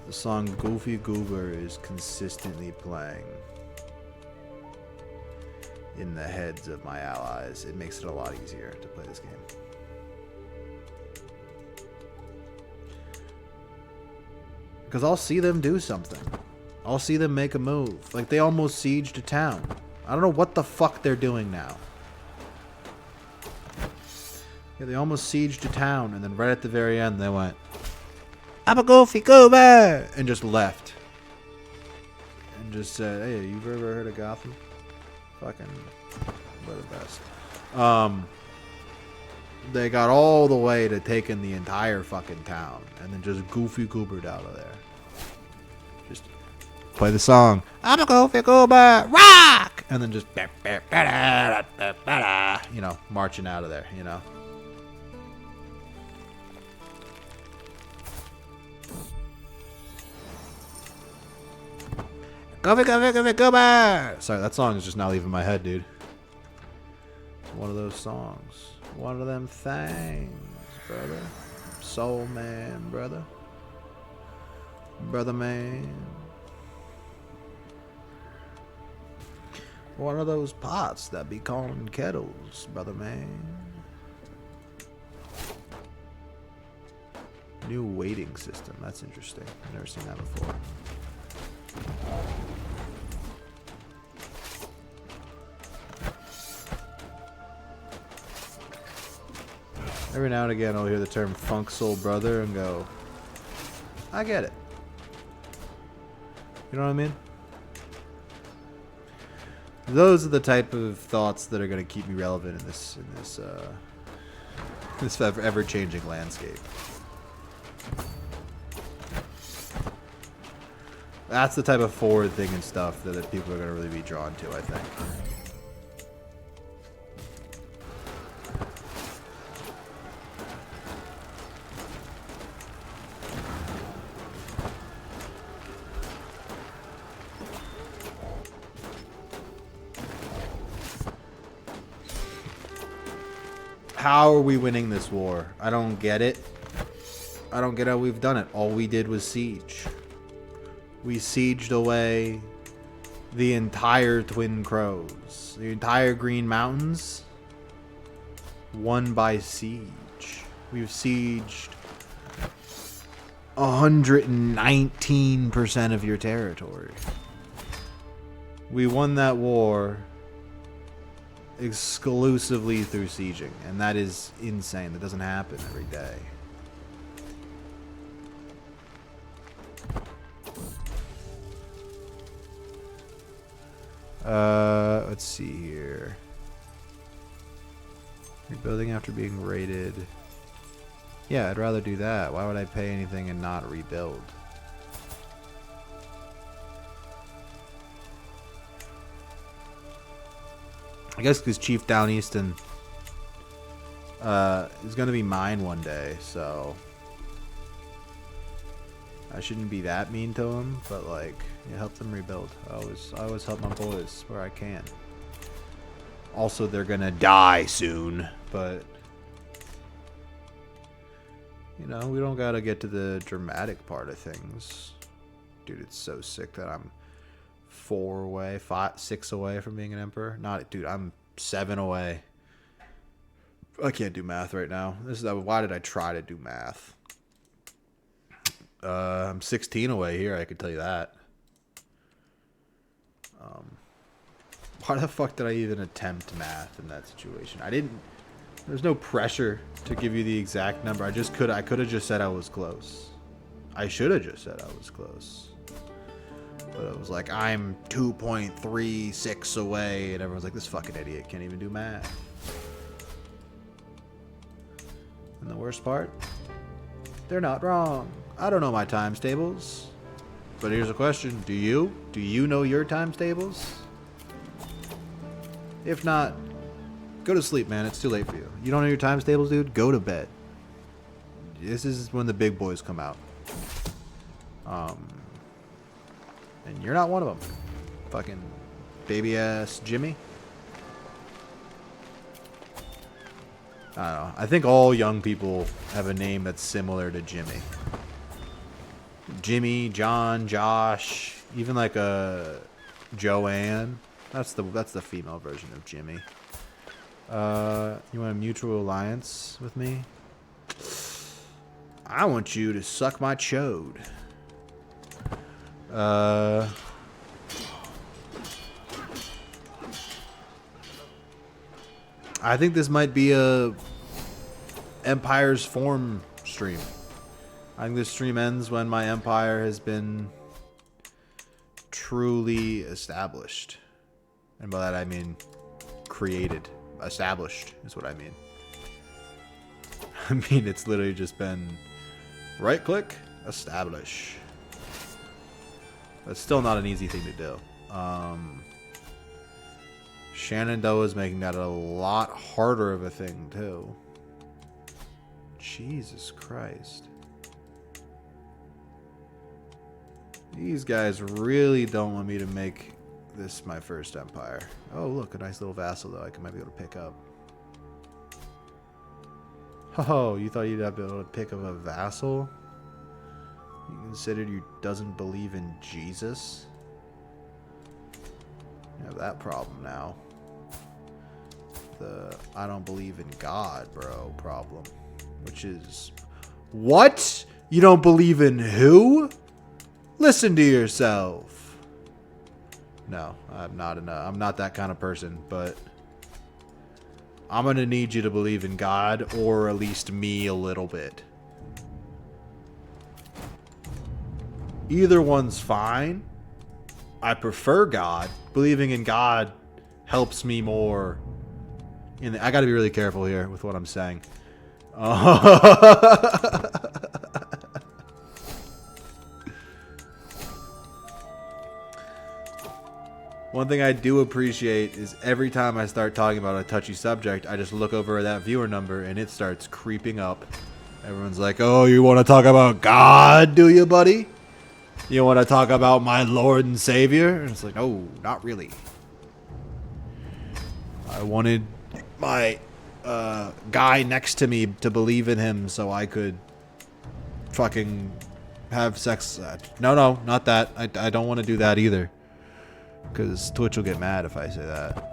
the song Goofy Goober is consistently playing in the heads of my allies, it makes it a lot easier to play this game. Because I'll see them do something. I'll see them make a move. Like, they almost sieged a town. I don't know what the fuck they're doing now. Yeah, they almost sieged a town, and then right at the very end, they went, I'm a goofy goober! And just left. And just said, hey, you've ever heard of Gotham? Fucking, we're the best. They got all the way to taking the entire fucking town, and then just goofy goobered out of there. Just play the song, I'm a goofy goober, rock! And then just, you know, marching out of there, you know. Goofy, goofy, goofy, goober! Sorry, that song is just not leaving my head, dude. It's one of those songs. One of them things, brother. Soul man, brother. Brother man. One of those pots that be calling kettles, brother man. New weighting system. That's interesting. I've never seen that before. Every now and again I'll hear the term funk soul brother and go, I get it. You know what I mean? Those are the type of thoughts that are going to keep me relevant in this ever-changing landscape. That's the type of forward-thinking stuff that people are going to really be drawn to, I think. How are we winning this war? I don't get it. I don't get how we've done it. All we did was siege. We sieged away the entire Twin Crows. The entire Green Mountains won by siege. We've sieged 119% of your territory. We won that war exclusively through sieging, and that is insane. That doesn't happen every day. Let's see here. Rebuilding after being raided. Yeah, I'd rather do that. Why would I pay anything and not rebuild? I guess because Chief Downeaston is going to be mine one day, so I shouldn't be that mean to him, but like, yeah, help them rebuild. I always help my boys where I can. Also, they're going to die soon, but you know, we don't got to get to the dramatic part of things. Dude, it's so sick that I'm 6 away from being an emperor. Dude, I'm 7 away. I can't do math right now. Why did I try to do math? I'm 16 away here, I can tell you that. Why the fuck did I even attempt math in that situation? There's no pressure to give you the exact number. I could have just said I was close. I should have just said I was close. But it was like, I'm 2.36 away, and everyone's like, this fucking idiot can't even do math. And the worst part, they're not wrong. I don't know my times tables. But here's a question. Do you? Do you know your times tables? If not, go to sleep, man. It's too late for you. You don't know your times tables, dude? Go to bed. This is when the big boys come out. And you're not one of them. Fucking baby ass Jimmy. I don't know. I think all young people have a name that's similar to Jimmy. Jimmy, John, Josh, even like a Joanne. That's the female version of Jimmy. You want a mutual alliance with me? I want you to suck my chode. I think this might be a Empire's Form stream. I think this stream ends when my empire has been truly established. And by that I mean created. Established is what I mean. I mean, it's literally just been right click, establish. That's still not an easy thing to do. Shenandoah is making that a lot harder of a thing too. Jesus Christ. These guys really don't want me to make this my first empire. Oh, look, a nice little vassal though. I might be able to pick up. Oh, you thought you'd be able to pick up a vassal? You considered you doesn't believe in Jesus? You have that problem now. The I don't believe in God, bro, problem. Which is, what? You don't believe in who? Listen to yourself. No, I'm not that kind of person, but I'm gonna need you to believe in God, or at least me a little bit. Either one's fine. I prefer God. Believing in God helps me more. I gotta be really careful here with what I'm saying. One thing I do appreciate is every time I start talking about a touchy subject, I just look over at that viewer number and it starts creeping up. Everyone's like, oh, you want to talk about God, do you, buddy? You want to talk about my Lord and Savior? And it's like, oh, not really. I wanted my guy next to me to believe in him so I could fucking have sex. No, not that. I don't want to do that either. Because Twitch will get mad if I say that.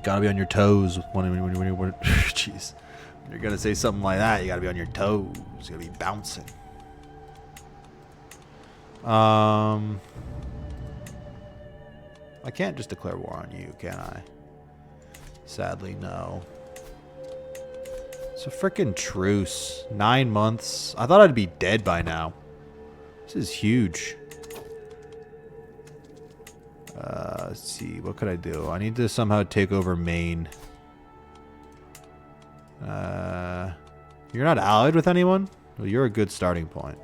Gotta be on your toes when jeez. You're gonna say something like that, you gotta be on your toes. You gotta be bouncing. I can't just declare war on you, can I? Sadly, no. It's a freaking truce. 9 months. I thought I'd be dead by now. This is huge. Let's see. What could I do? I need to somehow take over Maine. You're not allied with anyone? Well, you're a good starting point.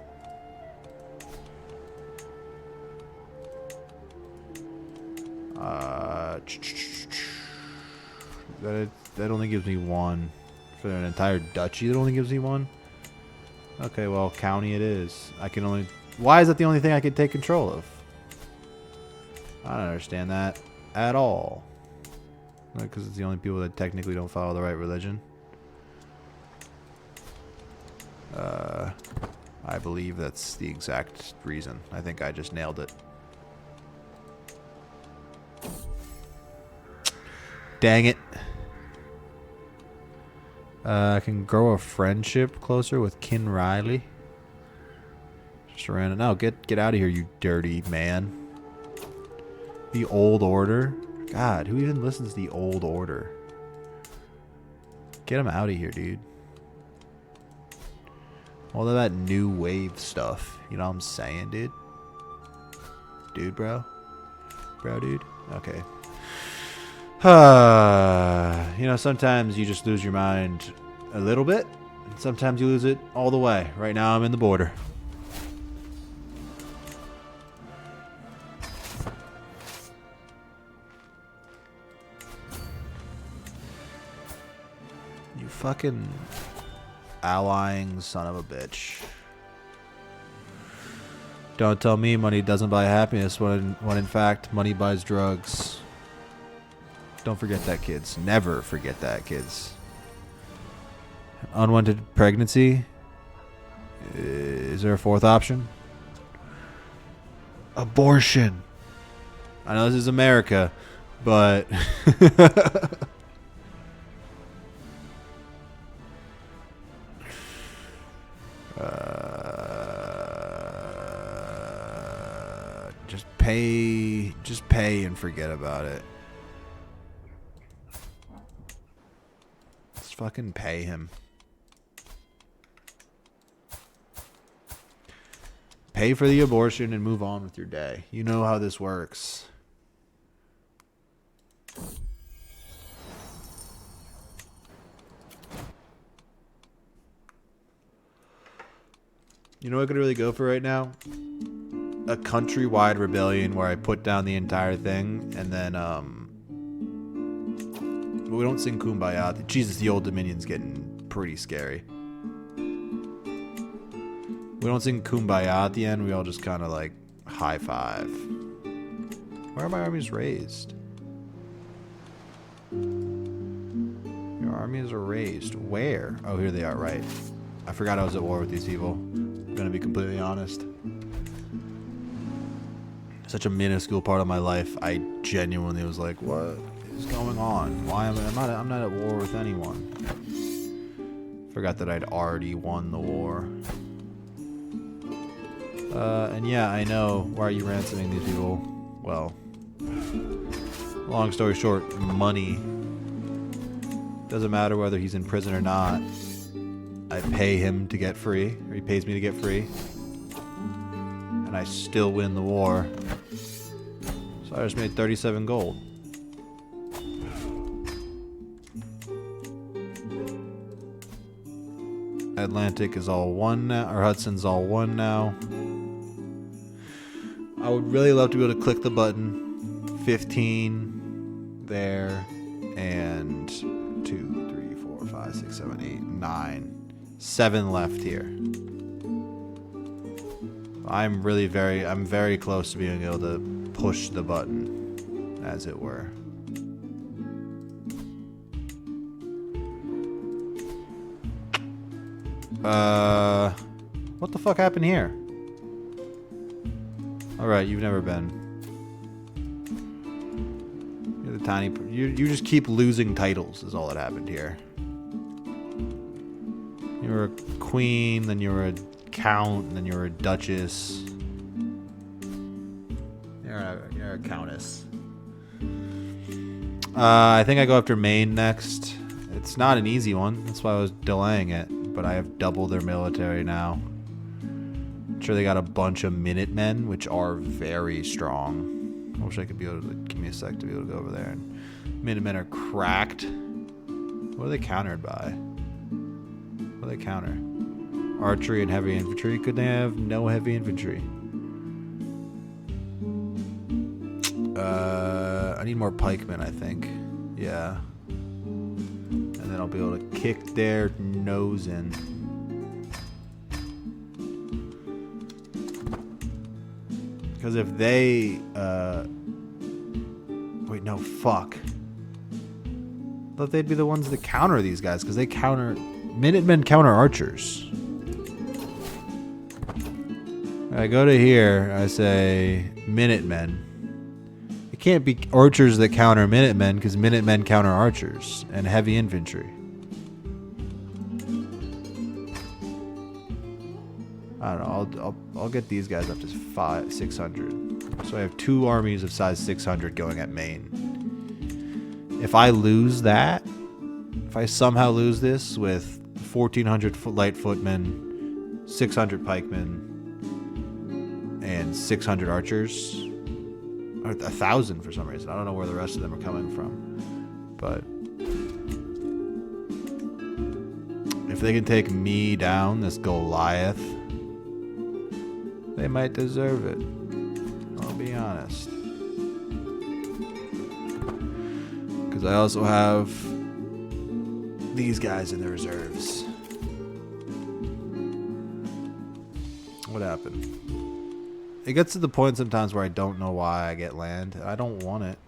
That only gives me one. For an entire duchy, that only gives me one? Okay, well, county it is. I can only... Why is that the only thing I can take control of? I don't understand that at all. Because it's the only people that technically don't follow the right religion. I believe that's the exact reason. I think I just nailed it. Dang it. I can grow a friendship closer with Kin Riley. Just random. No, get out of here, you dirty man. The Old Order. God, who even listens to the Old Order? Get him out of here, dude. All of that new wave stuff. You know what I'm saying, dude? Dude, bro? Bro, dude? Okay. You know, sometimes you just lose your mind a little bit. Sometimes you lose it all the way. Right now I'm in the border. You fucking allying son of a bitch. Don't tell me money doesn't buy happiness when in fact money buys drugs. Don't forget that, kids. Never forget that, kids. Unwanted pregnancy? Is there a fourth option? Abortion. I know this is America, but... just pay and forget about it. Let's fucking pay him. Pay for the abortion and move on with your day. You know how this works. You know what I could really go for right now? A countrywide rebellion where I put down the entire thing and then but we don't sing Kumbaya. Jesus, the Old Dominion's getting pretty scary. We don't sing Kumbaya at the end. We all just kind of like high five. Where are my armies raised? Your armies are raised. Where? Oh, here they are, right. I forgot I was at war with these people. I'm gonna be completely honest. Such a minuscule part of my life. I genuinely was like, what is going on? Why am I'm not at war with anyone. Forgot that I'd already won the war. And yeah, I know. Why are you ransoming these people? Well, long story short, money. Doesn't matter whether he's in prison or not. I pay him to get free, or he pays me to get free. And I still win the war. So I just made 37 gold. Atlantic is all one now, or Hudson's all one now. I would really love to be able to click the button. 15 there, and 2, 3, 4, 5, 6, 7, 8, 9. 7 left here. I'm very close to being able to push the button, as it were. What the fuck happened here? Alright, you've never been. You're the tiny... You just keep losing titles is all that happened here. You were a queen, then you were a count, then you were a duchess. You're a countess. I think I go after Maine next. It's not an easy one. That's why I was delaying it. But I have double their military now. I'm sure they got a bunch of Minutemen, which are very strong. I wish I could be able to... Give me a sec to be able to go over there. And Minutemen are cracked. What are they countered by? What do they counter? Archery and heavy infantry. Could they have no heavy infantry? I need more pikemen, I think. Yeah. And then I'll be able to kick their nose in. Because if they... Wait, no, fuck. I thought they'd be the ones that counter these guys, because they counter... Minutemen counter archers. I go to here, I say Minutemen. It can't be archers that counter Minutemen, because Minutemen counter archers and heavy infantry. I don't know, I'll get these guys up to 600. So I have 2 armies of size 600 going at Maine. If I lose that, if I somehow lose this with 1,400 light footmen, 600 pikemen, and 600 archers, or 1,000 for some reason. I don't know where the rest of them are coming from. But if they can take me down, this Goliath, they might deserve it. I'll be honest. Because I also have these guys in the reserves. What happened? It gets to the point sometimes where I don't know why I get land. I don't want it.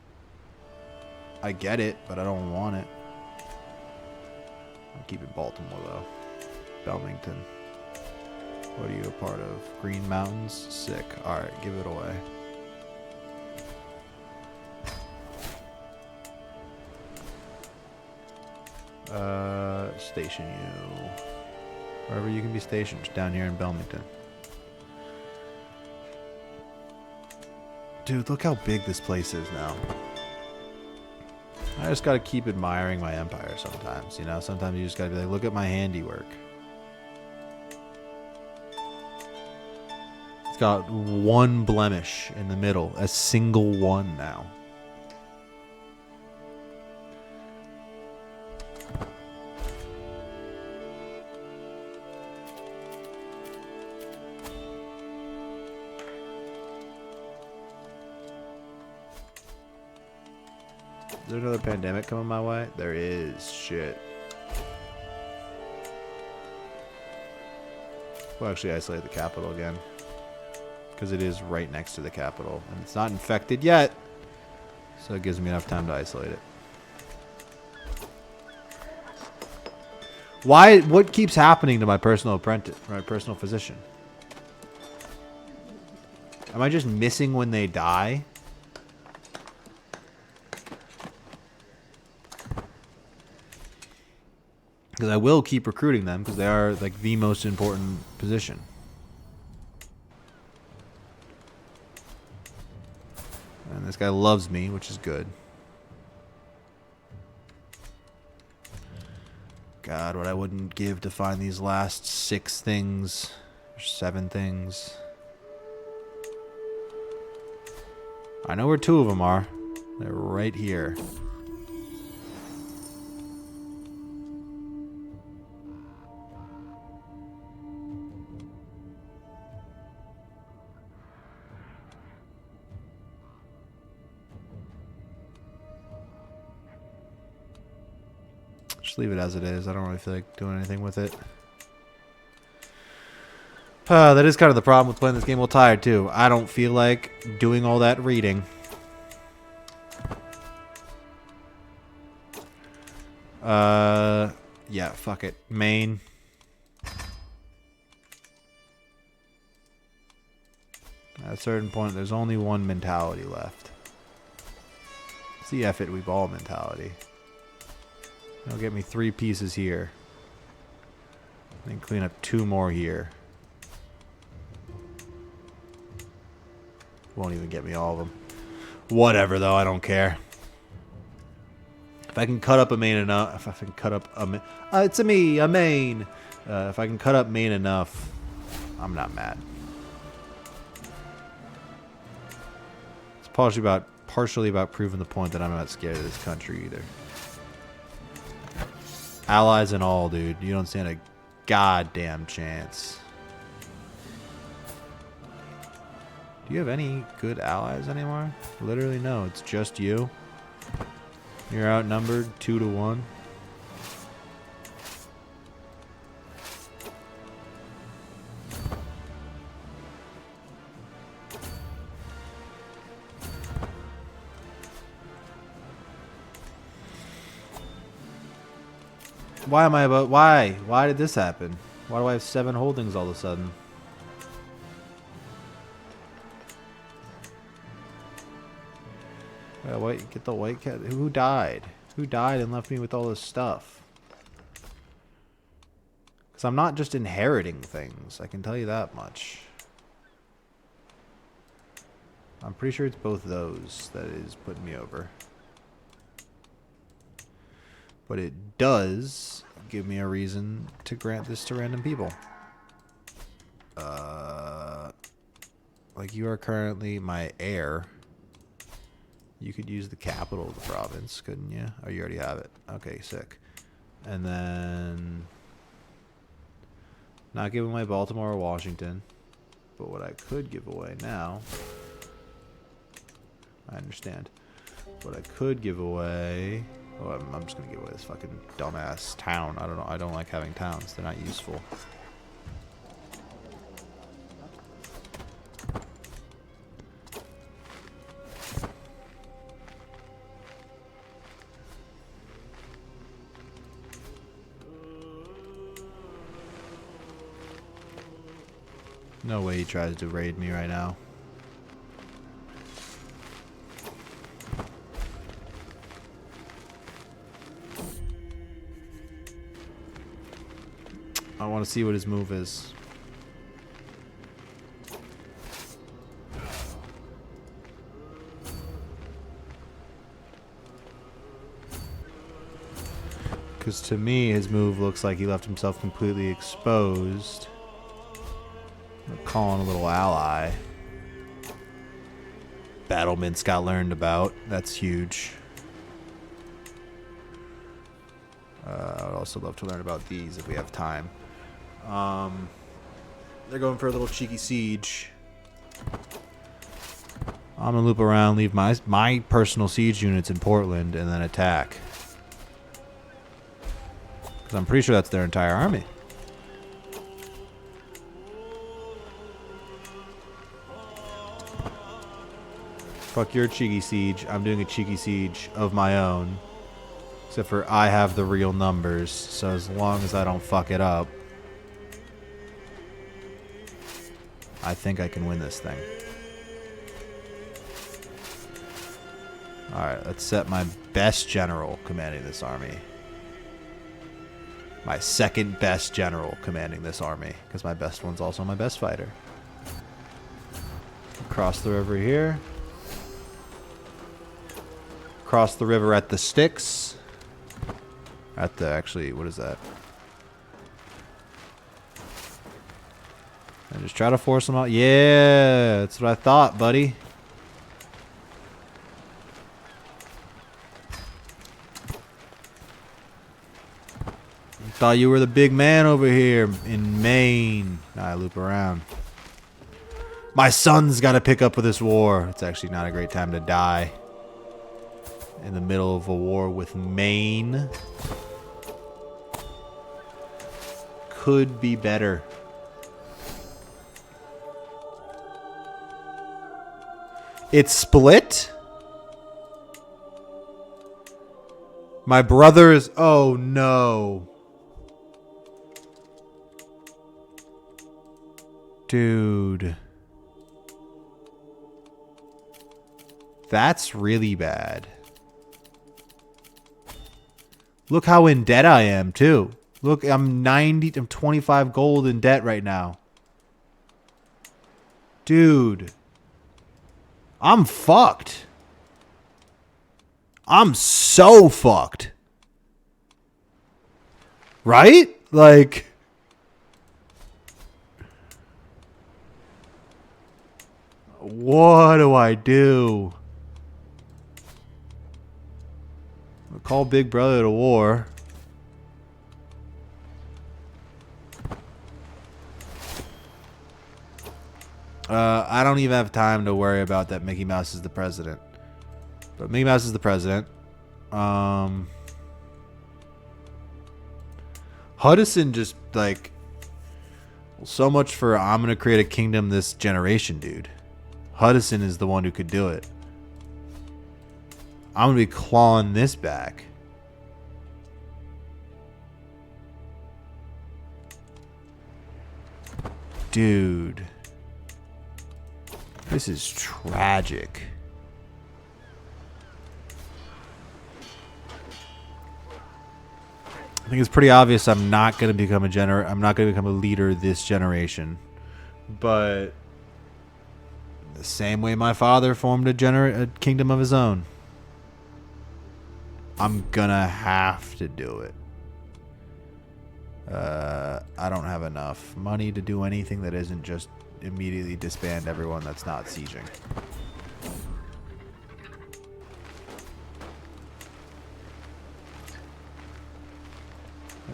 I get it, but I don't want it. I'm keeping Baltimore though. Belmington. What are you a part of? Green Mountains? Sick. Alright, give it away. Station you. Wherever you can be stationed, down here in Belmington. Dude, look how big this place is now. I just gotta keep admiring my empire sometimes, you know? Sometimes you just gotta be like, look at my handiwork. It's got one blemish in the middle. A single one now. Is there another pandemic coming my way? There is. Shit. We'll actually isolate the capital again. Because it is right next to the capital. And it's not infected yet. So it gives me enough time to isolate it. Why? What keeps happening to my personal apprentice? My personal physician? Am I just missing when they die? Because I will keep recruiting them because they are like the most important position. And this guy loves me, which is good. God, what I wouldn't give to find these last 6 things, or 7 things. I know where 2 of them are. They're right here. Just leave it as it is. I don't really feel like doing anything with it. That is kind of the problem with playing this game while tired, too. I don't feel like doing all that reading. Yeah, fuck it. Maine. At a certain point, there's only one mentality left. It's the F it, we ball mentality. It'll get me 3 pieces here. Then clean up 2 more here. Won't even get me all of them. Whatever, though, I don't care. If I can cut up a main enough, if I can cut up a main, it's a me, a main. If I can cut up main enough, I'm not mad. It's partially about proving the point that I'm not scared of this country either. Allies and all, dude. You don't stand a goddamn chance. Do you have any good allies anymore? Literally no. It's just you. You're outnumbered 2 to 1. Why am I about... Why? Why did this happen? Why do I have 7 holdings all of a sudden? Wait, get the white cat. Who died? Who died and left me with all this stuff? Because I'm not just inheriting things. I can tell you that much. I'm pretty sure it's both those that is putting me over. But it does give me a reason to grant this to random people. Like you are currently my heir. You could use the capital of the province, couldn't you? Oh, you already have it. Okay, sick. And then... Not giving away Baltimore or Washington. But what I could give away now... I understand. What I could give away... Oh, I'm just gonna give away this fucking dumbass town. I don't know. I don't like having towns. They're not useful. No way he tries to raid me right now. I want to see what his move is. Because to me, his move looks like he left himself completely exposed. Calling a little ally. Battlements got learned about. That's huge. I would also love to learn about these if we have time. They're going for a little cheeky siege. I'm gonna loop around, leave my personal siege units in Portland, and then attack. Because I'm pretty sure that's their entire army. Fuck your cheeky siege. I'm doing a cheeky siege of my own. Except for I have the real numbers. So as long as I don't fuck it up, I think I can win this thing. Alright, let's set my best general commanding this army. My second best general commanding this army. Because my best one's also my best fighter. Cross the river here. Cross the river at the Styx. At the, actually, what is that? And just try to force them out. Yeah, that's what I thought, buddy. Thought you were the big man over here in Maine. I loop around. My son's got to pick up with this war. It's actually not a great time to die. In the middle of a war with Maine. Could be better. It's split? My brother is... Oh, no. Dude. That's really bad. Look how in debt I am, too. Look, I'm 25 gold in debt right now. Dude. I'm fucked. I'm so fucked. Right? Like... What do I do? I'll call Big Brother to war. I don't even have time to worry about that Mickey Mouse is the president. But Mickey Mouse is the president. Hudson just, like... So much for I'm going to create a kingdom this generation, dude. Hudson is the one who could do it. I'm going to be clawing this back. Dude. This is tragic. I think it's pretty obvious I'm not going to become a leader this generation. But the same way my father formed a kingdom of his own. I'm gonna have to do it. I don't have enough money to do anything that isn't just immediately disband everyone that's not sieging.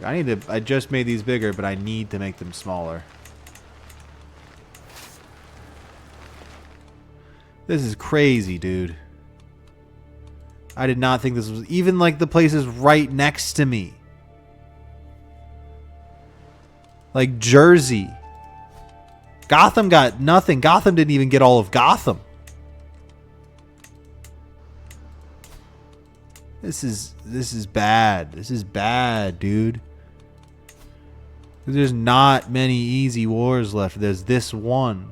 Like, I just made these bigger, but I need to make them smaller. This is crazy, dude. I did not think this was... Even, like, the places right next to me. Like, Jersey. Gotham got nothing. Gotham didn't even get all of Gotham. This is bad. This is bad, dude. There's not many easy wars left. There's this one.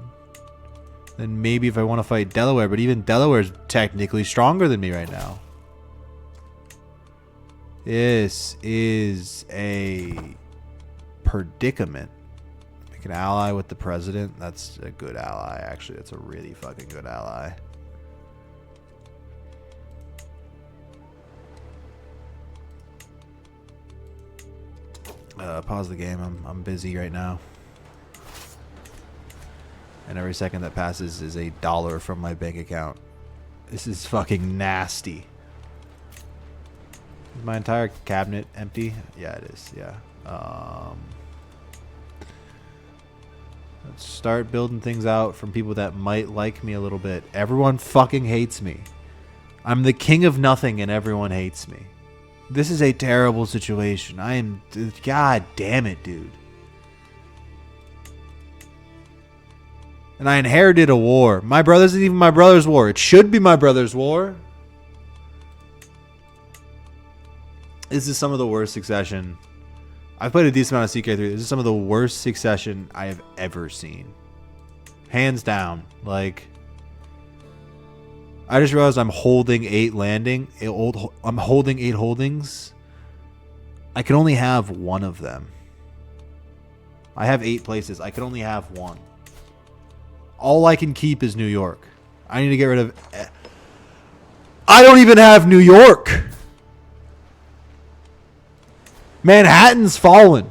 Then maybe if I want to fight Delaware, but even Delaware's technically stronger than me right now. This is a predicament. Make an ally with the president. That's a good ally, actually. That's a really fucking good ally. Pause the game. I'm busy right now. And every second that passes is $1 from my bank account. This is fucking nasty. Is my entire cabinet empty? Yeah, it is. Yeah. Let's start building things out from people that might like me a little bit. Everyone fucking hates me. I'm the king of nothing and everyone hates me. This is a terrible situation. I am... God damn it, dude. And I inherited a war. My brother's isn't even my brother's war. It should be my brother's war. This is some of the worst succession. I've played a decent amount of CK3. This is some of the worst succession I have ever seen. Hands down. Like, I just realized I'm holding 8 landing. I'm holding 8 holdings. I can only have one of them. I have 8 places. I can only have one. All I can keep is New York. I need to get rid of... I don't even have New York. Manhattan's fallen.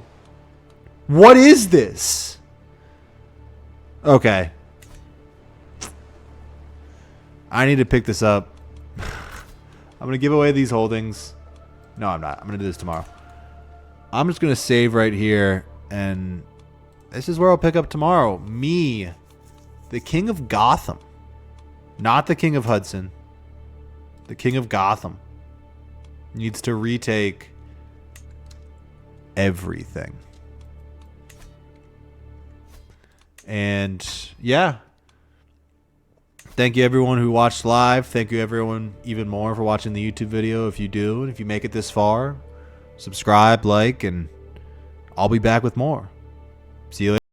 What is this? Okay. I need to pick this up. I'm going to give away these holdings. No, I'm not. I'm going to do this tomorrow. I'm just going to save right here. And this is where I'll pick up tomorrow. Me. The king of Gotham. Not the king of Hudson. The king of Gotham. Needs to retake everything. And yeah. Thank you everyone who watched live. Thank you everyone even more for watching the YouTube video. If you do, and if you make it this far, subscribe, like, and I'll be back with more. See you later.